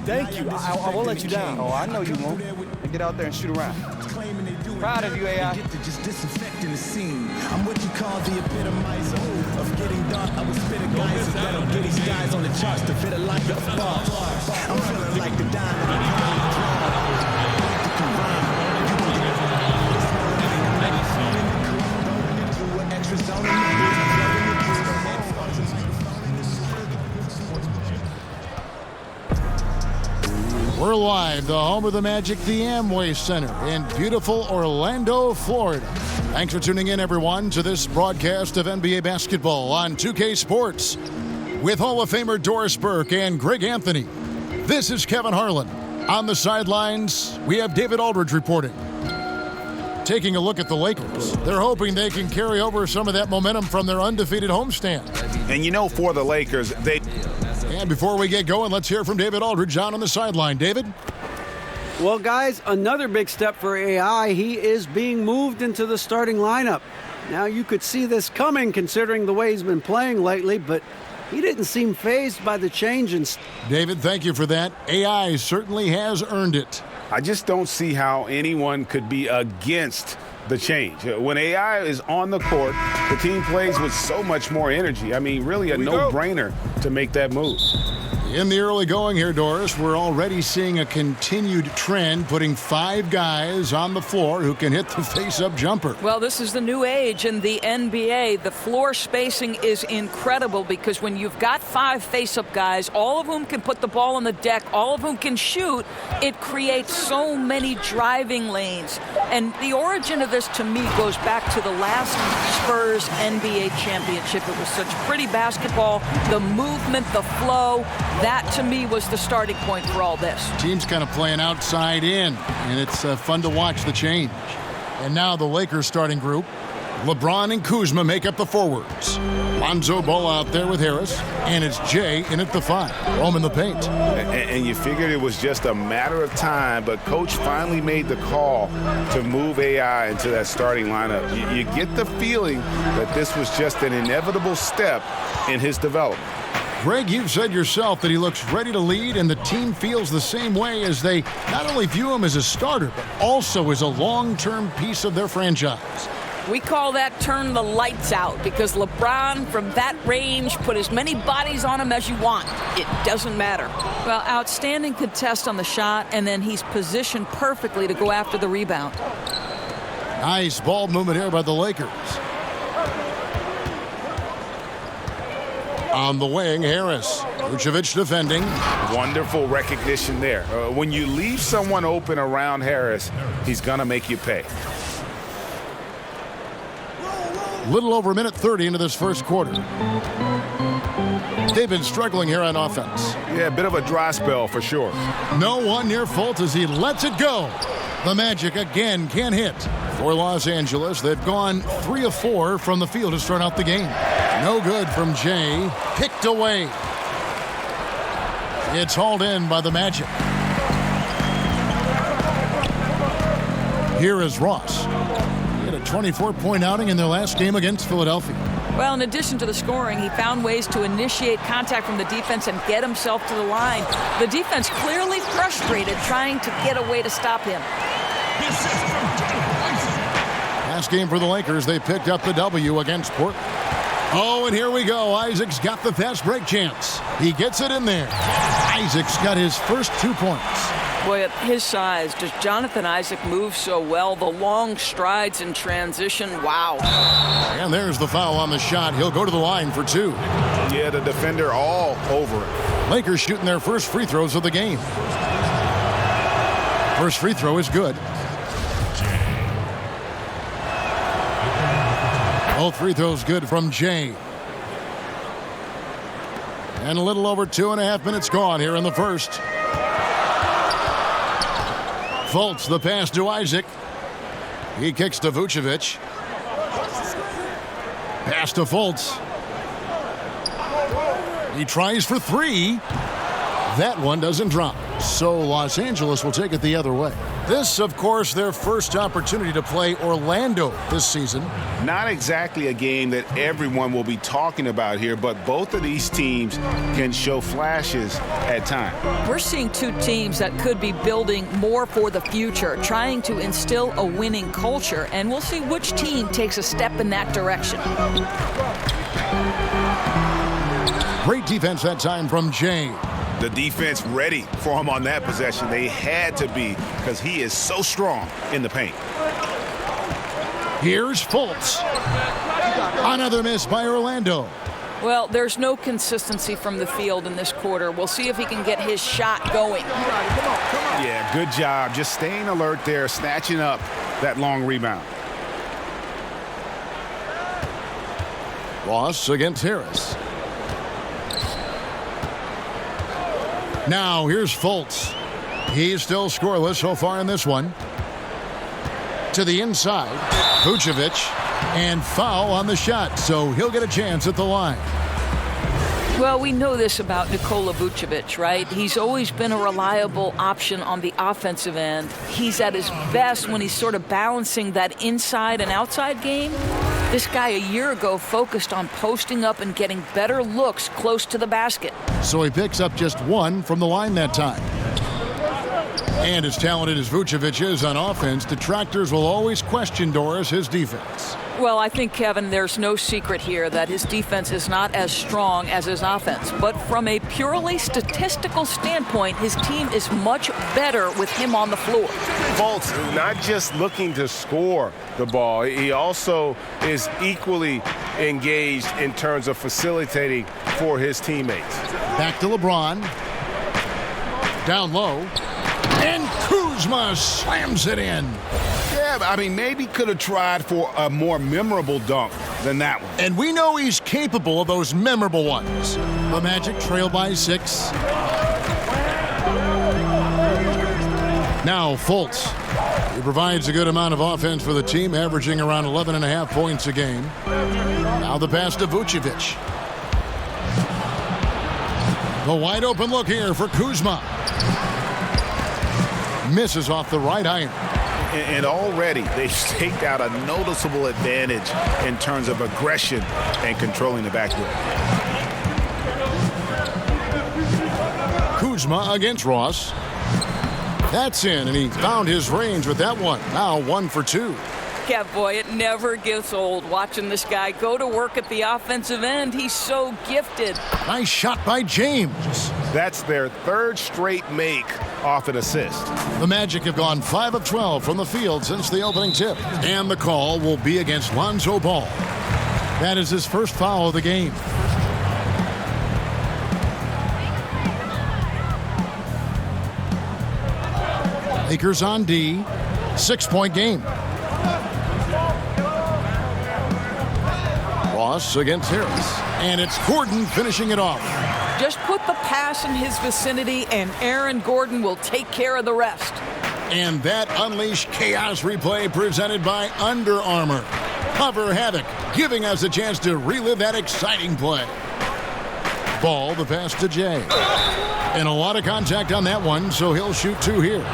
Speaker 17: Thank you. I won't let you down.
Speaker 18: Oh, I know you won't. Now get out there and shoot around. Proud of you, AI.
Speaker 19: Just disinfecting the scene. I'm what you call the epitomizer of getting dark. I would spit a geyser that'll get these guys on the charts to fit a like a bar. I'm feeling like the diamond.
Speaker 6: We're live, the home of the Magic, the Amway Center in beautiful Orlando, Florida. Thanks for tuning in, everyone, to this broadcast of NBA basketball on 2K Sports. With Hall of Famer Doris Burke and Greg Anthony, this is Kevin Harlan. On the sidelines, we have David Aldridge reporting. Taking a look at the Lakers, they're hoping they can carry over some of that momentum from their undefeated homestand.
Speaker 8: And you know, for the Lakers,
Speaker 6: And before we get going, let's hear from David Aldridge on the sideline. David?
Speaker 7: Well, guys, another big step for AI. He is being moved into the starting lineup. Now, you could see this coming considering the way he's been playing lately, but he didn't seem fazed by the change.
Speaker 6: David, thank you for that. AI certainly has earned it.
Speaker 8: I just don't see how anyone could be against the change. When AI is on the court, the team plays with so much more energy. I mean, really a no-brainer to make that move.
Speaker 6: In the early going here, Doris, we're already seeing a continued trend, putting 5 guys on the floor who can hit the face-up jumper.
Speaker 20: Well, this is the new age in the NBA. The floor spacing is incredible because when you've got 5 face-up guys, all of whom can put the ball on the deck, all of whom can shoot, it creates so many driving lanes. And the origin of this, to me, goes back to the last Spurs NBA championship. It was such pretty basketball, the movement, the flow. That, to me, was the starting point for all this.
Speaker 6: Team's kind of playing outside in, and it's fun to watch the change. And now the Lakers starting group. LeBron and Kuzma make up the forwards. Lonzo Ball out there with Harris, and it's Jay in at the 5. Home in the paint.
Speaker 8: And you figured it was just a matter of time, but Coach finally made the call to move AI into that starting lineup. You get the feeling that this was just an inevitable step in his development.
Speaker 6: Greg, you've said yourself that he looks ready to lead, and the team feels the same way as they not only view him as a starter, but also as a long-term piece of their franchise.
Speaker 20: We call that turn the lights out because LeBron, from that range, put as many bodies on him as you want. It doesn't matter. Well, outstanding contest on the shot, and then he's positioned perfectly to go after the rebound.
Speaker 6: Nice ball movement here by the Lakers. On the wing, Harris. Vucevic defending.
Speaker 8: Wonderful recognition there. When you leave someone open around Harris, he's going to make you pay.
Speaker 6: Little over a minute 30 into this first quarter. They've been struggling here on offense.
Speaker 8: Yeah, a bit of a dry spell for sure.
Speaker 6: No one near fault as he lets it go. The Magic again can't hit. For Los Angeles, they've gone 3 of 4 from the field to start out the game. No good from Jay. Picked away. It's hauled in by the Magic. Here is Ross. He had a 24-point outing in their last game against Philadelphia.
Speaker 20: Well, in addition to the scoring, he found ways to initiate contact from the defense and get himself to the line. The defense clearly frustrated trying to get a way to stop him.
Speaker 6: Last game for the Lakers, they picked up the W against Portland. Oh, and here we go. Isaac's got the fast break chance. He gets it in there. Isaac's got his first 2 points.
Speaker 20: Boy, at his size, does Jonathan Isaac move so well? The long strides in transition, wow.
Speaker 6: And there's the foul on the shot. He'll go to the line for 2.
Speaker 8: Yeah, the defender all over it.
Speaker 6: Lakers shooting their first free throws of the game. First free throw is good. Both free throws good from Jay. And a little over 2.5 minutes gone here in the first. Fultz, the pass to Isaac. He kicks to Vucevic. Pass to Fultz. He tries for 3. That one doesn't drop. So Los Angeles will take it the other way. This, of course, their first opportunity to play Orlando this season.
Speaker 8: Not exactly a game that everyone will be talking about here, but both of these teams can show flashes at times.
Speaker 20: We're seeing 2 teams that could be building more for the future, trying to instill a winning culture, and we'll see which team takes a step in that direction.
Speaker 6: Great defense that time from Jay.
Speaker 8: The defense ready for him on that possession. They had to be because he is so strong in the paint.
Speaker 6: Here's Fultz. Another miss by Orlando.
Speaker 20: Well, there's no consistency from the field in this quarter. We'll see if he can get his shot going.
Speaker 8: Yeah, good job. Just staying alert there, snatching up that long rebound.
Speaker 6: Ross against Harris. Now here's Fultz. He's still scoreless so far in this one. To the inside, Vucevic, and foul on the shot, so he'll get a chance at the line.
Speaker 20: Well, we know this about Nikola Vucevic, right? He's always been a reliable option on the offensive end. He's at his best when he's sort of balancing that inside and outside game. This guy a year ago focused on posting up and getting better looks close to the basket.
Speaker 6: So he picks up just one from the line that time. And as talented as Vucevic is on offense, detractors will always question Doris his defense.
Speaker 20: Well, I think, Kevin, there's no secret here that his defense is not as strong as his offense. But from a purely statistical standpoint, his team is much better with him on the floor.
Speaker 10: Fultz not just looking to score the ball, he also is equally engaged in terms of facilitating for his teammates.
Speaker 6: Back to LeBron. Down low. And Kuzma slams it in.
Speaker 8: Yeah, I mean, maybe could have tried for a more memorable dunk than that one.
Speaker 6: And we know he's capable of those memorable ones. The Magic trail by 6. Now Fultz. He provides a good amount of offense for the team, averaging around 11.5 points a game. Now the pass to Vucevic. The wide open look here for Kuzma. Misses off the right iron.
Speaker 8: And already they've staked out a noticeable advantage in terms of aggression and controlling the backcourt.
Speaker 6: Kuzma against Ross. That's in, and he found his range with that one. Now 1 for 2.
Speaker 20: Yeah, boy, it never gets old watching this guy go to work at the offensive end. He's so gifted.
Speaker 6: Nice shot by James.
Speaker 10: That's their third straight make off an assist.
Speaker 6: The Magic have gone 5 of 12 from the field since the opening tip. And the call will be against Lonzo Ball. That is his first foul of the game. Lakers on D. 6-point game. Ross against Harris. And it's Gordon finishing it off.
Speaker 20: Just put the pass in his vicinity, and Aaron Gordon will take care of the rest.
Speaker 6: And that unleashed chaos replay presented by Under Armour. Cover havoc, giving us a chance to relive that exciting play. Ball, the pass to Jay. And a lot of contact on that one, so he'll shoot 2 here.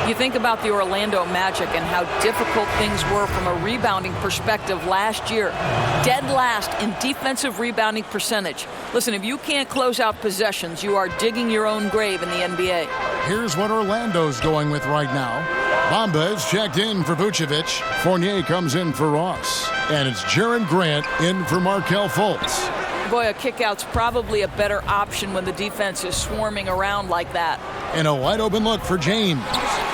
Speaker 20: You think about the Orlando Magic and how difficult things were from a rebounding perspective last year. Dead last in defensive rebounding percentage. Listen, if you can't close out possessions, you are digging your own grave in the NBA.
Speaker 6: Here's what Orlando's going with right now. Bamba is checked in for Vucevic. Fournier comes in for Ross. And it's Jaren Grant in for Markelle Fultz.
Speaker 20: Boy, a kickout's probably a better option when the defense is swarming around like that.
Speaker 6: And a wide open look for James.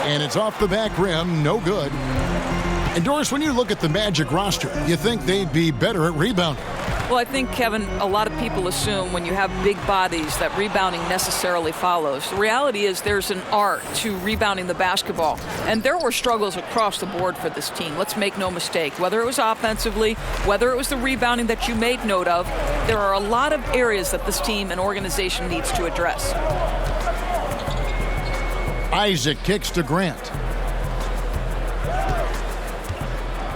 Speaker 6: And it's off the back rim, no good. And Doris, when you look at the Magic roster, you think they'd be better at rebounding.
Speaker 20: Well, I think, Kevin, a lot of people assume when you have big bodies that rebounding necessarily follows. The reality is there's an art to rebounding the basketball. And there were struggles across the board for this team. Let's make no mistake. Whether it was offensively, whether it was the rebounding that you made note of, there are a lot of areas that this team and organization needs to address.
Speaker 6: Isaac kicks to Grant.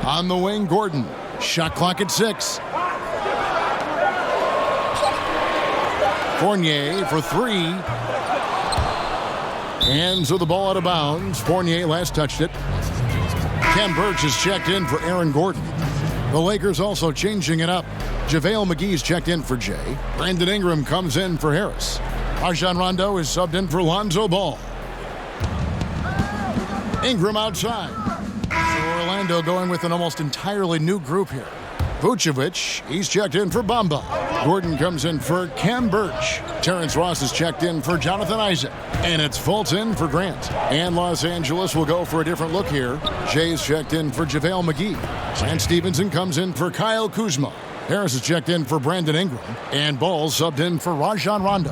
Speaker 6: On the wing, Gordon. Shot clock at 6. Fournier for 3. And so the ball out of bounds. Fournier last touched it. Ken Birch is checked in for Aaron Gordon. The Lakers also changing it up. JaVale McGee's checked in for Jay. Brandon Ingram comes in for Harris. Rajon Rondo is subbed in for Lonzo Ball. Ingram outside. So Orlando going with an almost entirely new group here. Vucevic, he's checked in for Bamba. Gordon comes in for Ken Birch. Terrence Ross is checked in for Jonathan Isaac. And it's Fultz in for Grant. And Los Angeles will go for a different look here. Jay's checked in for JaVale McGee. Lance Stevenson comes in for Kyle Kuzma. Harris is checked in for Brandon Ingram. And Ball subbed in for Rajon Rondo.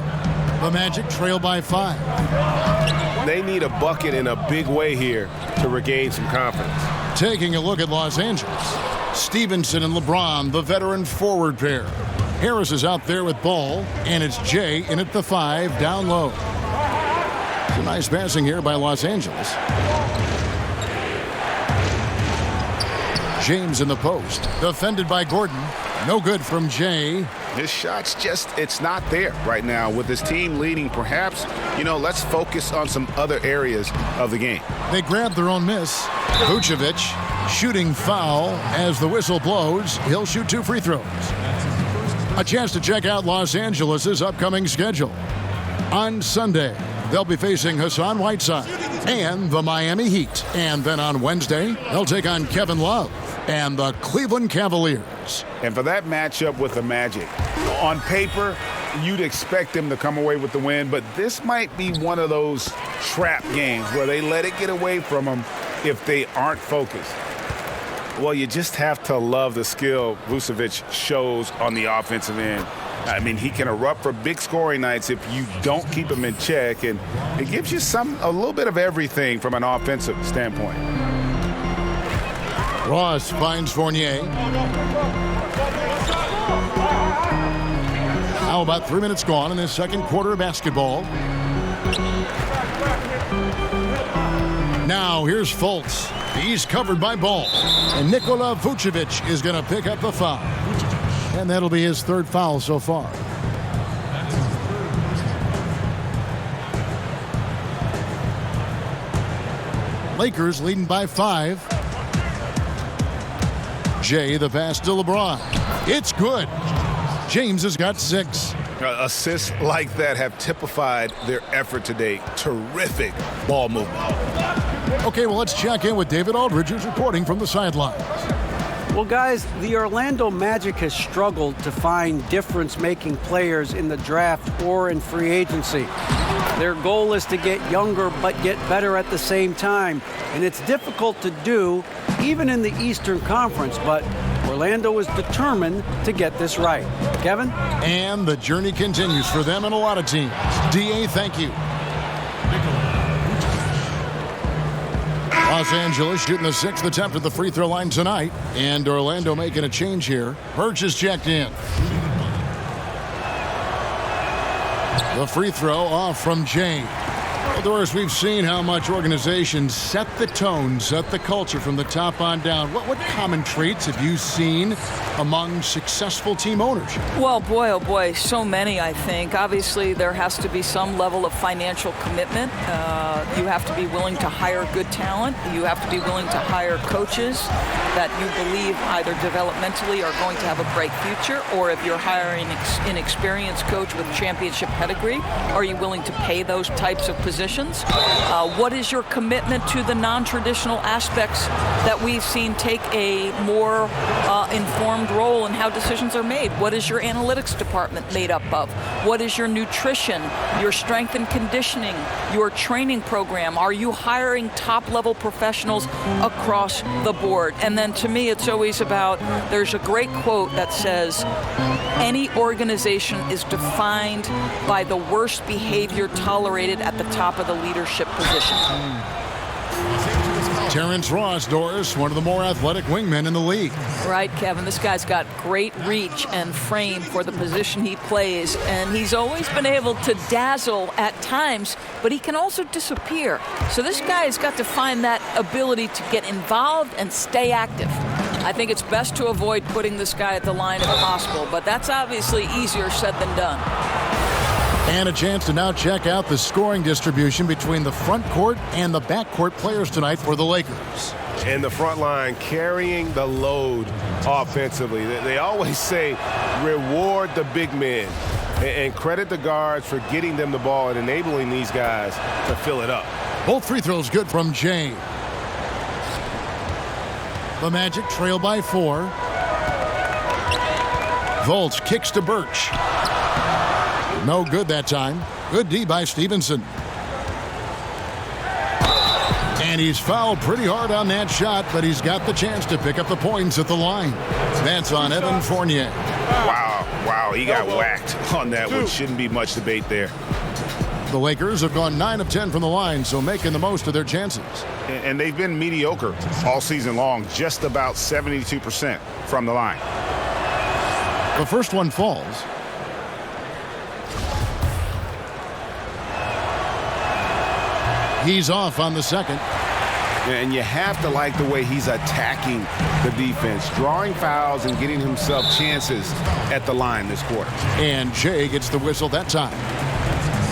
Speaker 6: The Magic trail by 5.
Speaker 10: They need a bucket in a big way here to regain some confidence.
Speaker 6: Taking a look at Los Angeles. Stevenson and LeBron, the veteran forward pair. Harris is out there with ball, and it's Jay in at the 5, down low. It's a nice passing here by Los Angeles. James in the post, defended by Gordon. No good from Jay.
Speaker 8: His shot's just, it's not there right now. With his team leading, perhaps, let's focus on some other areas of the game.
Speaker 6: They grab their own miss. Vucevic shooting foul as the whistle blows. He'll shoot 2 free throws. A chance to check out Los Angeles' upcoming schedule. On Sunday, they'll be facing Hassan Whiteside and the Miami Heat. And then on Wednesday, they'll take on Kevin Love and the Cleveland Cavaliers.
Speaker 8: And for that matchup with the Magic, on paper, you'd expect them to come away with the win, but this might be one of those trap games where they let it get away from them if they aren't focused. Well, you just have to love the skill Vucevic shows on the offensive end. I mean, he can erupt for big scoring nights if you don't keep him in check, and it gives you a little bit of everything from an offensive standpoint.
Speaker 6: Ross finds Fournier. Now about 3 minutes gone in this second quarter of basketball. Now here's Fultz. He's covered by Ball. And Nikola Vucevic is going to pick up the foul. And that'll be his 3rd foul so far. Lakers leading by 5. Jay, the pass to LeBron. It's good. James has got 6.
Speaker 8: Assists like that have typified their effort today. Terrific ball movement.
Speaker 6: Okay, well, let's check in with David Aldridge, who's reporting from the sidelines.
Speaker 7: Well, guys, the Orlando Magic has struggled to find difference-making players in the draft or in free agency. Their goal is to get younger but get better at the same time, and it's difficult to do even in the Eastern Conference, but Orlando is determined to get this right. Kevin?
Speaker 6: And the journey continues for them and a lot of teams. D.A., thank you. Los Angeles shooting the 6th attempt at the free throw line tonight. And Orlando making a change here. Birch is checked in. The free throw off from Jay. Doris, we've seen how much organizations set the tone, set the culture from the top on down. What common traits have you seen among successful team ownership?
Speaker 20: Well, boy, oh boy, so many, I think. Obviously, there has to be some level of financial commitment. You have to be willing to hire good talent. You have to be willing to hire coaches that you believe either developmentally are going to have a bright future, or if you're hiring an experienced coach with championship pedigree, are you willing to pay those types of positions? What is your commitment to the non-traditional aspects that we've seen take a more informed role in how decisions are made? What is your analytics department made up of? What is your nutrition, your strength and conditioning, your training program? Are you hiring top-level professionals across the board? And then to me, it's always about, there's a great quote that says, any organization is defined by the worst behavior tolerated at the top of the leadership position.
Speaker 6: Terrence Ross, Doris, one of the more athletic wingmen in the league.
Speaker 20: Right, Kevin. This guy's got great reach and frame for the position he plays, and he's always been able to dazzle at times, but he can also disappear. So this guy's got to find that ability to get involved and stay active. I think it's best to avoid putting this guy at the line if possible, but that's obviously easier said than done.
Speaker 6: And a chance to now check out the scoring distribution between the front court and the back court players tonight for the Lakers.
Speaker 10: And the front line carrying the load offensively. They always say reward the big men and credit the guards for getting them the ball and enabling these guys to fill it up.
Speaker 6: Both free throws good from Jay. The Magic trail by 4. Volts kicks to Birch. No good that time. Good D by Stevenson. And he's fouled pretty hard on that shot, but he's got the chance to pick up the points at the line. That's on Evan Fournier.
Speaker 8: Wow, he got whacked on that one. Shouldn't be much debate there.
Speaker 6: The Lakers have gone 9 of 10 from the line, so making the most of their chances.
Speaker 8: And they've been mediocre all season long, just about 72% from the line.
Speaker 6: The first one falls. He's off on the second.
Speaker 8: And you have to like the way he's attacking the defense, drawing fouls and getting himself chances at the line this quarter.
Speaker 6: And Jay gets the whistle that time.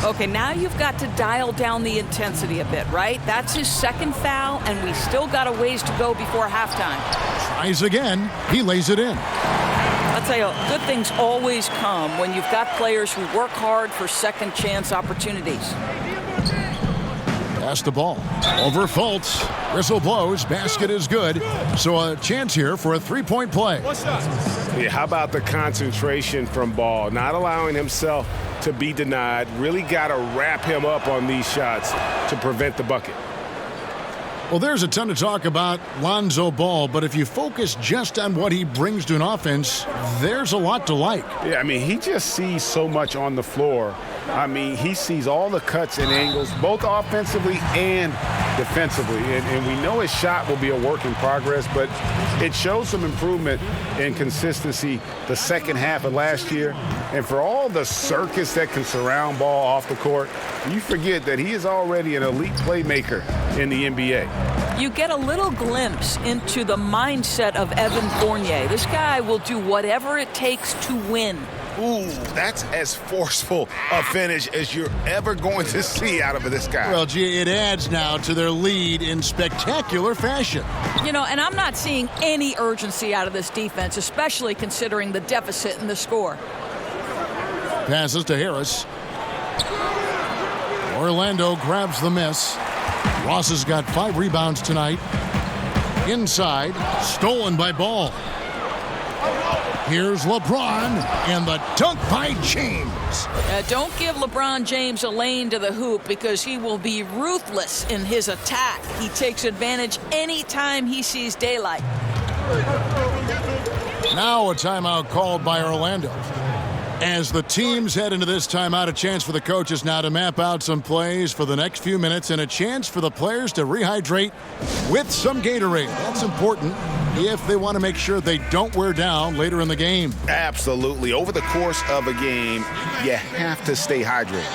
Speaker 20: Okay, now you've got to dial down the intensity a bit, right? That's his second foul, and we still got a ways to go before halftime.
Speaker 6: Tries again. He lays it in.
Speaker 20: I'll tell you, good things always come when you've got players who work hard for second chance opportunities.
Speaker 6: Pass the ball over Fultz. Whistle blows. Basket is good. So a chance here for a three-point play.
Speaker 8: Yeah, how about the concentration from Ball? Not allowing himself to be denied. Really got to wrap him up on these shots to prevent the bucket.
Speaker 6: Well, there's a ton to talk about Lonzo Ball, but if you focus just on what he brings to an offense, there's a lot to like.
Speaker 8: Yeah, I mean, he just sees so much on the floor. I mean, he sees all the cuts and angles, both offensively and defensively. And we know his shot will be a work in progress, but it shows some improvement in consistency the second half of last year. And for all the circus that can surround Ball off the court, you forget that he is already an elite playmaker in the NBA.
Speaker 20: You get a little glimpse into the mindset of Evan Fournier. This guy will do whatever it takes to win.
Speaker 8: Ooh, that's as forceful a finish as you're ever going to see out of this guy.
Speaker 6: Well, gee, it adds now to their lead in spectacular fashion.
Speaker 20: You know, and I'm not seeing any urgency out of this defense, especially considering the deficit in the score.
Speaker 6: Passes to Harris. Orlando grabs the miss. Ross has got 5 rebounds tonight. Inside, stolen by Ball. Here's LeBron, and the dunk by James.
Speaker 20: Don't give LeBron James a lane to the hoop because he will be ruthless in his attack. He takes advantage anytime he sees daylight.
Speaker 6: Now a timeout called by Orlando. As the teams head into this timeout, a chance for the coaches now to map out some plays for the next few minutes and a chance for the players to rehydrate with some Gatorade. That's important if they want to make sure they don't wear down later in the game.
Speaker 8: Absolutely. Over the course of a game, you have to stay hydrated.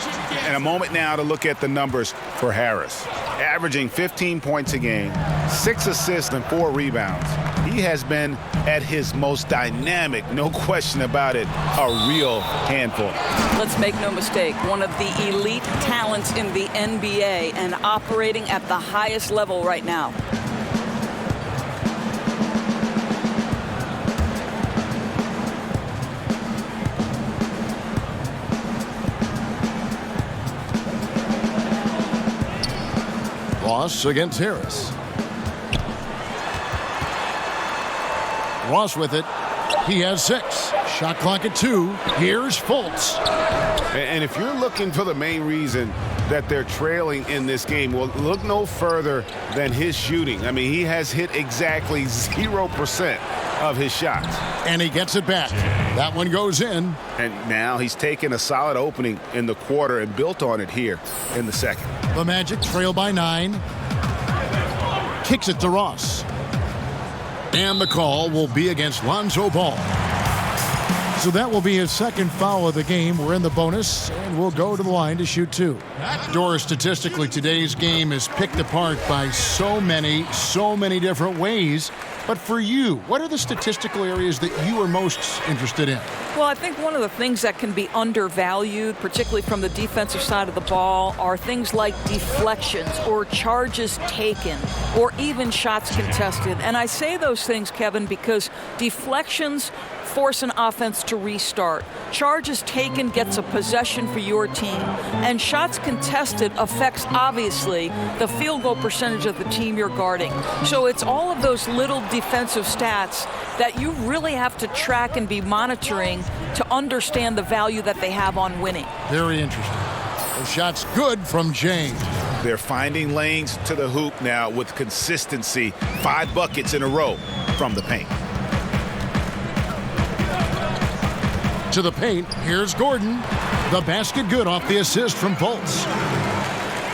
Speaker 8: And a moment now to look at the numbers for Harris. Averaging 15 points a game, 6 assists and 4 rebounds. He has been at his most dynamic, no question about it, a real handful.
Speaker 20: Let's make no mistake, one of the elite talents in the NBA and operating at the highest level right now.
Speaker 6: Ross against Harris. Ross with it. He has 6. Shot clock at 2. Here's Fultz.
Speaker 8: And if you're looking for the main reason that they're trailing in this game, well, look no further than his shooting. I mean, he has hit exactly 0% of his shots.
Speaker 6: And he gets it back. That one goes in.
Speaker 8: And now he's taken a solid opening in the quarter and built on it here in the second.
Speaker 6: The Magic trail by 9. Kicks it to Ross. And the call will be against Lonzo Ball. So that will be his second foul of the game. We're in the bonus, and we'll go to the line to shoot 2. Doris, statistically, today's game is picked apart by so many different ways. But for you, what are the statistical areas that you are most interested in?
Speaker 20: Well, I think one of the things that can be undervalued, particularly from the defensive side of the ball, are things like deflections or charges taken or even shots contested. And I say those things, Kevin, because deflections force an offense to restart. Charges taken gets a possession for your team. And shots contested affects, obviously, the field goal percentage of the team you're guarding. So it's all of those little defensive stats that you really have to track and be monitoring to understand the value that they have on winning.
Speaker 6: Very interesting. The shot's good from James.
Speaker 8: They're finding lanes to the hoop now with consistency. 5 buckets in a row from the paint.
Speaker 6: To the paint, here's Gordon. The basket good off the assist from Fultz.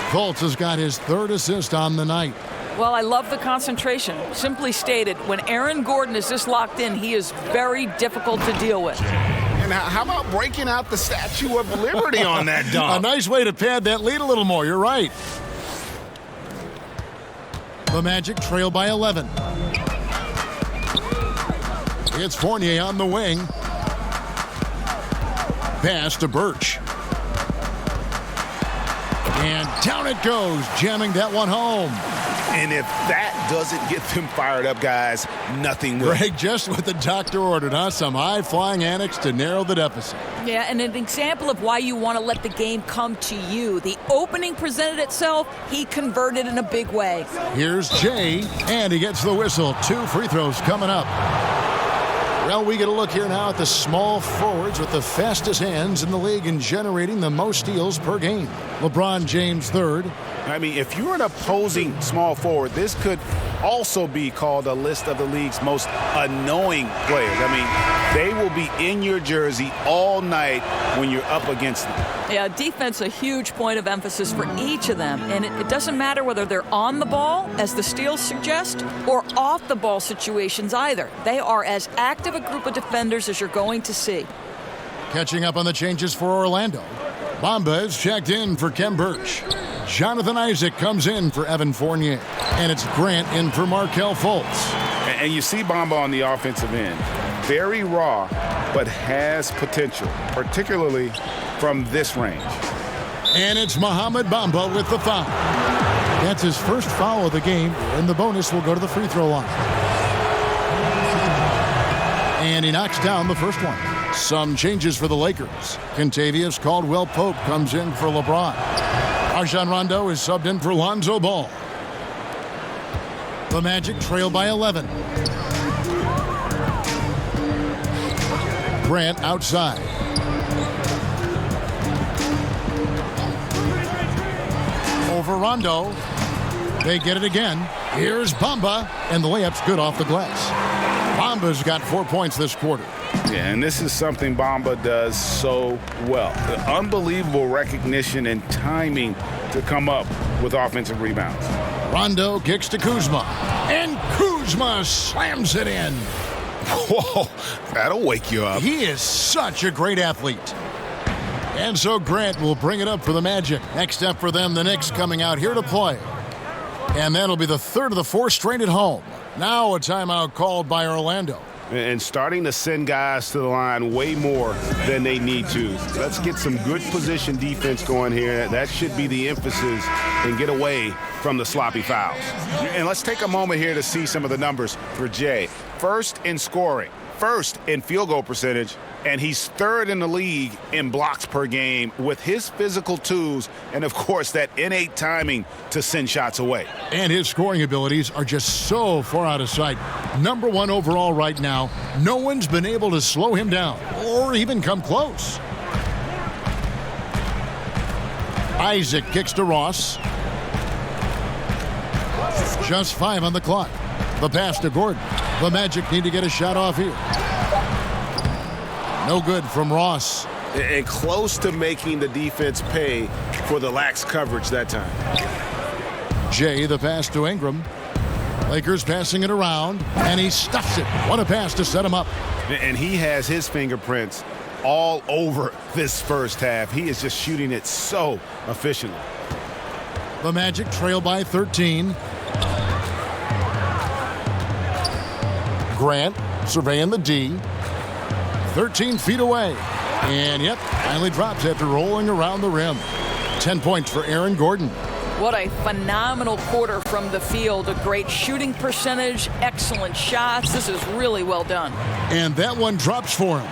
Speaker 6: Fultz has got his 3rd assist on the night.
Speaker 20: Well, I love the concentration. Simply stated, when Aaron Gordon is this locked in, he is very difficult to deal with.
Speaker 8: And how about breaking out the Statue of Liberty on that dunk?
Speaker 6: A nice way to pad that lead a little more. You're right. The Magic trail by 11. It's Fournier on the wing. Pass to Birch. And down it goes, jamming that one home.
Speaker 8: And if that doesn't get them fired up, guys, nothing will.
Speaker 6: Greg, just what the doctor ordered, huh? Some high-flying annex to narrow the deficit.
Speaker 20: Yeah, and an example of why you want to let the game come to you. The opening presented itself, he converted in a big way.
Speaker 6: Here's Jay, and he gets the whistle. 2 free throws coming up. Well, we get a look here now at the small forwards with the fastest hands in the league and generating the most steals per game. LeBron James third.
Speaker 8: I mean, if you're an opposing small forward, this could also be called a list of the league's most annoying players. I mean, they will be in your jersey all night when you're up against them.
Speaker 20: Yeah, defense a huge point of emphasis for each of them. And it doesn't matter whether they're on the ball, as the steals suggest, or off the ball situations either. They are as active a group of defenders as you're going to see.
Speaker 6: Catching up on the changes for Orlando. Bamba is checked in for Kem Birch. Jonathan Isaac comes in for Evan Fournier. And it's Grant in for Markelle Fultz.
Speaker 8: And you see Bamba on the offensive end. Very raw, but has potential, particularly from this range.
Speaker 6: And it's Mohamed Bamba with the foul. That's his first foul of the game, and the bonus will go to the free throw line. And he knocks down the first one. Some changes for the Lakers. Kentavious Caldwell-Pope comes in for LeBron. Rajon Rondo is subbed in for Lonzo Ball. The Magic trail by 11. Grant outside. Over Rondo. They get it again. Here's Bamba, and the layup's good off the glass. Bamba's got 4 points this quarter.
Speaker 8: Yeah, and this is something Bamba does so well. The unbelievable recognition and timing to come up with offensive rebounds.
Speaker 6: Rondo kicks to Kuzma, and Kuzma slams it in.
Speaker 8: Whoa, that'll wake you up.
Speaker 6: He is such a great athlete. And so Grant will bring it up for the Magic. Next up for them, the Knicks coming out here to play. And that'll be the third of the 4 straight at home. Now a timeout called by Orlando.
Speaker 8: And starting to send guys to the line way more than they need to. Let's get some good position defense going here. That should be the emphasis, and get away from the sloppy fouls. And let's take a moment here to see some of the numbers for Jay. First in scoring, first in field goal percentage, and he's third in the league in blocks per game with his physical tools and, of course, that innate timing to send shots away.
Speaker 6: And his scoring abilities are just so far out of sight. Number 1 overall right now. No one's been able to slow him down or even come close. Isaac kicks to Ross. Just 5 on the clock. The pass to Gordon. The Magic need to get a shot off here. No good from Ross.
Speaker 8: And close to making the defense pay for the lax coverage that time.
Speaker 6: Jay, the pass to Ingram. Lakers passing it around, and he stuffs it. What a pass to set him up.
Speaker 8: And he has his fingerprints all over this first half. He is just shooting it so efficiently.
Speaker 6: The Magic trail by 13. Grant surveying the D. 13 feet away. And, yep, finally drops after rolling around the rim. 10 points for Aaron Gordon.
Speaker 20: What a phenomenal quarter from the field. A great shooting percentage, excellent shots. This is really well done.
Speaker 6: And that one drops for him.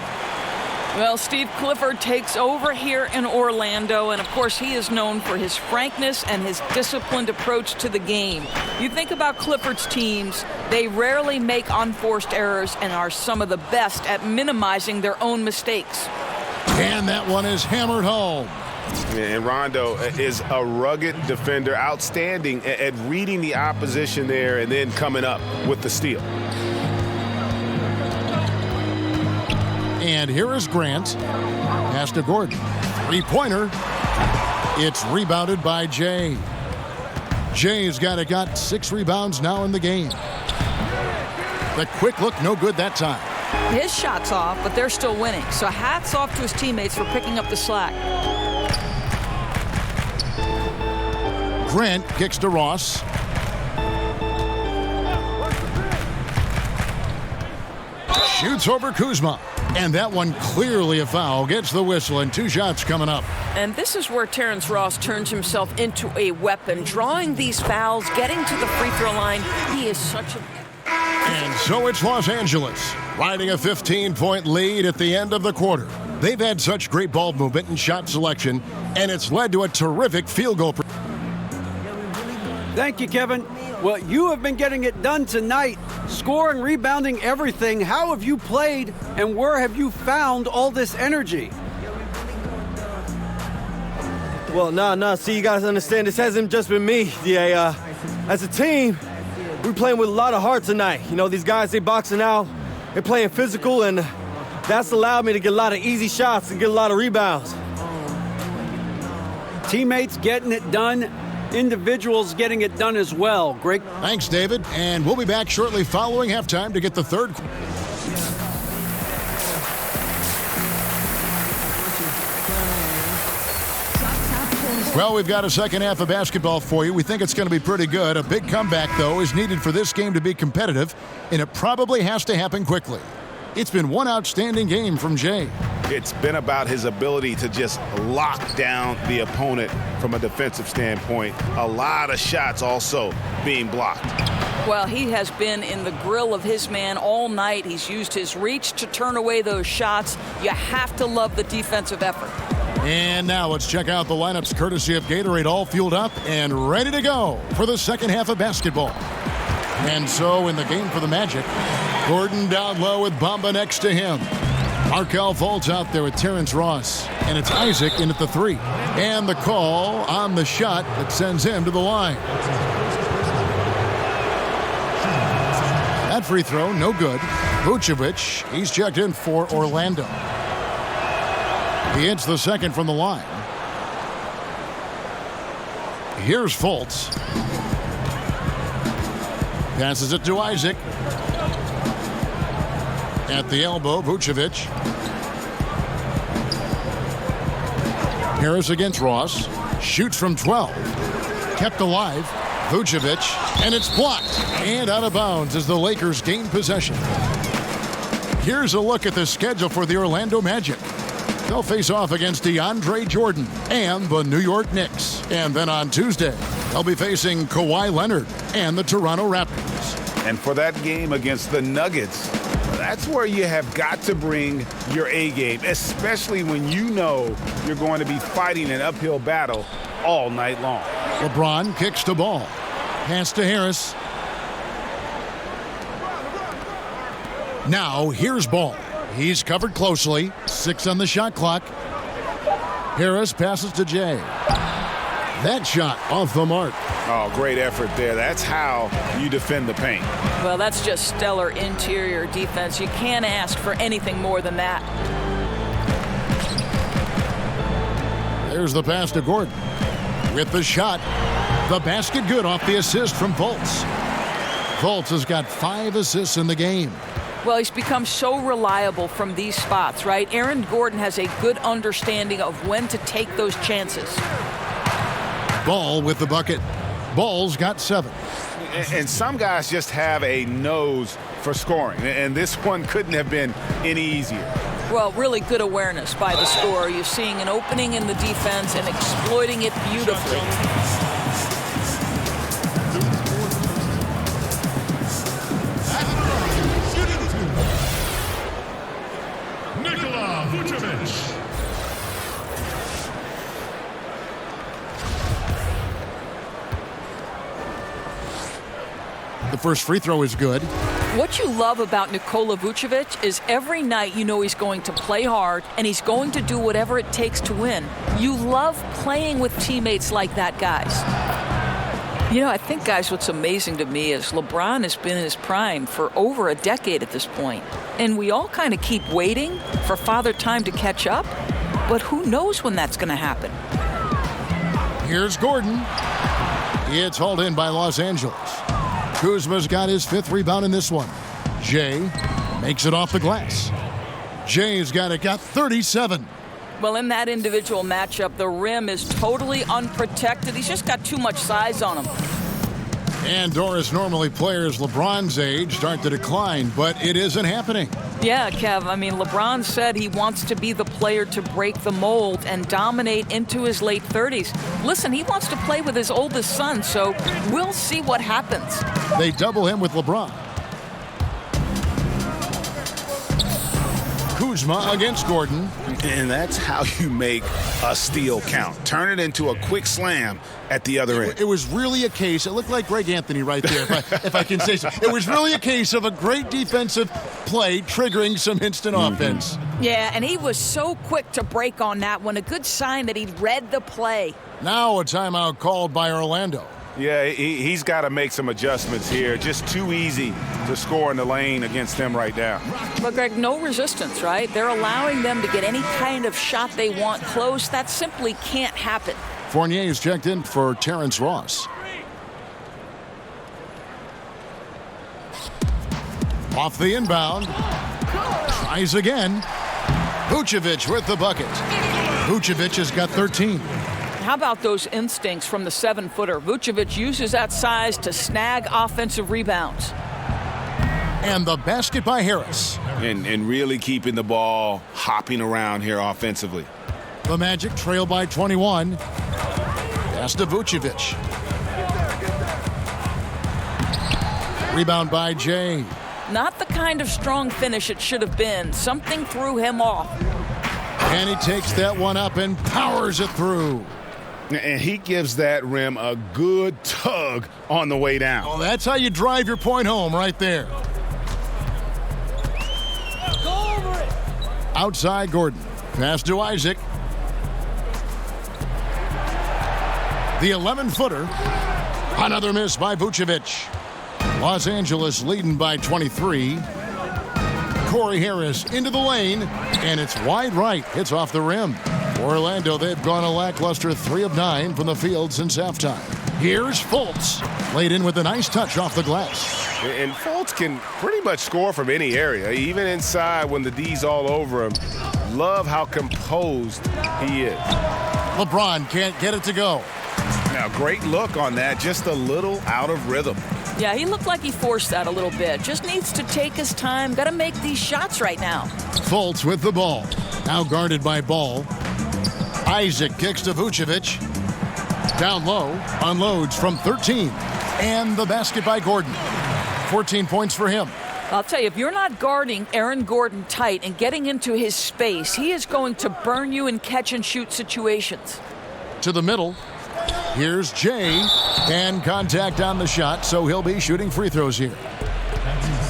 Speaker 20: Well, Steve Clifford takes over here in Orlando, and of course he is known for his frankness and his disciplined approach to the game. You think about Clifford's teams, they rarely make unforced errors and are some of the best at minimizing their own mistakes.
Speaker 6: And that one is hammered home.
Speaker 8: And Rondo is a rugged defender, outstanding at reading the opposition there and then coming up with the steal.
Speaker 6: And here is Grant. Pass to Gordon. 3-pointer. It's rebounded by Jay. Jay's got 6 rebounds now in the game. The quick look, no good that time.
Speaker 20: His shot's off, but they're still winning. So hats off to his teammates for picking up the slack.
Speaker 6: Grant kicks to Ross. Shoots over Kuzma. And that one clearly a foul. Gets the whistle, and 2 shots coming up.
Speaker 20: And this is where Terrence Ross turns himself into a weapon. Drawing these fouls, getting to the free throw line. He is such a...
Speaker 6: And so it's Los Angeles, riding a 15-point lead at the end of the quarter. They've had such great ball movement and shot selection, and it's led to a terrific field goal.
Speaker 7: Thank you, Kevin. Well, you have been getting it done tonight. Scoring, rebounding, everything. How have you played, and where have you found all this energy?
Speaker 17: Well, no. See, you guys understand, this hasn't just been me. Yeah, as a team, we're playing with a lot of heart tonight. You know, these guys, they boxing out, they're playing physical, and that's allowed me to get a lot of easy shots and get a lot of rebounds.
Speaker 7: Teammates getting it done. Individuals getting it done as well. Great.
Speaker 6: Thanks, David. And we'll be back shortly following halftime to get the third. Well, we've got a second half of basketball for you. We think it's going to be pretty good. A big comeback, though, is needed for this game to be competitive, and it probably has to happen quickly. It's been one outstanding game from Jay.
Speaker 8: It's been about his ability to just lock down the opponent from a defensive standpoint. A lot of shots also being blocked.
Speaker 20: Well, he has been in the grill of his man all night. He's used his reach to turn away those shots. You have to love the defensive effort.
Speaker 6: And now let's check out the lineups courtesy of Gatorade, all fueled up and ready to go for the second half of basketball. And so in the game for the Magic, Gordon down low with Bamba next to him. Markelle Fultz out there with Terrence Ross. And it's Isaac in at the 3. And the call on the shot that sends him to the line. That free throw, no good. Vucevic, he's checked in for Orlando. He hits the second from the line. Here's Fultz. Passes it to Isaac. At the elbow, Vucevic. Harris against Ross. Shoots from 12. Kept alive. Vucevic. And it's blocked. And out of bounds as the Lakers gain possession. Here's a look at the schedule for the Orlando Magic. They'll face off against DeAndre Jordan and the New York Knicks. And then on Tuesday, they'll be facing Kawhi Leonard and the Toronto Raptors.
Speaker 8: And for that game against the Nuggets, that's where you have got to bring your A game, especially when you know you're going to be fighting an uphill battle all night long.
Speaker 6: LeBron kicks the ball. Pass to Harris. Now here's Ball. He's covered closely. 6 on the shot clock. Harris passes to Jay. That shot off the mark.
Speaker 8: Oh, great effort there. That's how you defend the paint.
Speaker 20: Well, that's just stellar interior defense. You can't ask for anything more than that.
Speaker 6: There's the pass to Gordon. With the shot, the basket good off the assist from Fultz. Fultz has got 5 assists in the game.
Speaker 20: Well, he's become so reliable from these spots, right? Aaron Gordon has a good understanding of when to take those chances.
Speaker 6: Ball with the bucket. Ball's got 7.
Speaker 8: And some guys just have a nose for scoring, and this one couldn't have been any easier.
Speaker 20: Well, really good awareness by the scorer. You're seeing an opening in the defense and exploiting it beautifully.
Speaker 6: The first free throw is good.
Speaker 20: What you love about Nikola Vucevic is every night you know he's going to play hard and he's going to do whatever it takes to win. You love playing with teammates like that, guys. You know, I think, guys, what's amazing to me is LeBron has been in his prime for over a decade at this point. And we all kind of keep waiting for Father Time to catch up. But who knows when that's going to happen?
Speaker 6: Here's Gordon. It's hauled in by Los Angeles. Kuzma's got his 5th rebound in this one. Jay makes it off the glass. Jay's got 37.
Speaker 20: Well, in that individual matchup, the rim is totally unprotected. He's just got too much size on him.
Speaker 6: And Doris, normally players LeBron's age start to decline, but it isn't happening.
Speaker 20: Yeah, Kev, I mean, LeBron said he wants to be the player to break the mold and dominate into his late 30s. Listen, he wants to play with his oldest son, so we'll see what happens.
Speaker 6: They double him with LeBron. Kuzma against Gordon.
Speaker 8: And that's how you make a steal count. Turn it into a quick slam at the other end.
Speaker 6: It was really a case, it looked like Greg Anthony right there, if I can say so. It was really a case of a great defensive play triggering some instant offense.
Speaker 20: Yeah, and he was so quick to break on that one. A good sign that he read the play.
Speaker 6: Now a timeout called by Orlando.
Speaker 8: Yeah, he's got to make some adjustments here. Just too easy to score in the lane against them right now.
Speaker 20: But, Greg, no resistance, right? They're allowing them to get any kind of shot they want close. That simply can't happen.
Speaker 6: Fournier is checked in for Terrence Ross. Off the inbound. Tries again. Vucevic with the bucket. Vucevic has got 13.
Speaker 20: How about those instincts from the 7-footer? Vucevic uses that size to snag offensive rebounds.
Speaker 6: And the basket by Harris.
Speaker 8: And really keeping the ball hopping around here offensively.
Speaker 6: The Magic trail by 21. Pass to Vucevic. Rebound by Jay.
Speaker 20: Not the kind of strong finish it should have been. Something threw him off.
Speaker 6: And he takes that one up and powers it through.
Speaker 8: And he gives that rim a good tug on the way down.
Speaker 6: Oh, that's how you drive your point home right there.
Speaker 19: Go over it.
Speaker 6: Outside Gordon. Pass to Isaac. The 11-footer. Another miss by Vucevic. Los Angeles leading by 23. Corey Harris into the lane, and it's wide right. It's off the rim. Orlando, they've gone a lackluster 3 of 9 from the field since halftime. Here's Fultz, laid in with a nice touch off the glass.
Speaker 8: And Fultz can pretty much score from any area, even inside when the D's all over him. Love how composed he is.
Speaker 6: LeBron can't get it to go.
Speaker 8: Now, great look on that, just a little out of rhythm.
Speaker 20: Yeah, he looked like he forced that a little bit. Just needs to take his time. Got to make these shots right now.
Speaker 6: Fultz with the ball. Now guarded by Ball. Isaac kicks to Vucevic. Down low, unloads from 13. And the basket by Gordon. 14 points for him.
Speaker 20: I'll tell you, if you're not guarding Aaron Gordon tight and getting into his space, he is going to burn you in catch-and-shoot situations.
Speaker 6: To the middle. Here's Jay. And contact on the shot, so he'll be shooting free throws here.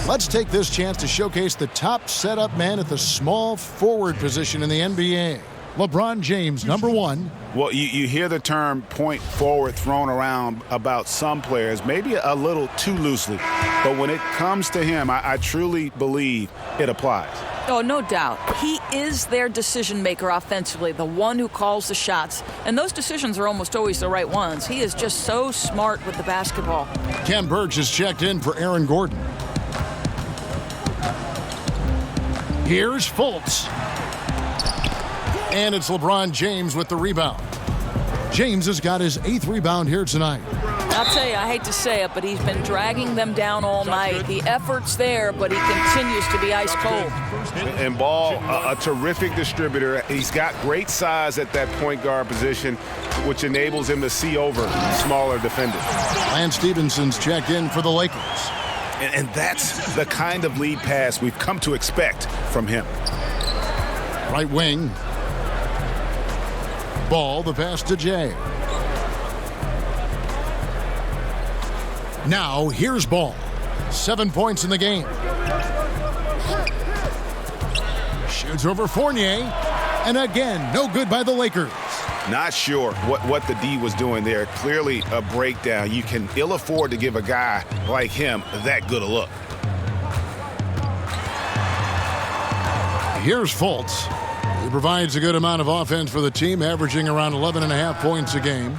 Speaker 6: Let's take this chance to showcase the top setup man at the small forward position in the NBA. LeBron James, number 1.
Speaker 8: Well, you hear the term point forward thrown around about some players, maybe a little too loosely. But when it comes to him, I truly believe it applies.
Speaker 20: Oh, no doubt. He is their decision maker offensively, the one who calls the shots. And those decisions are almost always the right ones. He is just so smart with the basketball.
Speaker 6: Ken Burge is checked in for Aaron Gordon. Here's Fultz. And it's LeBron James with the rebound. James has got his 8th rebound here tonight.
Speaker 20: I'll tell you, I hate to say it, but he's been dragging them down all night. The effort's there, but he continues to be ice cold.
Speaker 8: And Ball, a terrific distributor. He's got great size at that point guard position, which enables him to see over smaller defenders.
Speaker 6: Lance Stephenson's checked in for the Lakers.
Speaker 8: And that's the kind of lead pass we've come to expect from him.
Speaker 6: Right wing. Ball, the pass to Jay. Now, here's Ball. 7 points in the game. Shoots over Fournier. And again, no good by the Lakers.
Speaker 8: Not sure what the D was doing there. Clearly a breakdown. You can ill afford to give a guy like him that good a look.
Speaker 6: Here's Fultz. He provides a good amount of offense for the team, averaging around 11.5 points a game.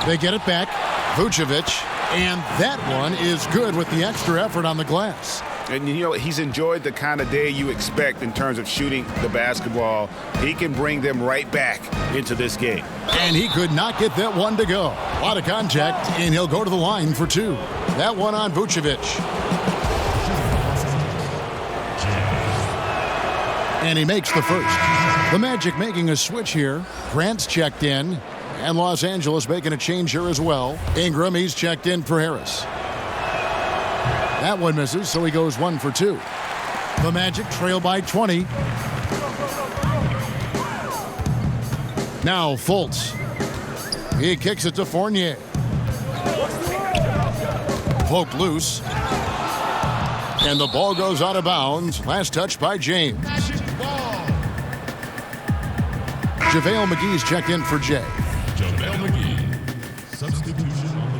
Speaker 6: They get it back. Vucevic, and that one is good with the extra effort on the glass.
Speaker 8: And you know, he's enjoyed the kind of day you expect in terms of shooting the basketball. He can bring them right back into this game.
Speaker 6: And he could not get that one to go. A lot of contact, and he'll go to the line for two. That one on Vucevic. And he makes the first. The Magic making a switch here. Grant's checked in. And Los Angeles making a change here as well. Ingram, he's checked in for Harris. That one misses, so he goes 1 for 2. The Magic trail by 20. Now Fultz. He kicks it to Fournier. Poked loose. And the ball goes out of bounds. Last touch by James. JaVale McGee's checked in for Jay.
Speaker 19: JaVale McGee, substitution on the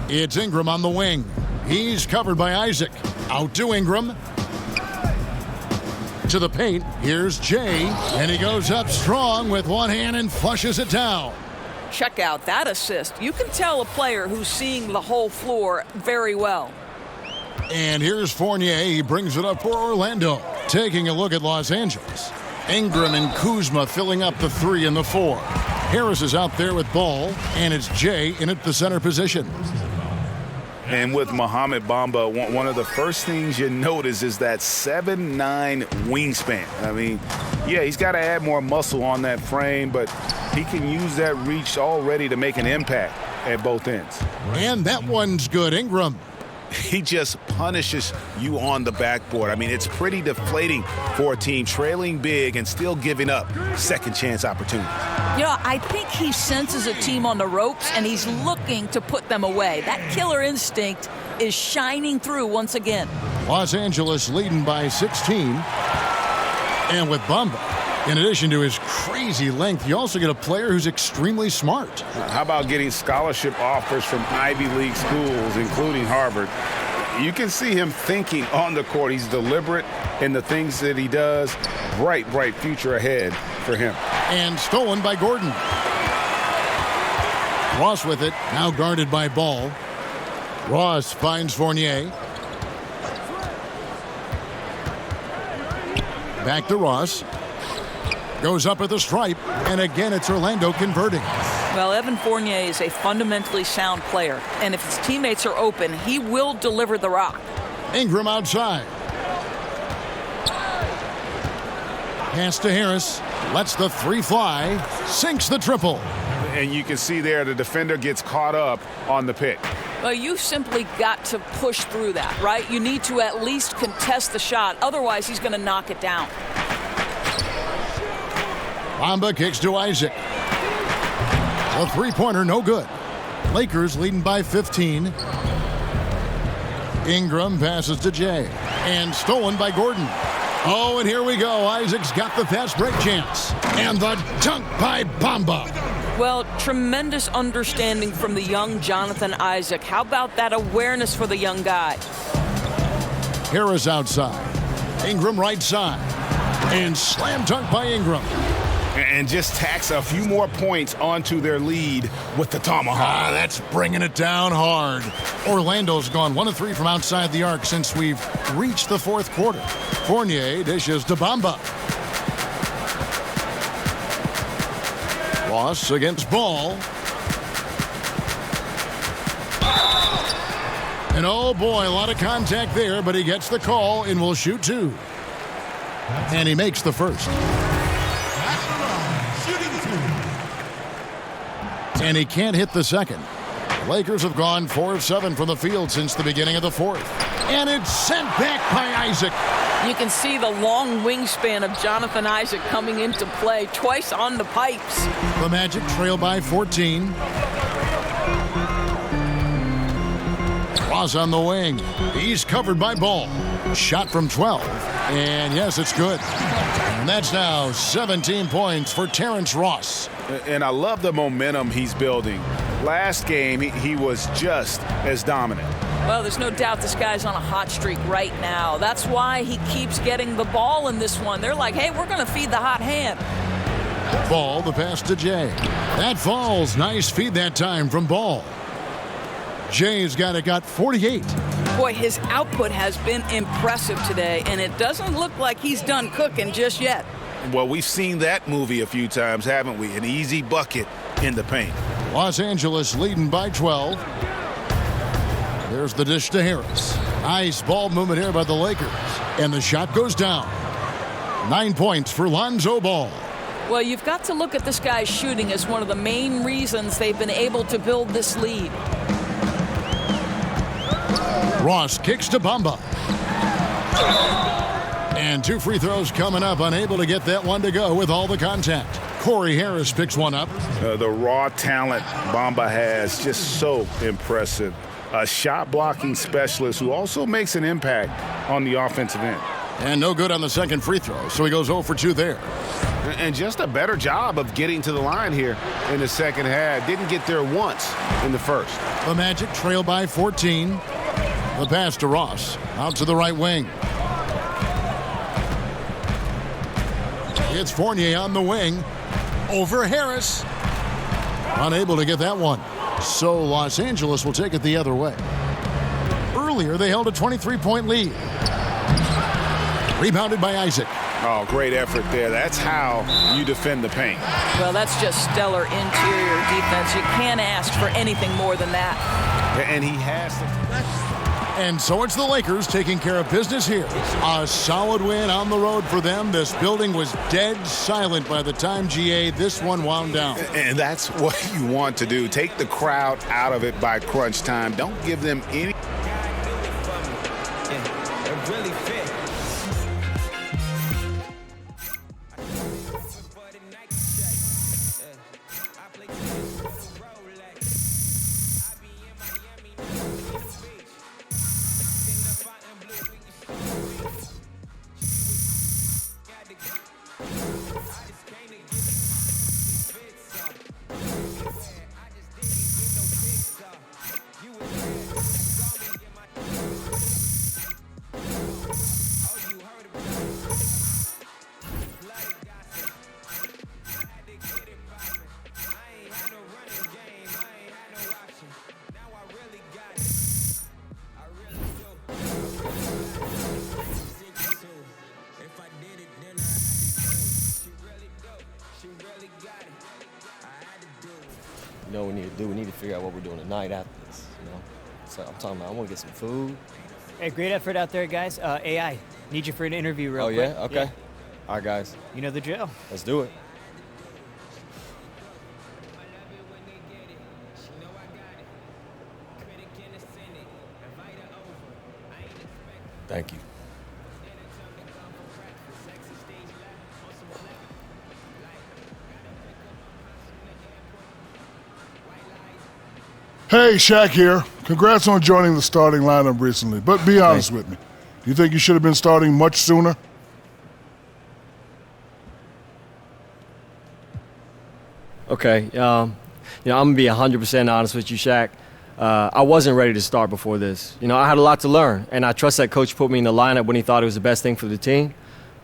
Speaker 19: court.
Speaker 6: It's Ingram on the wing. He's covered by Isaac. Out to Ingram. To the paint. Here's Jay. And he goes up strong with one hand and flushes it down.
Speaker 20: Check out that assist. You can tell a player who's seeing the whole floor very well.
Speaker 6: And here's Fournier. He brings it up for Orlando. Taking a look at Los Angeles. Ingram and Kuzma filling up the 3 and the 4. Harris is out there with ball, and it's Jay in at the center position.
Speaker 8: And with Mohamed Bamba, one of the first things you notice is that 7'9" wingspan. I mean, yeah, he's got to add more muscle on that frame, but he can use that reach already to make an impact at both ends.
Speaker 6: And that one's good, Ingram.
Speaker 8: He just punishes you on the backboard. I mean, it's pretty deflating for a team trailing big and still giving up second chance opportunities.
Speaker 20: You know, I think he senses a team on the ropes, and he's looking to put them away. That killer instinct is shining through once again.
Speaker 6: Los Angeles leading by 16. And with Bamba, in addition to his crazy length, you also get a player who's extremely smart.
Speaker 8: How about getting scholarship offers from Ivy League schools, including Harvard? You can see him thinking on the court. He's deliberate in the things that he does. Bright future ahead for him.
Speaker 6: And stolen by Gordon. Ross with it, now guarded by Ball. Ross finds Fournier. Back to Ross. Goes up at the stripe, and again it's Orlando converting.
Speaker 20: Well, Evan Fournier is a fundamentally sound player, and if his teammates are open, he will deliver the rock.
Speaker 6: Ingram outside. Pass to Harris. Lets the 3 fly. Sinks the triple.
Speaker 8: And you can see there the defender gets caught up on the pick.
Speaker 20: Well, you simply got to push through that, right? You need to at least contest the shot. Otherwise, he's going to knock it down.
Speaker 6: Bamba kicks to Isaac. A 3-pointer, no good. Lakers leading by 15. Ingram passes to Jay. And stolen by Gordon. Oh, and here we go. Isaac's got the fast break chance. And the dunk by Bamba.
Speaker 20: Well, tremendous understanding from the young Jonathan Isaac. How about that awareness for the young guy?
Speaker 6: Harris outside. Ingram right side. And slam dunk by Ingram.
Speaker 8: And just tacks a few more points onto their lead with the tomahawk.
Speaker 6: That's bringing it down hard. Orlando's gone 1 of 3 from outside the arc since we've reached the 4th quarter. Fournier dishes to Bamba. Ross against Ball. And oh boy, a lot of contact there, but he gets the call and will shoot 2. And he makes the first. And he can't hit the second. Lakers have gone 4 of 7 from the field since the beginning of the 4th. And it's sent back by Isaac.
Speaker 20: You can see the long wingspan of Jonathan Isaac coming into play twice on the pipes.
Speaker 6: The Magic trail by 14. Ross on the wing. He's covered by Ball. Shot from 12. And yes, it's good. And that's now 17 points for Terrence Ross.
Speaker 8: And I love the momentum he's building. Last game, he was just as dominant.
Speaker 20: Well, there's no doubt this guy's on a hot streak right now. That's why he keeps getting the ball in this one. They're like, hey, we're going to feed the hot hand.
Speaker 6: Ball, the pass to Jay. That falls. Nice feed that time from Ball. Jay's got 48.
Speaker 20: Boy, his output has been impressive today, and it doesn't look like he's done cooking just yet.
Speaker 8: Well, we've seen that movie a few times, haven't we? An easy bucket in the paint.
Speaker 6: Los Angeles leading by 12. There's the dish to Harris. Nice ball movement here by the Lakers. And the shot goes down. 9 points for Lonzo Ball.
Speaker 20: Well, you've got to look at this guy's shooting as one of the main reasons they've been able to build this lead.
Speaker 6: Ross kicks to Bamba. And 2 free throws coming up. Unable to get that one to go with all the contact. Corey Harris picks one up.
Speaker 8: The raw talent Bamba has, just so impressive. A shot blocking specialist who also makes an impact on the offensive end.
Speaker 6: And no good on the second free throw, so he goes 0 for 2 there.
Speaker 8: And just a better job of getting to the line here in the second half. Didn't get there once in the first.
Speaker 6: The Magic trail by 14. The pass to Ross. Out to the right wing. It's Fournier on the wing. Over Harris. Unable to get that one. So Los Angeles will take it the other way. Earlier, they held a 23-point lead. Rebounded by Isaac.
Speaker 8: Oh, great effort there. That's how you defend the paint.
Speaker 20: Well, that's just stellar interior defense. You can't ask for anything more than that.
Speaker 8: And he has to.
Speaker 6: And so it's the Lakers taking care of business here. A solid win on the road for them. This building was dead silent by the time, GA, this one wound down.
Speaker 8: And that's what you want to do. Take the crowd out of it by crunch time. Don't give them any.
Speaker 17: You know what we need to do? We need to figure out what we're doing tonight after this, you know? So I'm talking about I want to get some food.
Speaker 21: Hey, great effort out there, guys. AI, need you for an interview real quick.
Speaker 17: Oh, yeah? Okay. Yeah. All right, guys.
Speaker 21: You know the drill.
Speaker 17: Let's do it. Thank you.
Speaker 22: Hey, Shaq here. Congrats on joining the starting lineup recently, but be honest with me. Do you think you should have been starting much sooner?
Speaker 17: Okay, you know, I'm going to be 100% honest with you, Shaq. I wasn't ready to start before this. You know, I had a lot to learn, and I trust that coach put me in the lineup when he thought it was the best thing for the team.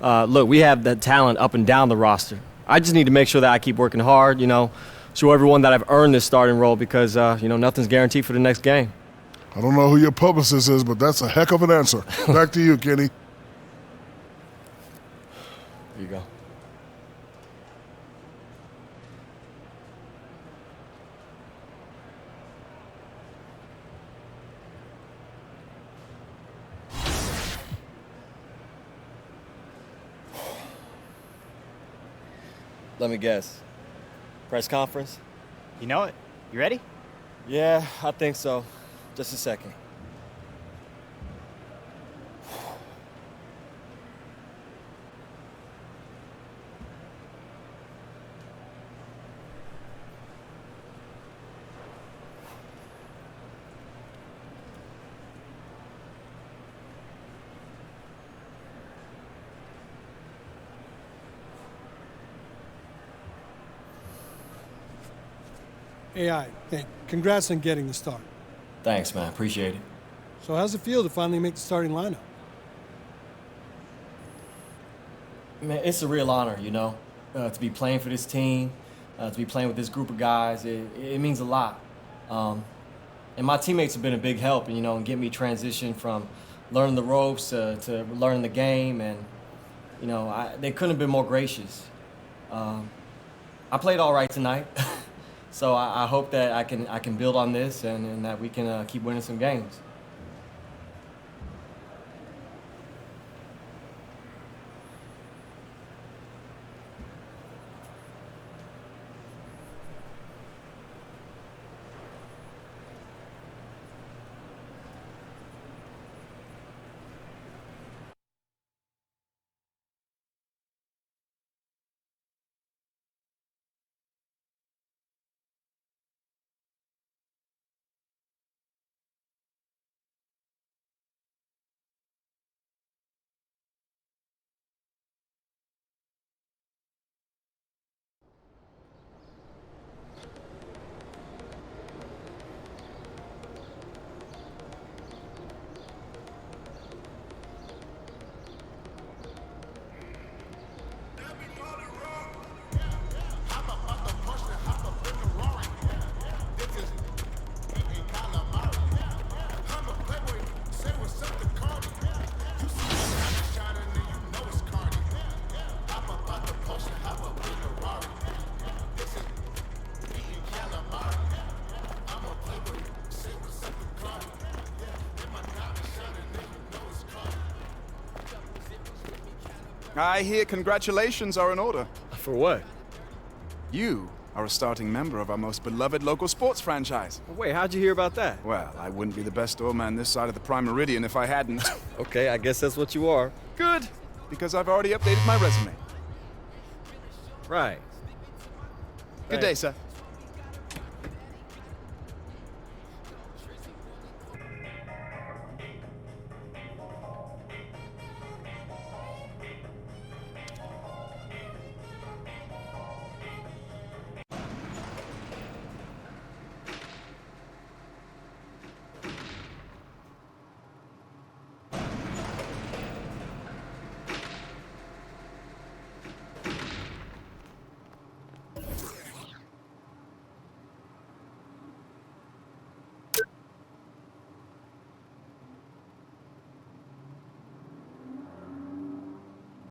Speaker 17: Look, we have that talent up and down the roster. I just need to make sure that I keep working hard, you know, show everyone that I've earned this starting role because, you know, nothing's guaranteed for the next game.
Speaker 22: I don't know who your publicist is, but that's a heck of an answer. Back to you, Kenny.
Speaker 17: There you go. Let me guess. Press conference?
Speaker 21: You know it. You ready?
Speaker 17: Yeah, I think so. Just a second.
Speaker 23: AI, hey, congrats on getting the start.
Speaker 17: Thanks, man. Appreciate it.
Speaker 5: So how's it feel to finally make the starting lineup?
Speaker 17: Man, it's a real honor, you know, to be playing for this team, to be playing with this group of guys. It means a lot. And my teammates have been a big help, you know, in getting me transitioned from learning the ropes to learning the game. And, you know, they couldn't have been more gracious. I played all right tonight. So I hope that I can build on this and that we can keep winning some games.
Speaker 9: I hear congratulations are in order.
Speaker 17: For what?
Speaker 9: You are a starting member of our most beloved local sports franchise.
Speaker 17: Wait, how'd you hear about that?
Speaker 9: Well, I wouldn't be the best doorman this side of the Prime Meridian if I hadn't.
Speaker 17: Okay, I guess that's what you are.
Speaker 9: Good, because I've already updated my resume.
Speaker 17: Right.
Speaker 9: Good day, sir.